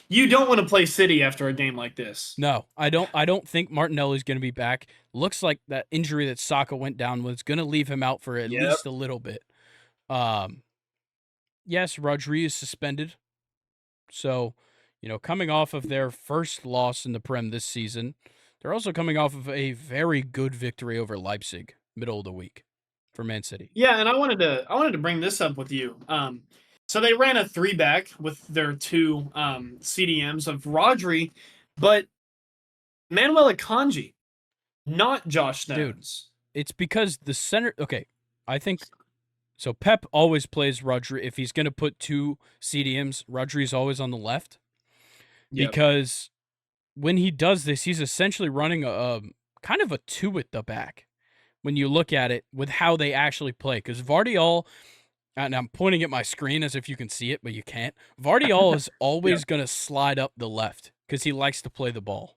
You don't want to play City after a game like this. No, I don't think Martinelli's going to be back. Looks like that injury that Saka went down was going to leave him out for at Yep. least a little bit. Yes, Rodri is suspended. So, coming off of their first loss in the Prem this season, they're also coming off of a very good victory over Leipzig middle of the week for Man City. Yeah, and I wanted to bring this up with you. So they ran a 3-back with their 2 CDMs of Rodri, but Manuel Akanji, not Josh Dude, Stones. it's because the center. Okay, I think so. Pep always plays Rodri. If he's going to put 2 CDMs, Rodri's always on the left Yep. because when he does this, he's essentially running a kind of a 2 at the back when you look at it with how they actually play. Because Vardiol, and I'm pointing at my screen as if you can see it, but you can't. Vardiol is Yep. always going to slide up the left because he likes to play the ball.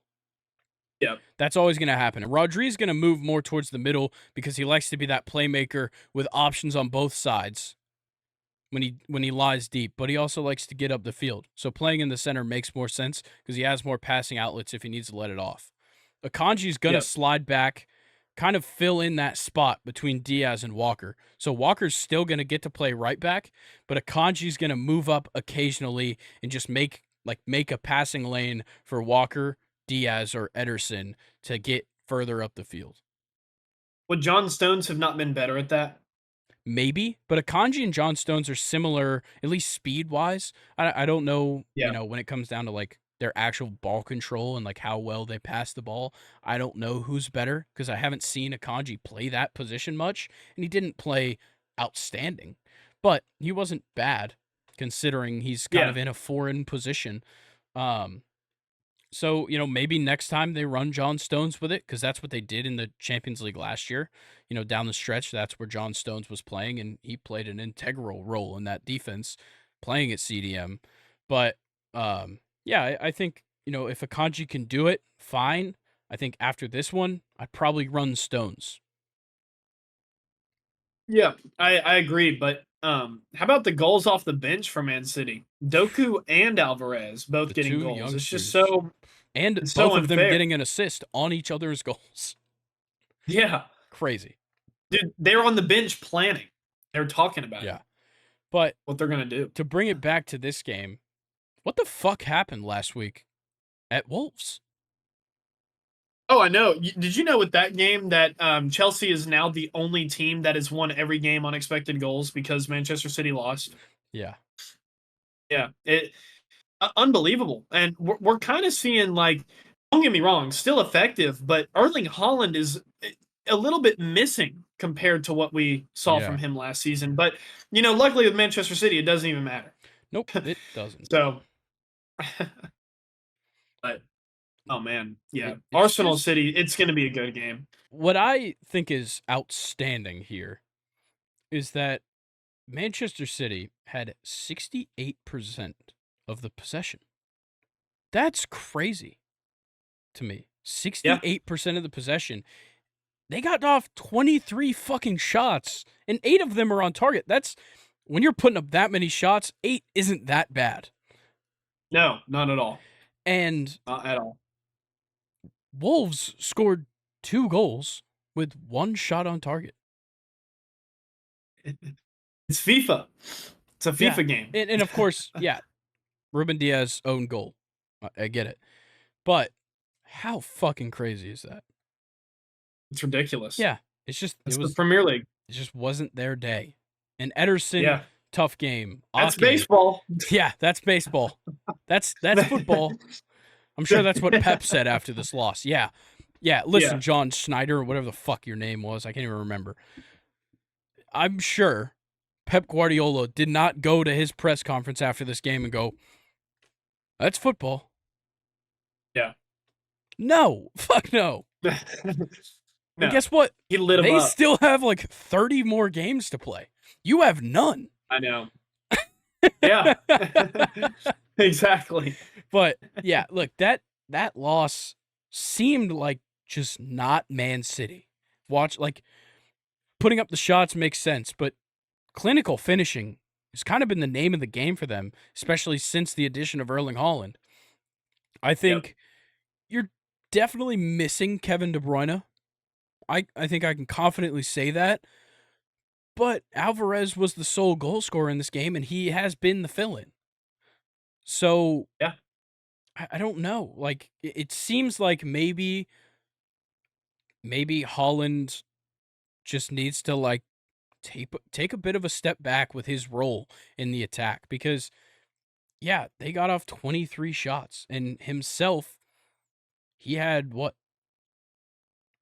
Yep. That's always going to happen. And Rodri's going to move more towards the middle because he likes to be that playmaker with options on both sides when he lies deep, but he also likes to get up the field. So playing in the center makes more sense because he has more passing outlets if he needs to let it off. Akanji's going to Yep. slide back, kind of fill in that spot between Diaz and Walker. So Walker's still going to get to play right back, but Akanji's going to move up occasionally and just make a passing lane for Walker, Diaz, or Ederson to get further up the field. Would John Stones have not been better at that? Maybe, but Akanji and John Stones are similar, at least speed wise. I don't know, Yeah. when it comes down to like their actual ball control and like how well they pass the ball. I don't know who's better because I haven't seen Akanji play that position much, and he didn't play outstanding, but he wasn't bad considering he's kind Yeah. of in a foreign position. So, maybe next time they run John Stones with it because that's what they did in the Champions League last year. Down the stretch, that's where John Stones was playing, and he played an integral role in that defense playing at CDM. But, yeah, I think, if Akanji can do it, fine. I think after this one, I'd probably run Stones. Yeah. I agree, but how about the goals off the bench for Man City? Doku and Alvarez both The getting 2 goals. It's just youngsters. so And it's so both of them unfair. getting an assist on each other's goals. Yeah. Crazy. Dude, they're on the bench planning. They're talking about Yeah. it, But what they're gonna do. to bring it back to this game, what the fuck happened last week at Wolves? Oh, I know. Did you know with that game that Chelsea is now the only team that has won every game on expected goals because Manchester City lost? Yeah. Yeah, unbelievable. And we're kind of seeing like, don't get me wrong, still effective, but Erling Haaland is a little bit missing compared to what we saw from Yeah. him last season. But luckily with Manchester City, it doesn't even matter. Nope, it doesn't. So, but oh man, yeah, It's Arsenal just City, it's going to be a good game. what I think is outstanding here is that Manchester City had 68% of the possession. That's crazy to me. Yeah. 68% of the possession. They got off 23 fucking shots, and 8 of them are on target. That's when you're putting up that many shots, 8 isn't that bad. No, not at all. And Not at all. Wolves scored 2 goals with 1 shot on target. It's FIFA. It's a Yeah. FIFA game. And of course, yeah, Ruben Diaz own goal. I get it. But how fucking crazy is that? It's ridiculous. Yeah. It's just It's the Premier League. it just wasn't their day. And Ederson, Yeah. tough game. That's Ake, baseball. yeah, that's baseball. That's football. I'm sure that's what Pep said after this loss. Yeah. Yeah, listen, Yeah. John Schneider, or whatever the fuck your name was. I can't even remember. I'm sure Pep Guardiola did not go to his press conference after this game and go, "That's football." Yeah. No. Fuck no. And No. guess what? He lit him They up. still have like 30 more games to play. You have none. I know. Yeah. Exactly. But yeah, look, that loss seemed like just not Man City. Watch, like, putting up the shots makes sense, but clinical finishing has kind of been the name of the game for them, especially since the addition of Erling Haaland. I think you're definitely missing Kevin De Bruyne. I think I can confidently say that. But Alvarez was the sole goal scorer in this game, and he has been the fill-in. So Yeah. I don't know. Like, it seems like maybe Holland just needs to like take a bit of a step back with his role in the attack, because yeah, they got off 23 shots, and himself, he had what?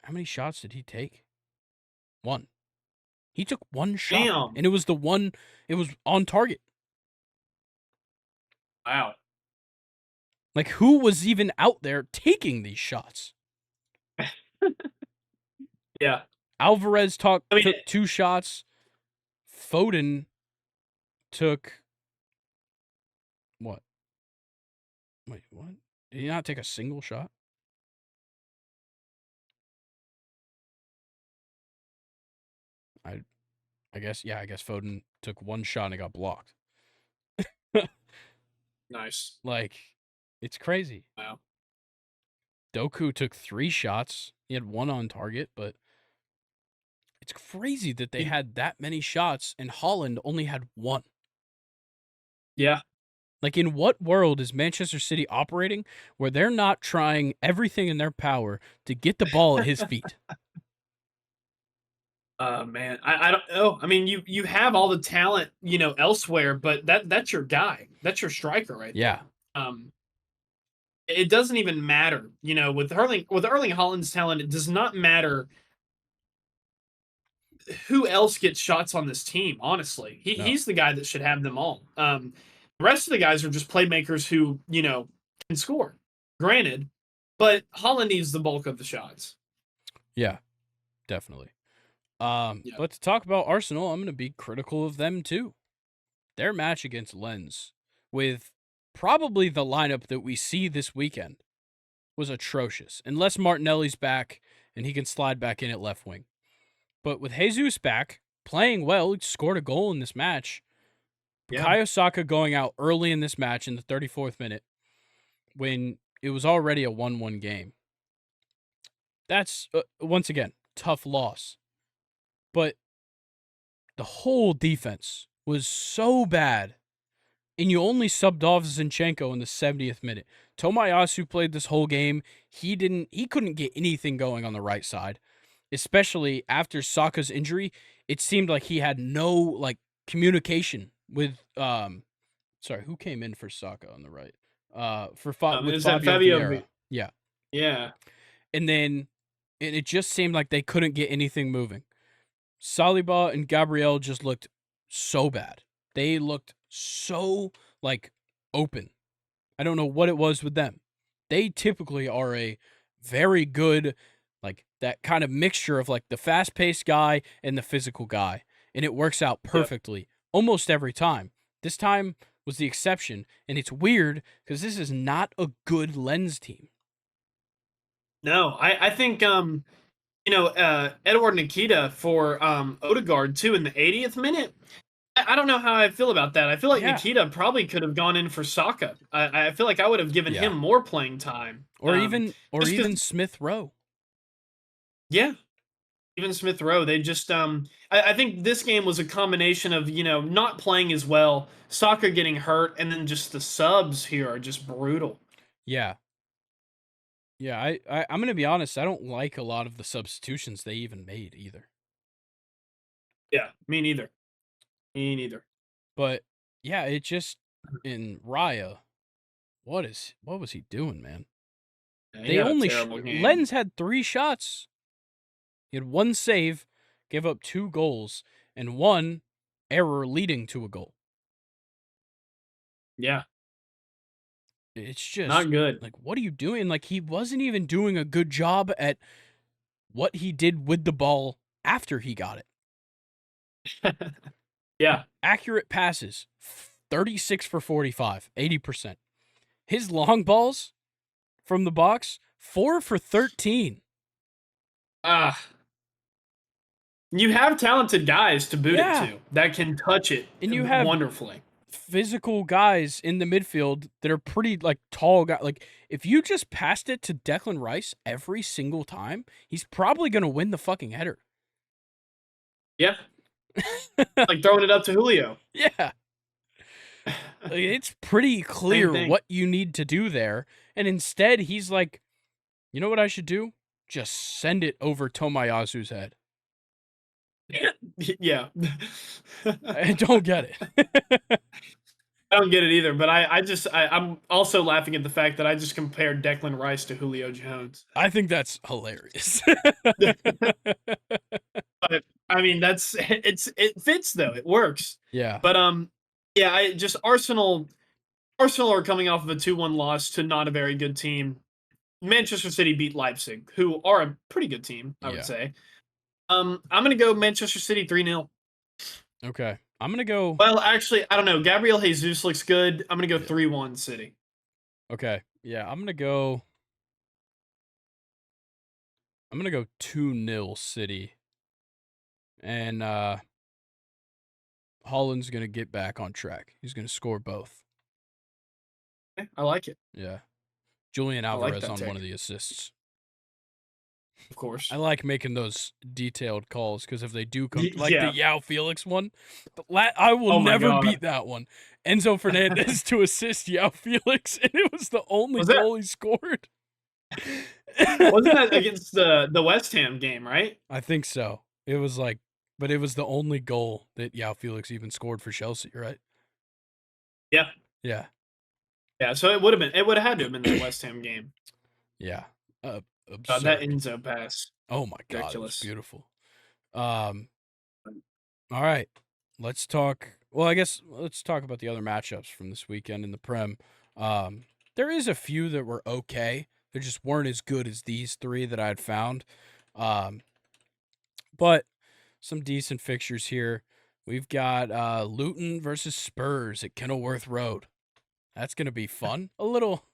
How many shots did he take? 1. He took 1 shot, Damn. and it was the one. It was on target. Wow. Like, who was even out there taking these shots? Yeah. Alvarez took I mean, 2 shots. Foden took what? Wait, what? Did he not take a single shot? I guess, yeah, I guess Foden took 1 shot and it got blocked. nice. Like, it's crazy. Wow. Doku took 3 shots. He had 1 on target, but it's crazy that they had that many shots and Holland only had 1. Yeah. Like, in what world is Manchester City operating where they're not trying everything in their power to get the ball at his feet? Man, I don't know. I mean, you have all the talent, elsewhere, but that's your guy. That's your striker right Yeah. there. It doesn't even matter, with Erling Haaland's talent. It does not matter who else gets shots on this team. Honestly, No. he's the guy that should have them all. The rest of the guys are just playmakers who can score. Granted, but Haaland needs the bulk of the shots. Yeah, definitely. Yeah. But to talk about Arsenal, I'm going to be critical of them too. Their match against Lens, with probably the lineup that we see this weekend, was atrocious. Unless Martinelli's back and he can slide back in at left wing. But with Jesus back, playing well, he scored a goal in this match. Yeah. Bukayo Saka going out early in this match in the 34th minute when it was already a 1-1 game. That's, once again, tough loss. But the whole defense was so bad, and you only subbed off Zinchenko in the 70th minute. Tomiyasu played this whole game. He couldn't get anything going on the right side, especially after Saka's injury. It seemed like he had no like communication with sorry, who came in for Saka on the right? With Is that Fabio Fabio? Vieira. Yeah. Yeah. And then it just seemed like they couldn't get anything moving. Saliba and Gabriel just looked so bad. They looked so, like, open. I don't know what it was with them. They typically are a very good, like, that kind of mixture of, like, the fast-paced guy and the physical guy. And it works out perfectly almost every time. This time was the exception. And it's weird because this is not a good Lens team. No, I think Edward Nikita for Odegaard too in the 80th minute. I don't know how I feel about that. I feel like Yeah. Nikita probably could have gone in for Saka. I feel like I would have given Yeah. him more playing time. Or even Just because, Smith Rowe. yeah, even Smith Rowe. They just I think this game was a combination of not playing as well, Saka getting hurt, and then just the subs here are just brutal. Yeah. Yeah, I'm gonna be honest, I don't like a lot of the substitutions they even made either. Yeah, me neither. Me neither. But yeah, it just in Raya, what was he doing, man? Yeah, he They had a only terrible game. Lens had 3 shots. He had 1 save, gave up 2 goals, and 1 error leading to a goal. Yeah, It's just not good. like, what are you doing? Like, he wasn't even doing a good job at what he did with the ball after he got it. Yeah. Accurate passes, 36 for 45, 80%. His long balls from the box, 4 for 13. Ah. You have talented guys to boot it Yeah. to that can touch it And you have wonderfully. physical guys in the midfield that are pretty like tall guys. Like if you just passed it to Declan Rice every single time, he's probably gonna win the fucking header. Yeah. Like throwing it up to Julio. Yeah. Like, it's pretty clear thing. what you need to do there. And instead he's like, you know what I should do? Just send it over Tomayasu's head. Yeah. I don't get it. I don't get it either, but I'm also laughing at the fact that I just compared Declan Rice to Julio Jones. I think that's hilarious. But I mean, it fits though. It works. Yeah. But yeah, I just Arsenal are coming off of a 2-1 loss to not a very good team. Manchester City beat Leipzig, who are a pretty good team, I would say. I'm gonna go Manchester City 3-0. Okay. I'm gonna go. Well, actually, I don't know. Gabriel Jesus looks good. I'm gonna go 3-1 City. Okay. Yeah, I'm gonna go 2-0 City. And Holland's gonna get back on track. He's gonna score both. Okay, I like it. Yeah. Julian I like Alvarez that on take. one of the assists. Of course. I like making those detailed calls because if they do come, like Yeah. the Yao Felix one, I will Oh my never God. beat that one. Enzo Fernandez to assist Yao Felix, and it was the only Was that- goal he scored. Wasn't that against the West Ham game, right? I think so. It was like, but it was the only goal that Yao Felix even scored for Chelsea, right? Yeah. Yeah. Yeah, so it would have had to have been the West Ham game. Yeah. God, that Enzo pass. Oh my God, Ridiculous. it was beautiful. All right, let's talk. Well, I guess let's talk about the other matchups from this weekend in the Prem. There is a few that were okay. They just weren't as good as these 3 that I had found. But some decent fixtures here. We've got Luton versus Spurs at Kenilworth Road. That's gonna be fun. A little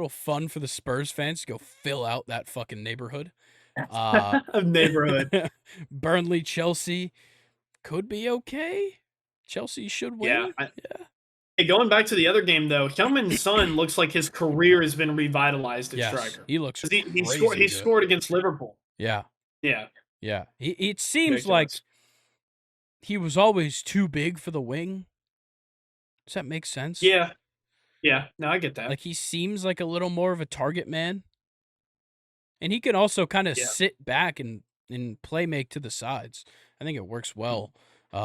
fun for the Spurs fans to go fill out that fucking neighborhood. Neighborhood. Burnley, Chelsea could be okay. Chelsea should win. Yeah. Hey, going back to the other game though, Heung-min Son looks like his career has been revitalized at striker. He looks he scored against Liverpool. Yeah. Yeah. Yeah. It seems like he was always too big for the wing. Does that make sense? Yeah. Yeah. No, I get that. Like he seems like a little more of a target man. And he can also kind of sit back and play make to the sides. I think it works well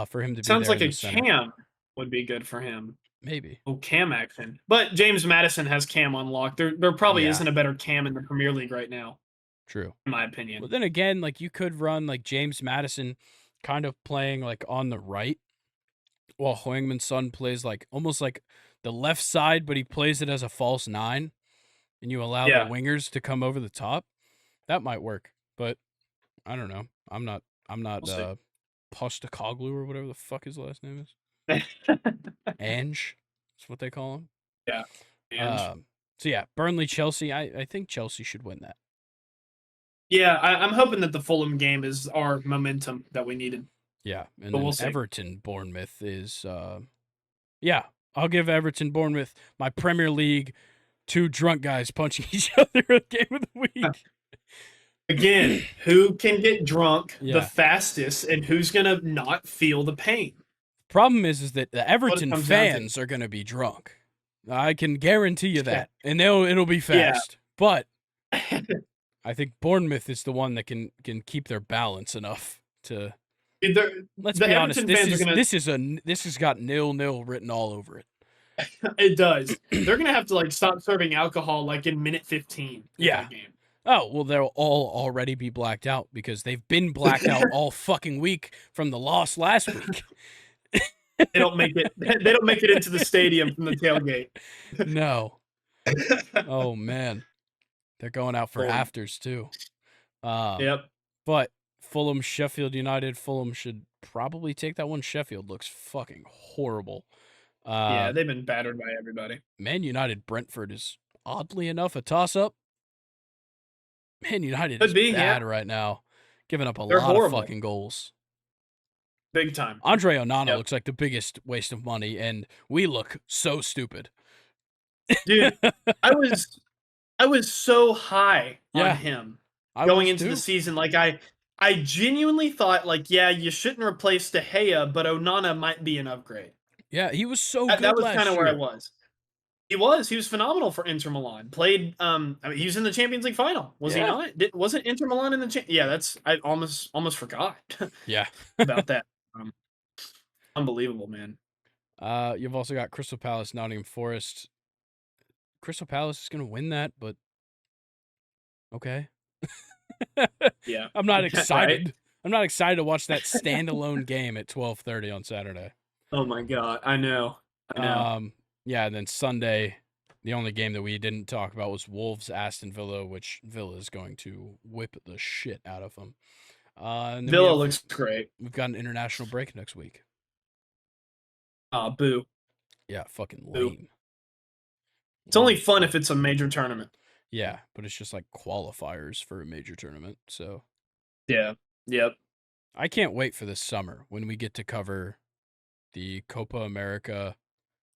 for him to be Sounds there like in a the center. cam would be good for him. Maybe. Oh, cam action. But James Maddison has cam unlocked. There probably isn't a better cam in the Premier League right now. True. In my opinion. But then again, like you could run like James Maddison kind of playing like on the right while Heung-min Son plays like almost like the left side, but he plays it as a false 9 and you allow the wingers to come over the top. That might work. But I don't know. I'm not Postecoglou or whatever the fuck his last name is. Ange. That's what they call him. Yeah. So yeah, Burnley, Chelsea. I think Chelsea should win that. Yeah, I'm hoping that the Fulham game is our momentum that we needed. Yeah, and but then we'll see. Everton Bournemouth is yeah, I'll give Everton Bournemouth my Premier League, two drunk guys punching each other game of the week. Again, who can get drunk the Yeah. fastest and who's going to not feel the pain? Problem is that the What it Everton comes down to. fans are going to be drunk. I can guarantee you Yeah. that. And it'll be Yeah. fast. But I think Bournemouth is the one that can keep their balance enough to let's The be honest, Everton fans are going to. this has got 0-0 written all over it. It does. They're going to have to like stop serving alcohol like in minute 15 of Yeah. that game. Oh, well, they'll all already be blacked out because they've been blacked out all fucking week from the loss last week. They don't make it. They don't make it into the stadium from the tailgate. No. Oh man, they're going out for afters too. Yep. But Fulham, Sheffield United. Fulham should probably take that one. Sheffield looks fucking horrible. Yeah, they've been battered by everybody. Man United, Brentford is oddly enough a toss-up. Man United Could is be, bad yeah. right now, giving up a They're lot horrible. of fucking goals. Big time. Andre Onana Yep. looks like the biggest waste of money, and we look so stupid. Dude, I was so high Yeah, on him I going was into too. the season. Like I genuinely thought like, yeah, you shouldn't replace De Gea, but Onana might be an upgrade. Yeah, he was so good That was last kind of year. where I was. He was phenomenal for Inter Milan. Played I mean, he was in the Champions League final. Was he Yeah. not? Wasn't Inter Milan in the Yeah, I almost forgot Yeah. about that. Unbelievable, man. You've also got Crystal Palace, Nottingham Forest. Crystal Palace is going to win that, but okay. Yeah. I'm not excited. Right? I'm not excited to watch that standalone game at 12:30 on Saturday. Oh my god, I know. Yeah, and then Sunday, the only game that we didn't talk about was Wolves Aston Villa, which Villa is going to whip the shit out of them. And then Villa looks great. We've got an international break next week. Boo. Yeah, fucking Boo. lame. It's only fun if it's a major tournament. Yeah, but it's just like qualifiers for a major tournament. So yeah, yep. I can't wait for this summer when we get to cover the Copa America,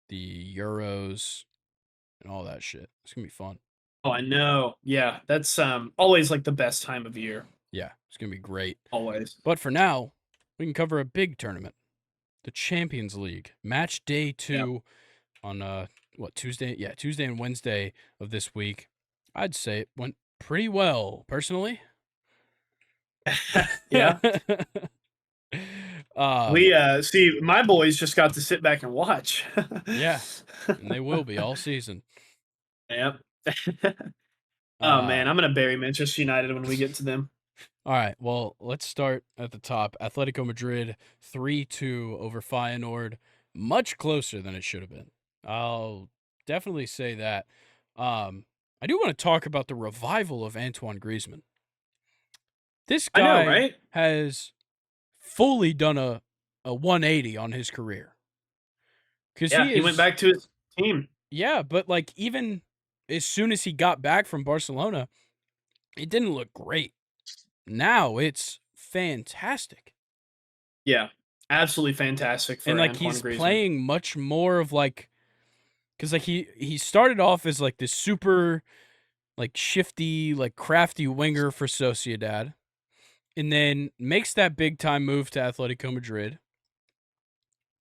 the Euros, and all that shit. It's gonna be fun. Oh, I know. Yeah, that's always like the best time of year. Yeah, it's gonna be great. Always. But for now, we can cover a big tournament, the Champions League, match day 2 on Tuesday? Yeah, Tuesday and Wednesday of this week. I'd say it went pretty well, personally. Yeah. We see my boys just got to sit back and watch. Yeah, and they will be all season. Yep. Oh man, I'm gonna bury Manchester United when we get to them. All right, well, let's start at the top. Atletico Madrid 3-2 over Feyenoord, much closer than it should have been. I'll definitely say that. I do want to talk about the revival of Antoine Griezmann. This guy I know, right? has fully done a 180 on his career. Yeah, he went back to his team. Yeah, but like even as soon as he got back from Barcelona, it didn't look great. Now it's fantastic. Yeah, absolutely fantastic for and like Antoine he's Griezmann. Playing much more of like, because like he started off as like this super like shifty, like crafty winger for Sociedad, and then makes that big time move to Atletico Madrid.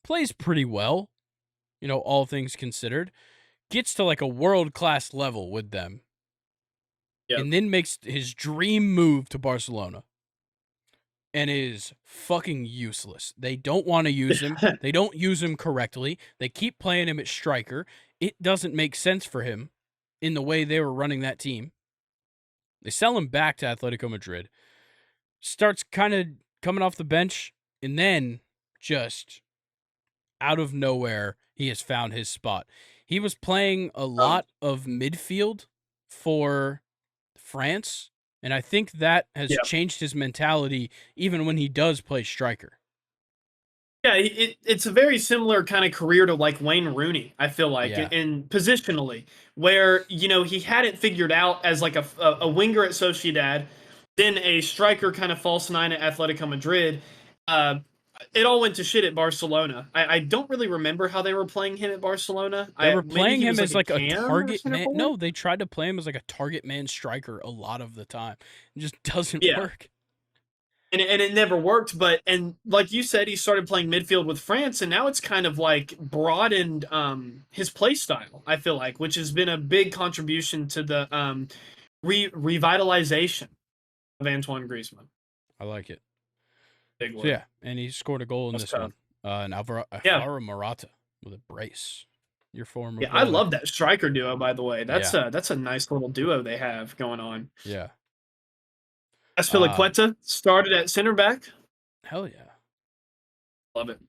Plays pretty well, all things considered. Gets to like a world-class level with them. Yep. And then makes his dream move to Barcelona. And is fucking useless. They don't want to use him. They don't use him correctly. They keep playing him at striker. It doesn't make sense for him in the way they were running that team. They sell him back to Atletico Madrid. Starts kind of coming off the bench, and then just out of nowhere, he has found his spot. He was playing a lot of midfield for France, and I think that has changed his mentality even when he does play striker. Yeah, it's a very similar kind of career to like Wayne Rooney, I feel like, in positionally, where, he had it figured out as like a winger at Sociedad, then a striker kind of false nine at Atletico Madrid, it all went to shit at Barcelona. I don't really remember how they were playing him at Barcelona. They were Maybe playing he him was like as a like a cam or target center man. forward. No, they tried to play him as like a target man striker a lot of the time. It just doesn't Yeah, work. and it never worked. But and like you said, he started playing midfield with France, and now it's kind of like broadened his play style. I feel like, which has been a big contribution to the revitalization of Antoine Griezmann. I like it. Big So word. yeah, and he scored a goal in That's this tough. one. And Yeah, Alvaro Morata with a brace. Your former yeah. I brother. love that striker duo. By the way, Yeah, that's a nice little duo they have going on. yeah. Uh, Aspilicueta started at center back. hell yeah. Love it.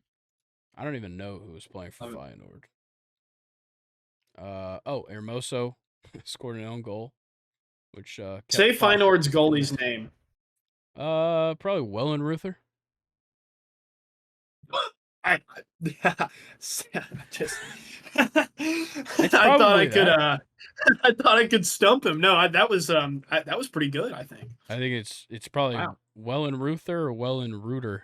I don't even know who was playing for Love it. Feyenoord. Hermoso scored an own goal, which kept Say Feyenoord. Feyenoord's goalie's name. Probably Wellenreuther. I just It's I thought I probably could that. I thought I could stump him. No, that was that was pretty good, I think. I think it's probably Wow. Wellenreuther or Wellenreuter.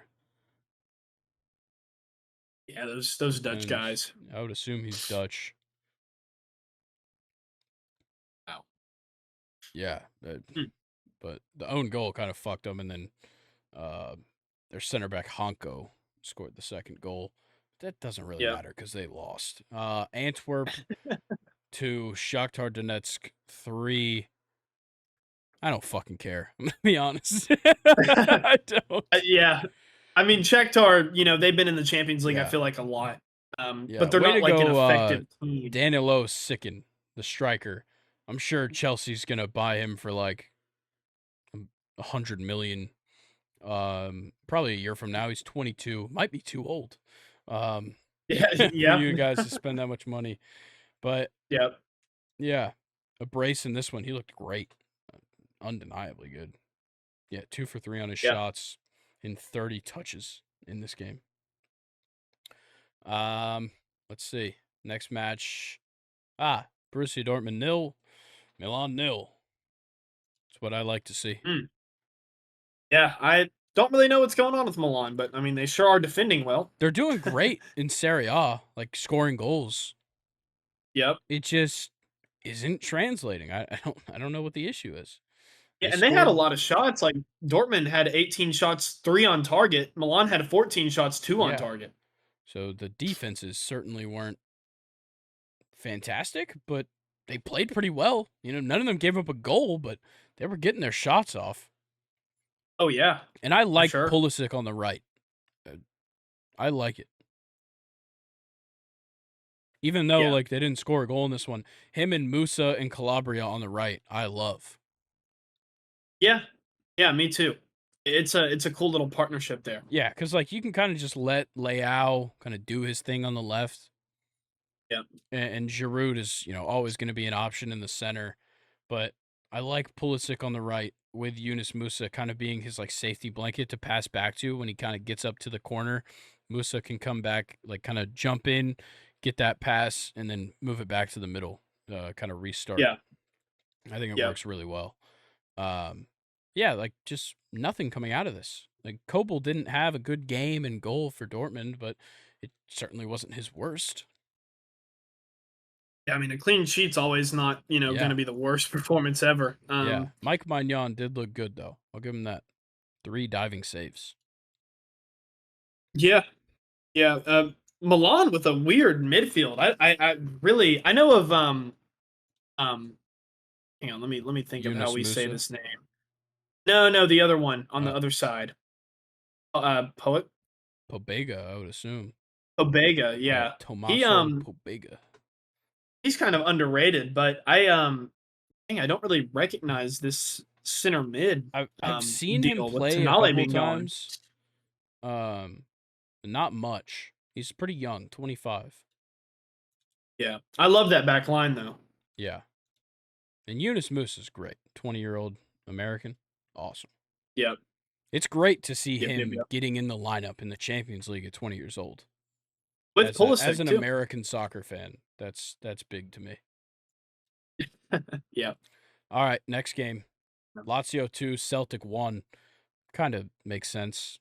Yeah, those Dutch And guys. I would assume he's Dutch. Wow. Yeah, Hmm. but the own goal kind of fucked them, and then uh, their center back Honko scored the second goal. That doesn't really Yeah. matter because they lost. Antwerp to Shakhtar Donetsk 3. I don't fucking care. I'm gonna be honest. I don't. Yeah. I mean, Shakhtar, they've been in the Champions League, I Yeah, feel like a lot. yeah. But they're Way not to like an go, effective team. Danilo Sicken, the striker. I'm sure Chelsea's gonna buy him for like 100 million. Probably a year from now. He's 22. Might be too old. Yeah, For yeah. you guys to spend that much money. But Yeah. yeah, a brace in this one. He looked great. Undeniably good. Yeah, 2 for 3 on his Yeah. shots in 30 touches in this game. Let's see. Next match. Borussia Dortmund 0, Milan 0. That's what I like to see. Yeah, I don't really know what's going on with Milan, but I mean, they sure are defending well. They're doing great in Serie A, like scoring goals. Yep. It just isn't translating. I don't know what the issue is. Yeah, They and they had a scored, lot of shots. Like Dortmund had 18 shots, 3 on target. Milan had 14 shots, 2 on yeah. target. So the defenses certainly weren't fantastic, but they played pretty well. None of them gave up a goal, but they were getting their shots off. Oh yeah, And I for like sure. Pulisic on the right. I like it. Even though Yeah. like they didn't score a goal in this one, him and Musa and Calabria on the right, I love. Yeah. Yeah, me too. It's a cool little partnership there. Yeah, because like you can kind of just let Leao kind of do his thing on the left, Yeah. and Giroud is always going to be an option in the center, but I like Pulisic on the right with Yunus Musa kind of being his like safety blanket to pass back to when he kind of gets up to the corner. Musa can come back, like kind of jump in, get that pass, and then move it back to the middle, kind of restart. Yeah. I think it Yeah. works really well. Yeah, like just nothing coming out of this. Like Kobel didn't have a good game and goal for Dortmund, but it certainly wasn't his worst. Yeah, I mean, a clean sheet's always not, going Yeah, to be the worst performance ever. yeah. Mike Magnan did look good though. I'll give him that. 3 diving saves. Yeah. Yeah, Milan with a weird midfield. I really I know of um hang on, let me think of how Yunus we say Musa, this name. No, the other one on the uh, other side. Poet Pobega, I would assume. Obega, Yeah, yeah. He Tomaso Pobega. he's kind of underrated, but I don't really recognize this center mid I've seen him deal with play a Tonali couple being gone. times. Um, not much. He's pretty young, 25. Yeah. I love that back line though. Yeah. And Yunus Musa is great. 20-year-old American. Awesome. Yep. It's great to see Yep, yep, him yep. getting in the lineup in the Champions League at 20 years old. With As Pulisic an too. American soccer fan, that's big to me. Yeah. All right, next game. Lazio 2, Celtic 1. Kind of makes sense.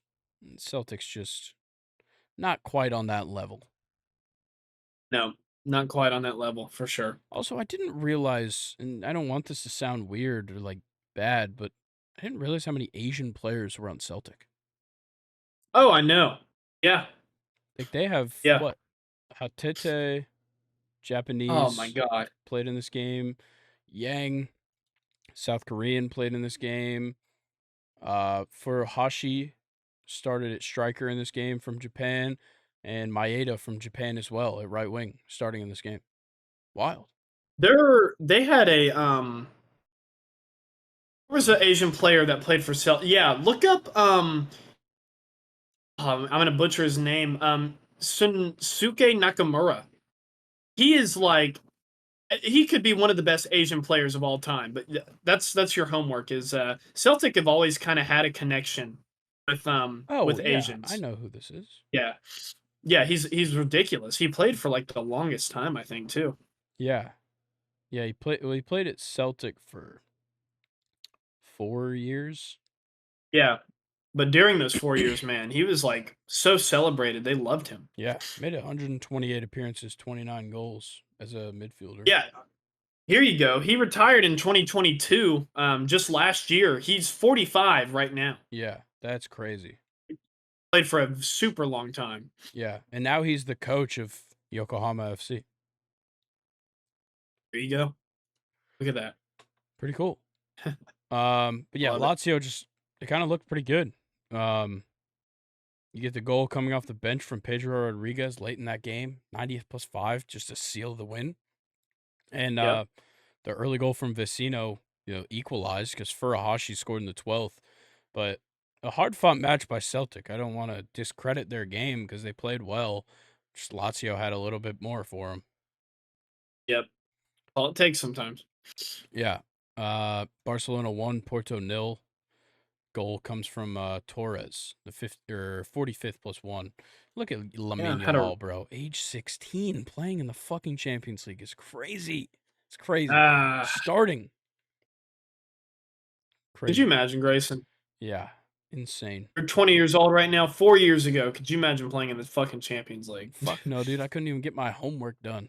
Celtics just not quite on that level. No, not quite on that level for sure. Also, I didn't realize, and I don't want this to sound weird or like bad, but I didn't realize how many Asian players were on Celtic. Oh, I know. Yeah, Like they have yeah. what? Hatete, Oh my Japanese, god. played in this game. Yang, South Korean, played in this game. Furuhashi started at striker in this game from Japan, and Maeda from Japan as well at right wing, starting in this game. Wild. They had a there was an Asian player that played for Yeah, look up I'm gonna butcher his name. Sunsuke Nakamura. He is like he could be one of the best Asian players of all time. But that's your homework. Is Celtic have always kind of had a connection Oh with yeah, I Asians. know who this is. Yeah, yeah. He's ridiculous. He played for like the longest time, I think, too. Yeah, yeah. He played. Well, he played at Celtic for 4 years. Yeah, but during those 4 years, man, he was like so celebrated. They loved him. Yeah, made 128 appearances, 29 goals as a midfielder. Yeah, here you go. He retired in 2022, just last year. He's 45 right now. Yeah, that's crazy. Played for a super long time. Yeah, and now he's the coach of Yokohama FC. There you go. Look at that. Pretty cool. But yeah, Love it. Lazio just they kind of looked pretty good. You get the goal coming off the bench from Pedro Rodriguez late in that game, 90th plus 5, just to seal the win. And Yep. the early goal from Vecino, equalized because Furuhashi scored in the 12th. But a hard fought match by Celtic. I don't want to discredit their game because they played well. Just Lazio had a little bit more for them. Yep. All it takes sometimes. Yeah. Barcelona 1, Porto 0. Goal comes from Torres, the 45th plus 1. Look at Yeah. Lamine Had a Yamal, bro. Age 16, playing in the fucking Champions League is crazy. It's crazy. uh Starting. could you Crazy. imagine, Grayson? Yeah. Insane. You're 20 years old right now. 4 years ago, could you imagine playing in the fucking Champions League? Fuck no, dude. I couldn't even get my homework done.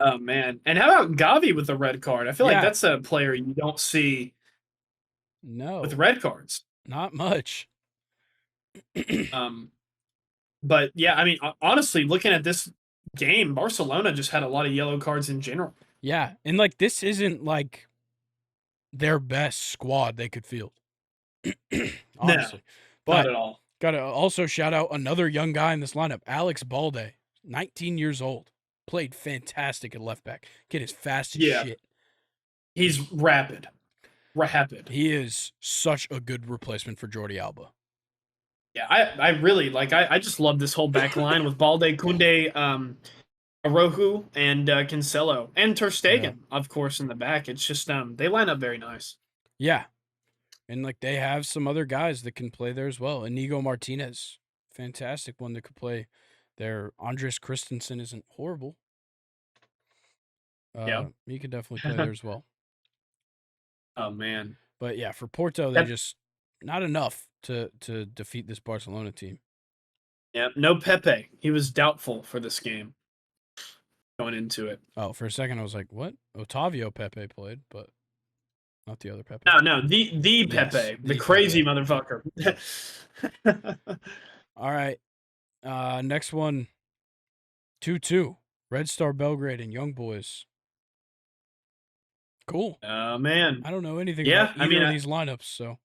Oh man. And how about Gavi with the red card? I feel like Yeah. that's a player you don't see No. with red cards. Not much. Um but yeah, I mean honestly, looking at this game, Barcelona just had a lot of yellow cards in general. Yeah. And like this isn't like their best squad they could field. Honestly. Not But at all. gotta also shout out another young guy in this lineup, Alex Balde, 19 years old. Played fantastic at left back. Kid is fast as Yeah. shit. He's rapid. Rapid. He is such a good replacement for Jordi Alba. Yeah, I really like I just love this whole back line with Balde, Kunde, Arohu, and Cancelo. And Ter Stegen, Yeah. of course, in the back. It's just they line up very nice. Yeah. And like they have some other guys that can play there as well. Inigo Martinez, fantastic one that could play there. Andres Christensen isn't horrible. Yeah. He could definitely play there as well. Oh man. But yeah, for Porto, they just not enough to defeat this Barcelona team. Yeah, no Pepe. He was doubtful for this game going into it. Oh, for a second I was like, what? Otavio Pepe played, but not the other Pepe. No, the Yes, Pepe, the the crazy Pepe. motherfucker. All right. Next one, 2-2. Red Star Belgrade and Young Boys. Cool. Man. I don't know anything Yeah, about either of these lineups, so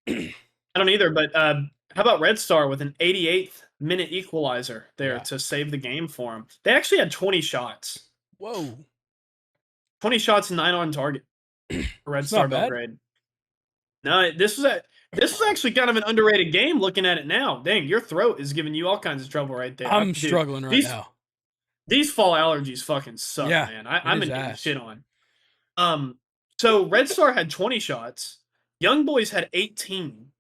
I don't either, but how about Red Star with an 88th minute equalizer there Yeah. to save the game for him? They actually had 20 shots. Whoa. 20 shots and 9 on target for Red It's Star not bad. Belgrade. No, this was actually kind of an underrated game looking at it now. Dang, your throat is giving you all kinds of trouble right there. I'm Dude, struggling right now. These fall allergies fucking suck, Yeah, man. it I'm is gonna get ass. shit on. So Red Star had 20 shots. Young Boys had 18.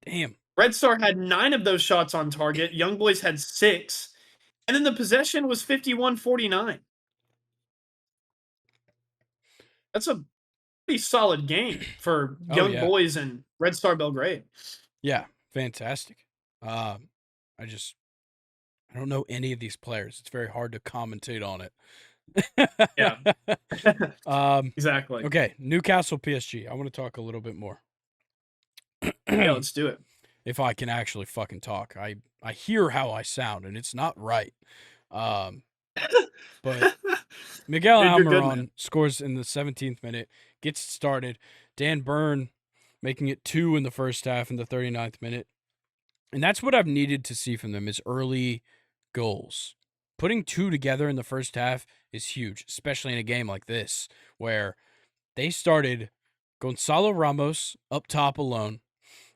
Damn. Red Star had 9 of those shots on target. Young Boys had 6. And then the possession was 51-49. That's a pretty solid game for Young Boys and Red Star Belgrade. Yeah, fantastic. I just I don't know any of these players. It's very hard to commentate on Yeah. it. um, Exactly. okay, Newcastle PSG. I want to talk a little bit more. Yeah, let's do it. If I can actually fucking talk. I hear how I sound and it's not right. Um, but Miguel Dude, you're good, man. Almiron scores in the 17th minute, gets it started. Dan Burn making it 2 in the first half in the 39th minute. And that's what I've needed to see from them is early goals. Putting 2 together in the first half is huge, especially in a game like this where they started Gonzalo Ramos up top alone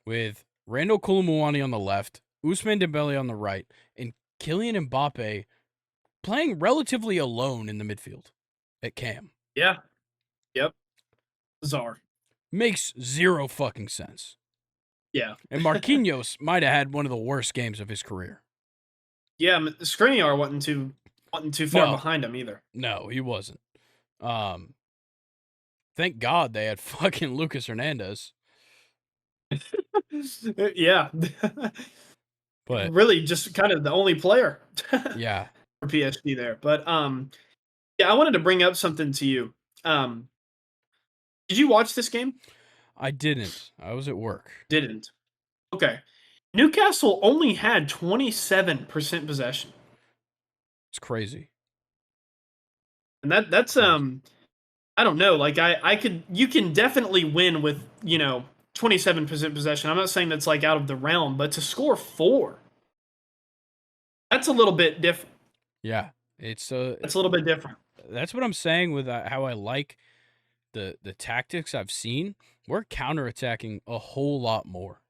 with Randall Koulibaly on the left, Ousmane Dembele on the right, and Kylian Mbappe playing relatively alone in the midfield at Cam. Yeah. Yep. Bizarre. Makes zero fucking sense. Yeah. And Marquinhos might have had one of the worst games of his career. Yeah, Skriniar wasn't too far No. behind him either. No, he wasn't. Thank God they had fucking Lucas Hernandez. Yeah. But Really just kind of the only player yeah, for PSG there. But yeah, I wanted to bring up something to you. Did you watch this game? I didn't. I was at work. Didn't. Okay. Newcastle only had 27% possession. It's crazy. And that's I don't know, like I could you can definitely win with, 27% possession. I'm not saying that's like out of the realm, but to score 4, that's a little bit different. Yeah, it's That's a little bit different. that's what I'm saying with how I like the tactics I've seen. We're counterattacking a whole lot more.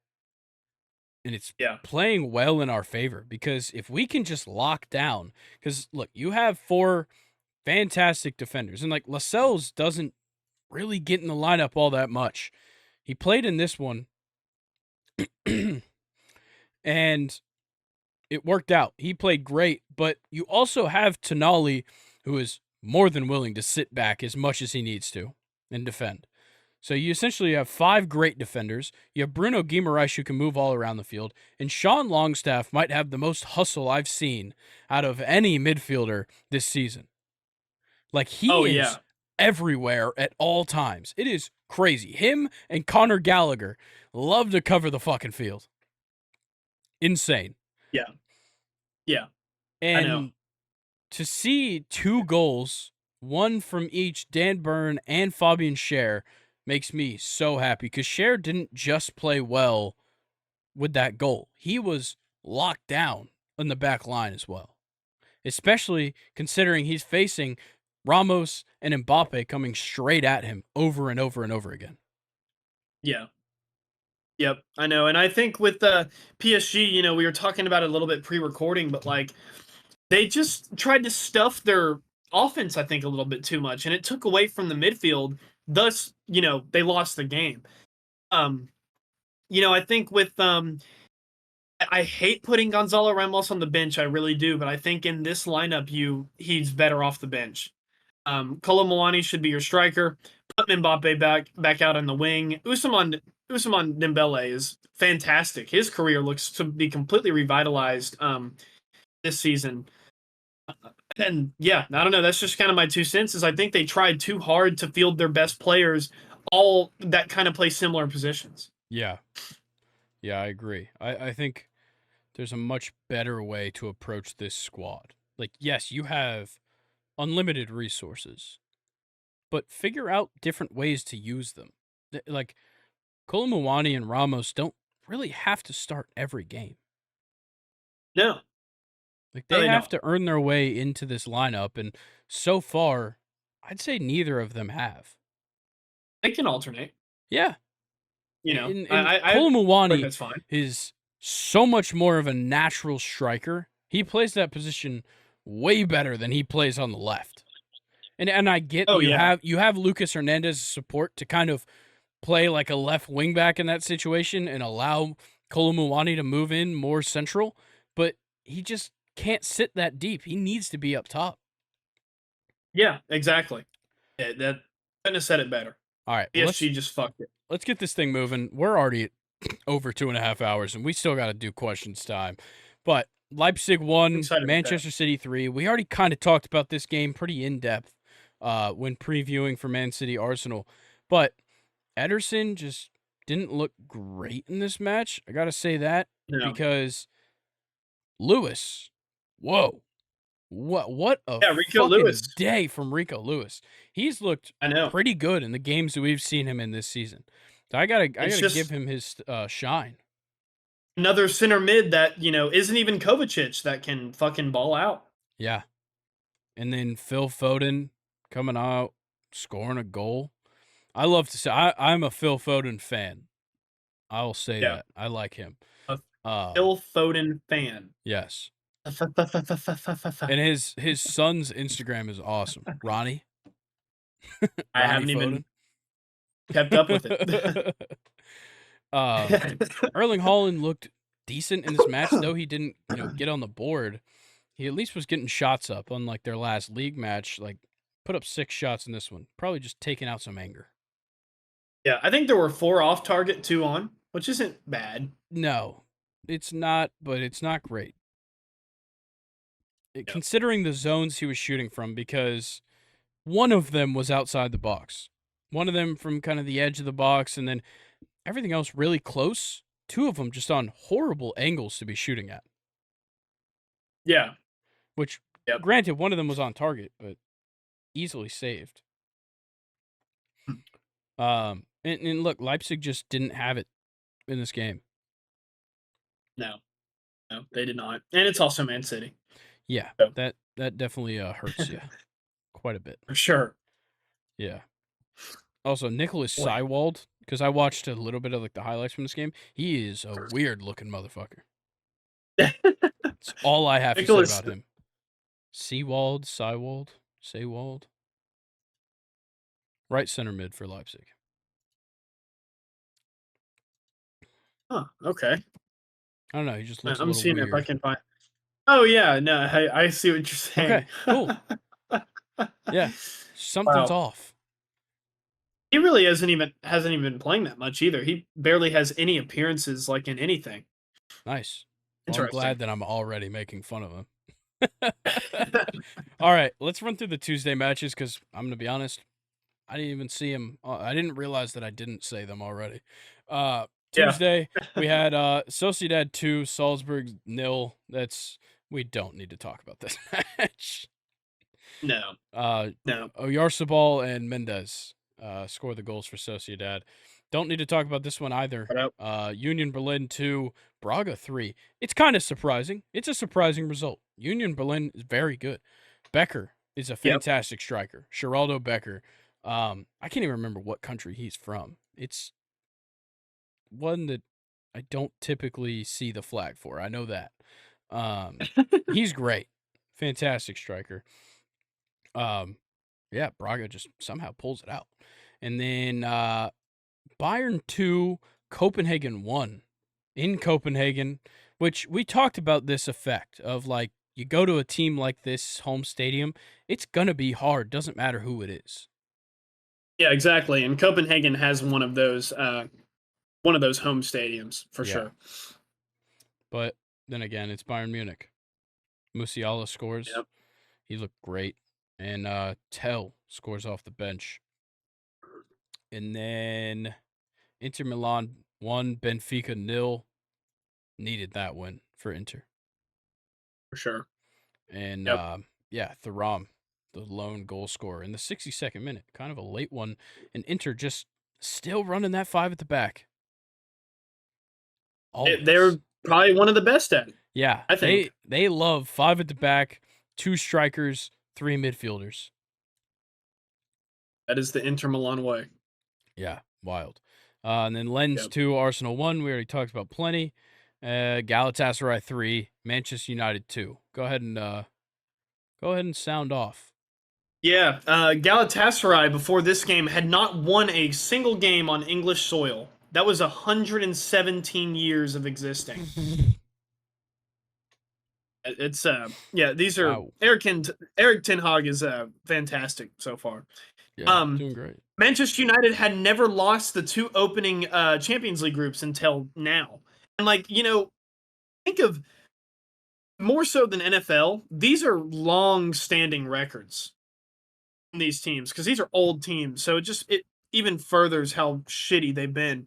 And it's Yeah. playing well in our favor because if we can just lock down, because look, you have 4 fantastic defenders, and like Lascelles doesn't really get in the lineup all that much. He played in this one, and it worked out. He played great, but you also have Tonali, who is more than willing to sit back as much as he needs to and defend. So you essentially have 5 great defenders. You have Bruno Guimaraes who can move all around the field, and Sean Longstaff might have the most hustle I've seen out of any midfielder this season. Like Oh he yeah. is everywhere at all times. It is crazy. Him and Conor Gallagher love to cover the fucking field. Insane. Yeah. Yeah. I know. And to see 2 goals, one from each Dan Burn and Fabian Schär, makes me so happy because Schär didn't just play well with that goal. He was locked down in the back line as well, especially considering he's facing Ramos and Mbappe coming straight at him over and over and over again. Yeah. Yep, I know. And I think with the PSG, we were talking about it a little bit pre-recording, but like they just tried to stuff their offense, I think, a little bit too much, and it took away from the midfield. Thus, they lost the game. I think with I hate putting Gonzalo Ramos on the bench. I really do, but I think in this lineup, he's better off the bench. Kolo Muani should be your striker. Put Mbappe back out on the wing. Ousmane Dembele is fantastic. His career looks to be completely revitalized this season. And yeah, I don't know. That's just kind of my 2 cents. Is I think they tried too hard to field their best players, all that kind of play similar positions. Yeah. Yeah, I agree. I think there's a much better way to approach this squad. Like, yes, you have unlimited resources, but figure out different ways to use them. Like, Kolo Muani and Ramos don't really have to start every game. No, Like, no, they they have don't. to earn their way into this lineup, and so far, I'd say neither of them have. They can alternate. Yeah. And I Kolo think Muani that's fine. is so much more of a natural striker. He plays that position way better than he plays on the left. And I get Oh yeah, you have Lucas Hernandez's support to kind of play like a left wing back in that situation and allow Kolo Muani to move in more central, but he just can't sit that deep. He needs to be up top. yeah, exactly. That couldn't have said it better. All right, PSG just fucked it. let's get this thing moving. We're already at over 2.5 hours, and we still got to do questions time. But Leipzig won, Excited about that. Manchester City 3. We already kind of talked about this game pretty in depth when previewing for Man City Arsenal, but Ederson just didn't look great in this match. I got to say that No. because Lewis, whoa. What a Yeah, Rico fucking Lewis. day from Rico Lewis. He's looked I know. pretty good in the games that we've seen him in this season. So I gotta just give him his shine. another center mid that, isn't even Kovacic that can fucking ball out. Yeah. And then Phil Foden coming out, scoring a goal. I love to say I'm a Phil Foden fan. I'll say Yeah. that. I like him. A Phil Foden fan. Yes. And his son's Instagram is awesome. Ronnie. I haven't even kept up with it. Erling Haaland looked decent in this match, though he didn't, get on the board. He at least was getting shots up, unlike their last league match. Like, put up 6 shots in this one. Probably just taking out some anger. Yeah, I think there were 4 off target, 2 on, which isn't bad. No, it's not, but it's not great. Considering the zones he was shooting from, because one of them was outside the box. One of them from kind of the edge of the box, and then everything else really close. 2 of them just on horrible angles to be shooting at. Yeah. Which, granted, one of them was on target, but easily saved. And look, Leipzig just didn't have it in this game. No, they did not. And it's also Man City. Yeah, so. that definitely hurts you quite a bit. For sure. Yeah. Also, Nicholas Seiwald, because I watched a little bit of the highlights from this game. He is a weird-looking motherfucker. That's all I have to say about him. Seiwald. Right center mid for Leipzig. Huh, okay. I don't know, he just looks I'm a little seeing weird. if I can find. Oh yeah, no, I see what you're saying. Okay, cool. Yeah, something's off. He really hasn't even been playing that much either. He barely has any appearances like in anything. Nice. Well, I'm glad that I'm already making fun of him. All right, let's run through the Tuesday matches because I'm going to be honest, I didn't even see him. I didn't realize that I didn't say them already. Tuesday, we had Sociedad 2, Salzburg 0. We don't need to talk about this match. No. Oyarzabal and Mendez score the goals for Sociedad. Don't need to talk about this one either. Union Berlin 2, Braga 3. It's kind of surprising. It's a surprising result. Union Berlin is very good. Becker is a fantastic striker. Geraldo Becker. I can't even remember what country he's from. It's one that I don't typically see the flag for. I know that. He's great. Fantastic striker. Yeah, Braga just somehow pulls it out. And then Bayern 2, Copenhagen 1 in Copenhagen, which we talked about this effect of like you go to a team like this home stadium, it's going to be hard. Doesn't matter who it is. Yeah, exactly. And Copenhagen has one of those home stadiums for sure. But then again, it's Bayern Munich. Musiala scores. Yep. He looked great. And Tell scores off the bench. And then Inter Milan 1, Benfica 0. Needed that win for Inter. For sure. And Thuram, the lone goal scorer in the 62nd minute. Kind of a late one. And Inter just still running that 5 at the back. They're probably one of the best at it. Yeah, I think. They love 5 at the back, 2 strikers, 3 midfielders. That is the Inter Milan way. Yeah, wild. And then Lens 2, Arsenal 1. We already talked about plenty. Galatasaray 3, Manchester United 2. Go ahead and sound off. Yeah, Galatasaray before this game had not won a single game on English soil. That was 117 years of existing. It's these are Eric Ten Hag is fantastic so far. Yeah, doing great. Manchester United had never lost the two opening Champions League groups until now. And like, think of more so than NFL, these are long-standing records in these teams because these are old teams. So it even furthers how shitty they've been.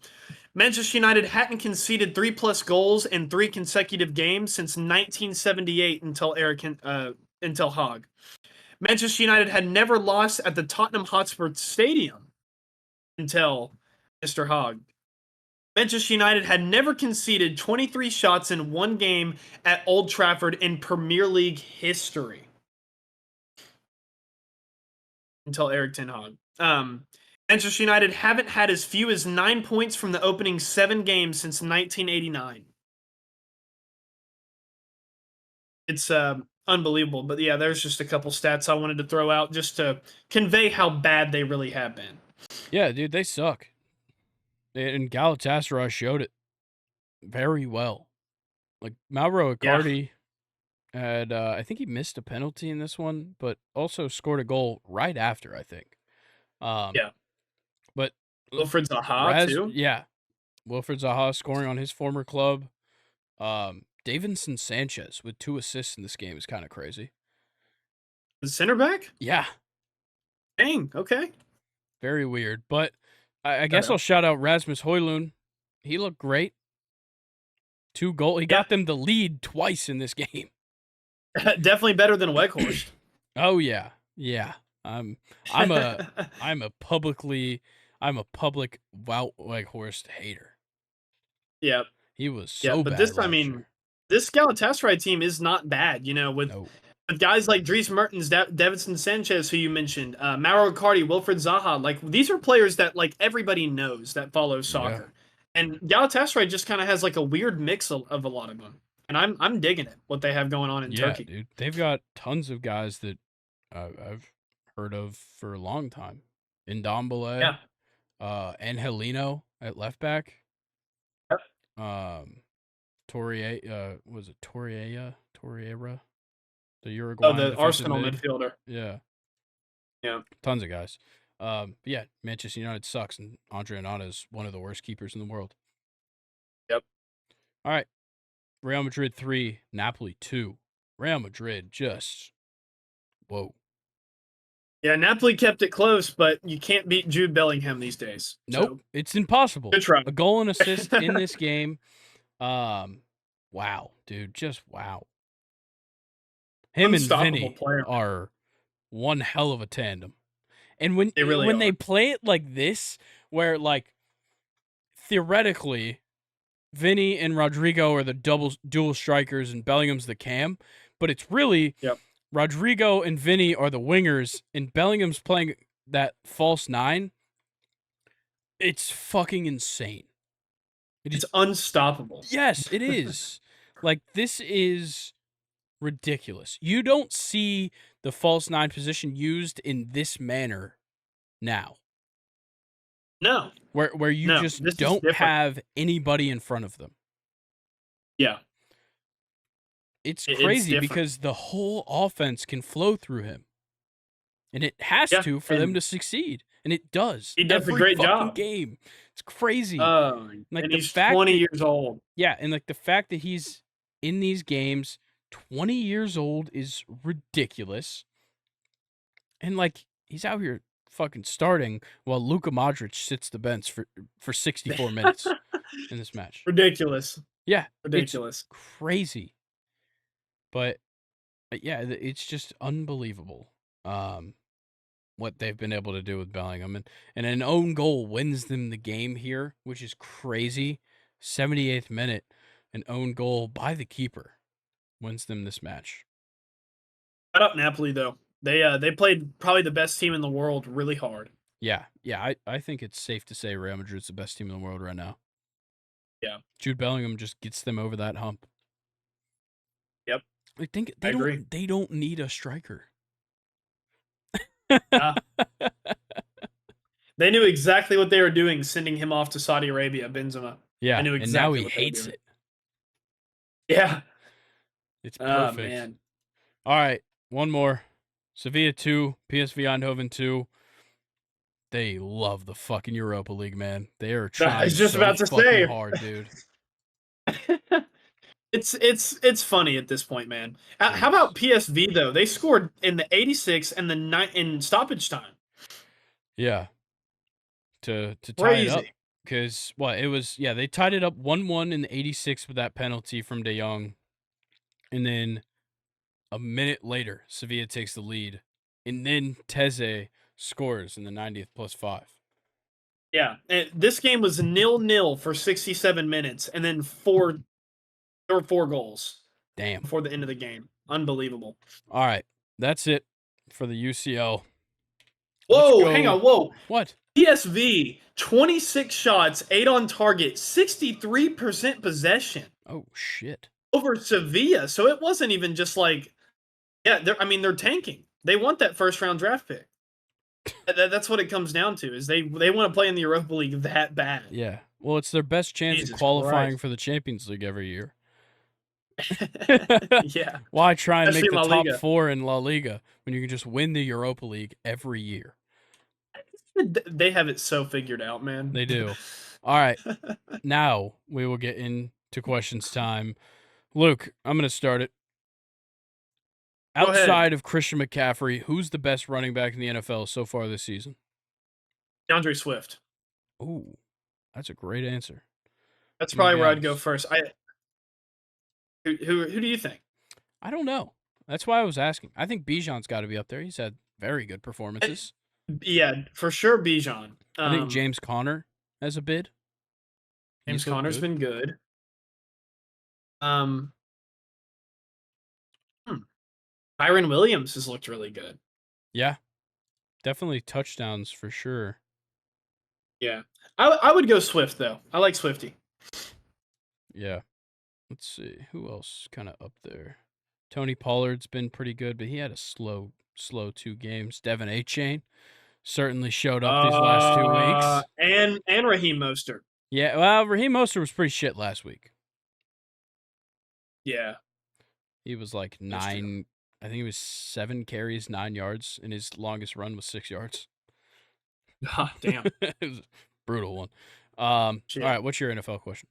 Manchester United hadn't conceded 3+ goals in 3 consecutive games since 1978 until Hogg. Manchester United had never lost at the Tottenham Hotspur Stadium until Mr. Hogg. Manchester United had never conceded 23 shots in one game at Old Trafford in Premier League history until Eric Ten Hag. Manchester United haven't had as few as 9 points from the opening 7 games since 1989. It's unbelievable. But yeah, there's just a couple stats I wanted to throw out just to convey how bad they really have been. Yeah, dude, they suck. And Galatasaray showed it very well. Like, Mauro Icardi had, I think he missed a penalty in this one, but also scored a goal right after, I think. Yeah. But Wilfried Zaha, too. Yeah. Wilfried Zaha scoring on his former club. Davinson Sanchez with 2 assists in this game is kind of crazy. The center back? Yeah. Dang, okay. Very weird. But I guess I'll shout out Rasmus Højlund. He looked great. 2 goals. He got them the lead twice in this game. Definitely better than Weghorst. Oh yeah. Yeah. I'm a public Wout Weghorst hater. Yeah. He was so bad. But this Galatasaray team is not bad, with guys like Dries Mertens, Davinson Sanchez, who you mentioned, Mauro Icardi, Wilfried Zaha. Like, these are players that like everybody knows that follows soccer. Yeah. And Galatasaray just kind of has like a weird mix of a lot of them. And I'm digging it, what they have going on in Turkey. Dude. They've got tons of guys that I've heard of for a long time. Ndombele, Angelino at left back. Yep. Torreira? The Uruguayan. Oh, the Arsenal midfielder. Yeah. Yeah. Tons of guys. Yeah, Manchester United sucks, and Andre Onana is one of the worst keepers in the world. Yep. All right. Real Madrid 3, Napoli 2. Real Madrid just, whoa. Yeah, Napoli kept it close, but you can't beat Jude Bellingham these days. Nope, so. It's impossible. Good try. A goal and assist in this game. Wow, dude, just wow. Him and Vinny are one hell of a tandem. And when they play it like this, where like theoretically Vinny and Rodrigo are the dual strikers and Bellingham's the cam, but it's really Rodrigo and Vinny are the wingers and Bellingham's playing that false 9. It's fucking insane. It's unstoppable. Yes, it is. Like, this is ridiculous. You don't see the false 9 position used in this manner now. No. Where you just don't have anybody in front of them. Yeah. It's crazy because the whole offense can flow through him. And it has to for them to succeed. And it does. He does a great job. Game. It's crazy. Like, and he's 20 years old. Yeah, and like the fact that he's in these games 20 years old is ridiculous. And like he's out here fucking starting while Luka Modric sits the bench for 64 minutes in this match. Ridiculous. Yeah, ridiculous. It's crazy. But yeah, it's just unbelievable. What they've been able to do with Bellingham, and an own goal wins them the game here, which is crazy. 78th minute, an own goal by the keeper wins them this match. Shout out Napoli though. They played probably the best team in the world really hard. Yeah. I think it's safe to say Real Madrid's the best team in the world right now. Yeah. Jude Bellingham just gets them over that hump. Yep. I think they don't need a striker. They knew exactly what they were doing, sending him off to Saudi Arabia, Benzema. Yeah, knew exactly and now he hates it. Yeah. It's perfect. Oh, man. All right, one more. Sevilla 2, PSV Eindhoven 2. They love the fucking Europa League, man. They are I trying was just so about to fucking say. hard, dude. It's funny at this point, man. It How is. about PSV though? They scored in the 86 and the in stoppage time. Yeah. To tie it up. Crazy. Because what it was, yeah, they tied it up 1-1 in the 86 with that penalty from De Jong. And then a minute later, Sevilla takes the lead. And then Teze scores in the 90th plus 5. Yeah, this game was 0-0 for 67 minutes, and then there were 4 goals Damn. before the end of the game. Unbelievable. All right. That's it for the UCL. Whoa, hang on, whoa. What? PSV, 26 shots, 8 on target, 63% possession Oh, shit. over Sevilla. So it wasn't even just like, yeah, they're tanking. They want that first round draft pick. That's what it comes down to. Is they want to play in the Europa League that bad. Yeah. Well, it's their best chance Jesus of qualifying Christ. for the Champions League every year. Yeah, Why try and especially make the La top Liga. 4 in La Liga when you can just win the Europa League every year? They have it so figured out, man. They do. All right. Now we will get into questions time. Luke, I'm going to start it. Go ahead. Outside of Christian McCaffrey, who's the best running back in the NFL so far this season? DeAndre Swift. Ooh, that's a great answer. That's I'm gonna probably be where I'd go honest. first. Who do you think? I don't know. That's why I was asking. I think Bijan's got to be up there. He's had very good performances. Yeah, for sure, Bijan. I think James Conner has a bid. James He's looked Conner's good. been good. Um, Byron Williams has looked really good. Yeah, definitely touchdowns for sure. Yeah, I would go Swift though. I like Swifty. Yeah. Let's see. Who else kind of up there? Tony Pollard's been pretty good, but he had a slow 2 games. Devin A-Chain certainly showed up these last 2 weeks. And Raheem Mostert. Yeah, well, Raheem Mostert was pretty shit last week. Yeah, He was like that's true. 9, I think he was 7 carries, 9 yards, and his longest run was 6 yards. God damn. It was a brutal one. All Shit. right, what's your NFL question?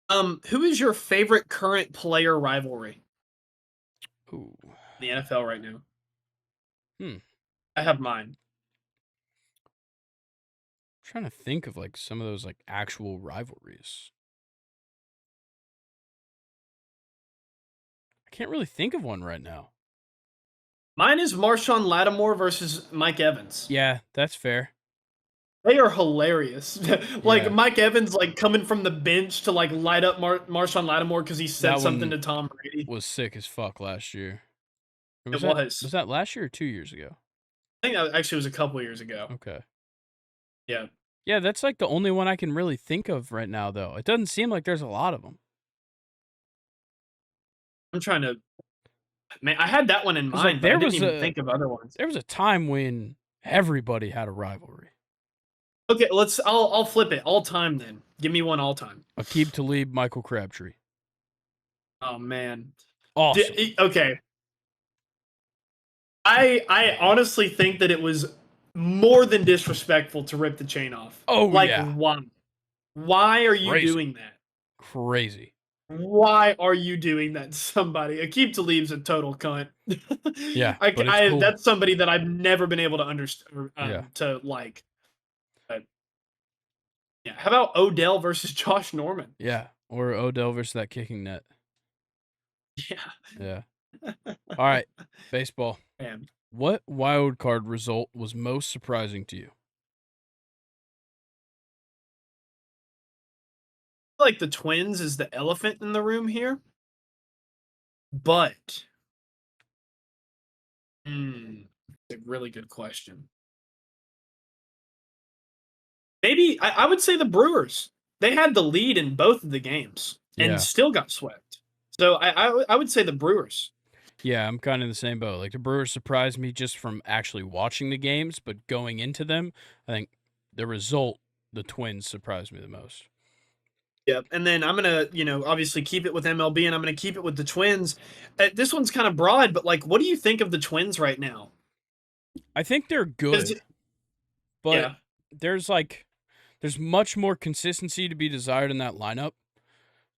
Who is your favorite current player rivalry Ooh. in the NFL right now? Hmm. I have mine. I'm trying to think of like some of those like actual rivalries. I can't really think of one right now. Mine is Marshawn Lattimore versus Mike Evans. Yeah, that's fair. They are hilarious. Like Yeah. Mike Evans, like coming from the bench to like light up Marshawn Lattimore because he said That something one to Tom Brady. was sick as fuck last year. Or It that was. was that last year or 2 years ago? I think that actually was a couple years ago. Okay. Yeah. Yeah, that's like the only one I can really think of right now, though. It doesn't seem like there's a lot of them. I'm trying to. Man, I had that one in 'Cause, like, mind, but I didn't even think of other ones. there was a time when everybody had a rivalry. Okay, I'll flip it. All time then. Give me one all time. Aqib Talib, Michael Crabtree. Oh man. Awesome. Okay. I honestly think that it was more than disrespectful to rip the chain off. Oh, like, yeah. why? Why are you Crazy. doing that? Crazy. Why are you doing that to somebody? Aqib Talib's a total cunt. Yeah, but it's cool. That's somebody that I've never been able to understand Yeah. to like. But yeah, how about Odell versus Josh Norman? Yeah, or Odell versus that kicking net. Yeah. Yeah. All right, baseball. Man. What wild card result was most surprising to you? I feel like the Twins is the elephant in the room here. But a really good question. Maybe I would say the Brewers. They had the lead in both of the games and Yeah. still got swept. So I would say the Brewers. Yeah, I'm kind of in the same boat. Like the Brewers surprised me just from actually watching the games, but going into them, I think the result, the Twins surprised me the most. Yep. And then I'm going to, obviously keep it with MLB and I'm going to keep it with the Twins. This one's kind of broad, but like, what do you think of the Twins right now? I think they're good, but Yeah. there's much more consistency to be desired in that lineup.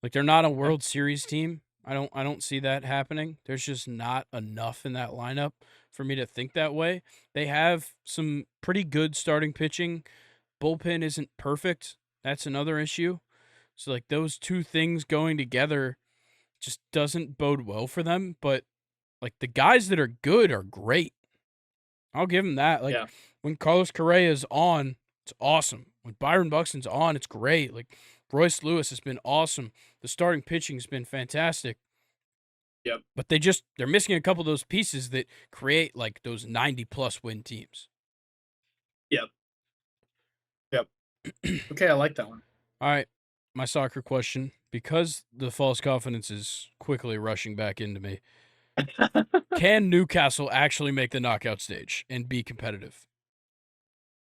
Like, they're not a Okay. World Series team. I don't see that happening. There's just not enough in that lineup for me to think that way. They have some pretty good starting pitching. Bullpen isn't perfect. That's another issue. So, like, those two things going together just doesn't bode well for them. But, like, the guys that are good are great. I'll give them that. Like, Yeah. when Carlos Correa is on, it's awesome. When Byron Buxton's on, it's great. Like, Royce Lewis has been awesome. The starting pitching has been fantastic. Yep. But they're missing a couple of those pieces that create, like, those 90-plus win teams. Yep. Yep. Okay, I like that one. All right, my soccer question. Because the false confidence is quickly rushing back into me, can Newcastle actually make the knockout stage and be competitive?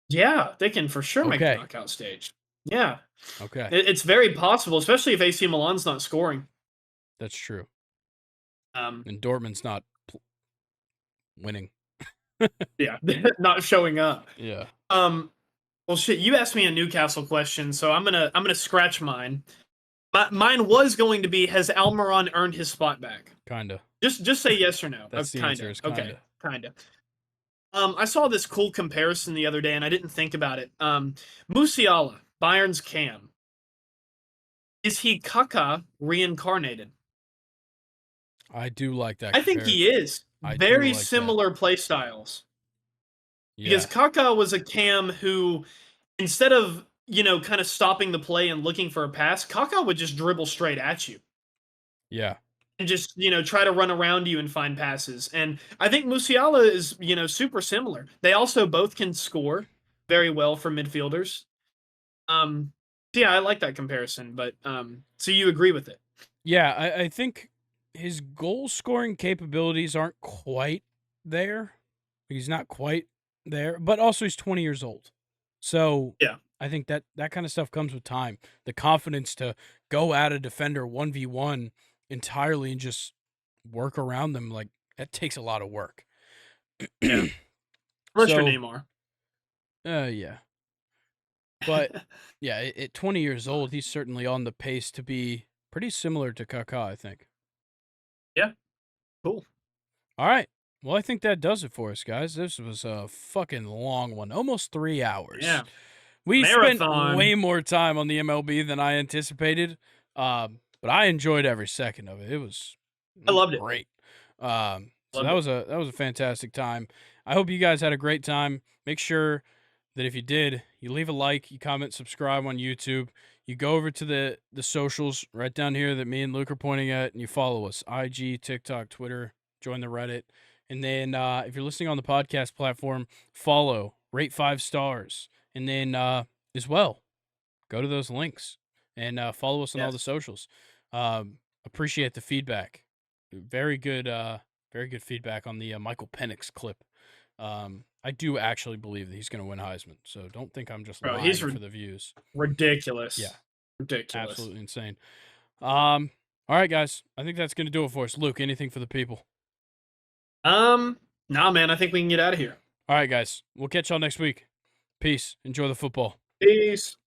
Yeah, they can for sure make the Okay. knockout stage. Yeah. Okay, It's very possible, especially if AC Milan's not scoring. that's true. Um, And Dortmund's not winning. yeah, not showing up. Yeah, Well, shit, you asked me a Newcastle question, so I'm gonna scratch mine. Mine was going to be: has Almiron earned his spot back? kinda. Just say yes or no. That's the kinda. answer is Okay, kinda. kinda. I saw this cool comparison the other day, and I didn't think about it. Musiala, Bayern's Cam. Is he Kaká reincarnated? I do like that. I think he is. I do Very like that. similar play styles. Yeah, Because Kaká was a Cam who, instead of, kind of stopping the play and looking for a pass, Kaká would just dribble straight at you yeah, and just, try to run around you and find passes. And I think Musiala is, super similar. They also both can score very well for midfielders. So yeah, I like that comparison, but so you agree with it? yeah. I think his goal scoring capabilities aren't quite there. He's not quite there, but also he's 20 years old. So Yeah. I think that kind of stuff comes with time. The confidence to go at a defender 1v1 entirely and just work around them, like, that takes a lot of work. Yeah. Unless you're So, Neymar. yeah. But yeah, at 20 years old, he's certainly on the pace to be pretty similar to Kaká, I think. Yeah. Cool. All right. Well, I think that does it for us, guys. This was a fucking long one, almost 3 hours. Yeah. We Marathon. spent way more time on the MLB than I anticipated, but I enjoyed every second of it. It was I loved it. great. So Loved that it. was a fantastic time. I hope you guys had a great time. Make sure that if you did, you leave a like, you comment, subscribe on YouTube. You go over to the socials right down here that me and Luke are pointing at, and you follow us: IG, TikTok, Twitter. Join the Reddit, and then if you're listening on the podcast platform, follow, rate 5 stars, and then as well, go to those links and follow us on all the socials. Appreciate the feedback. Very good feedback on the Michael Penix clip. I do actually believe that he's going to win Heisman, so don't think I'm just lying for the views. Ridiculous. Yeah. Ridiculous. Absolutely insane. All right, guys. I think that's going to do it for us. Luke, anything for the people? Nah, man, I think we can get out of here. All right, guys. We'll catch y'all next week. Peace. Enjoy the football. Peace.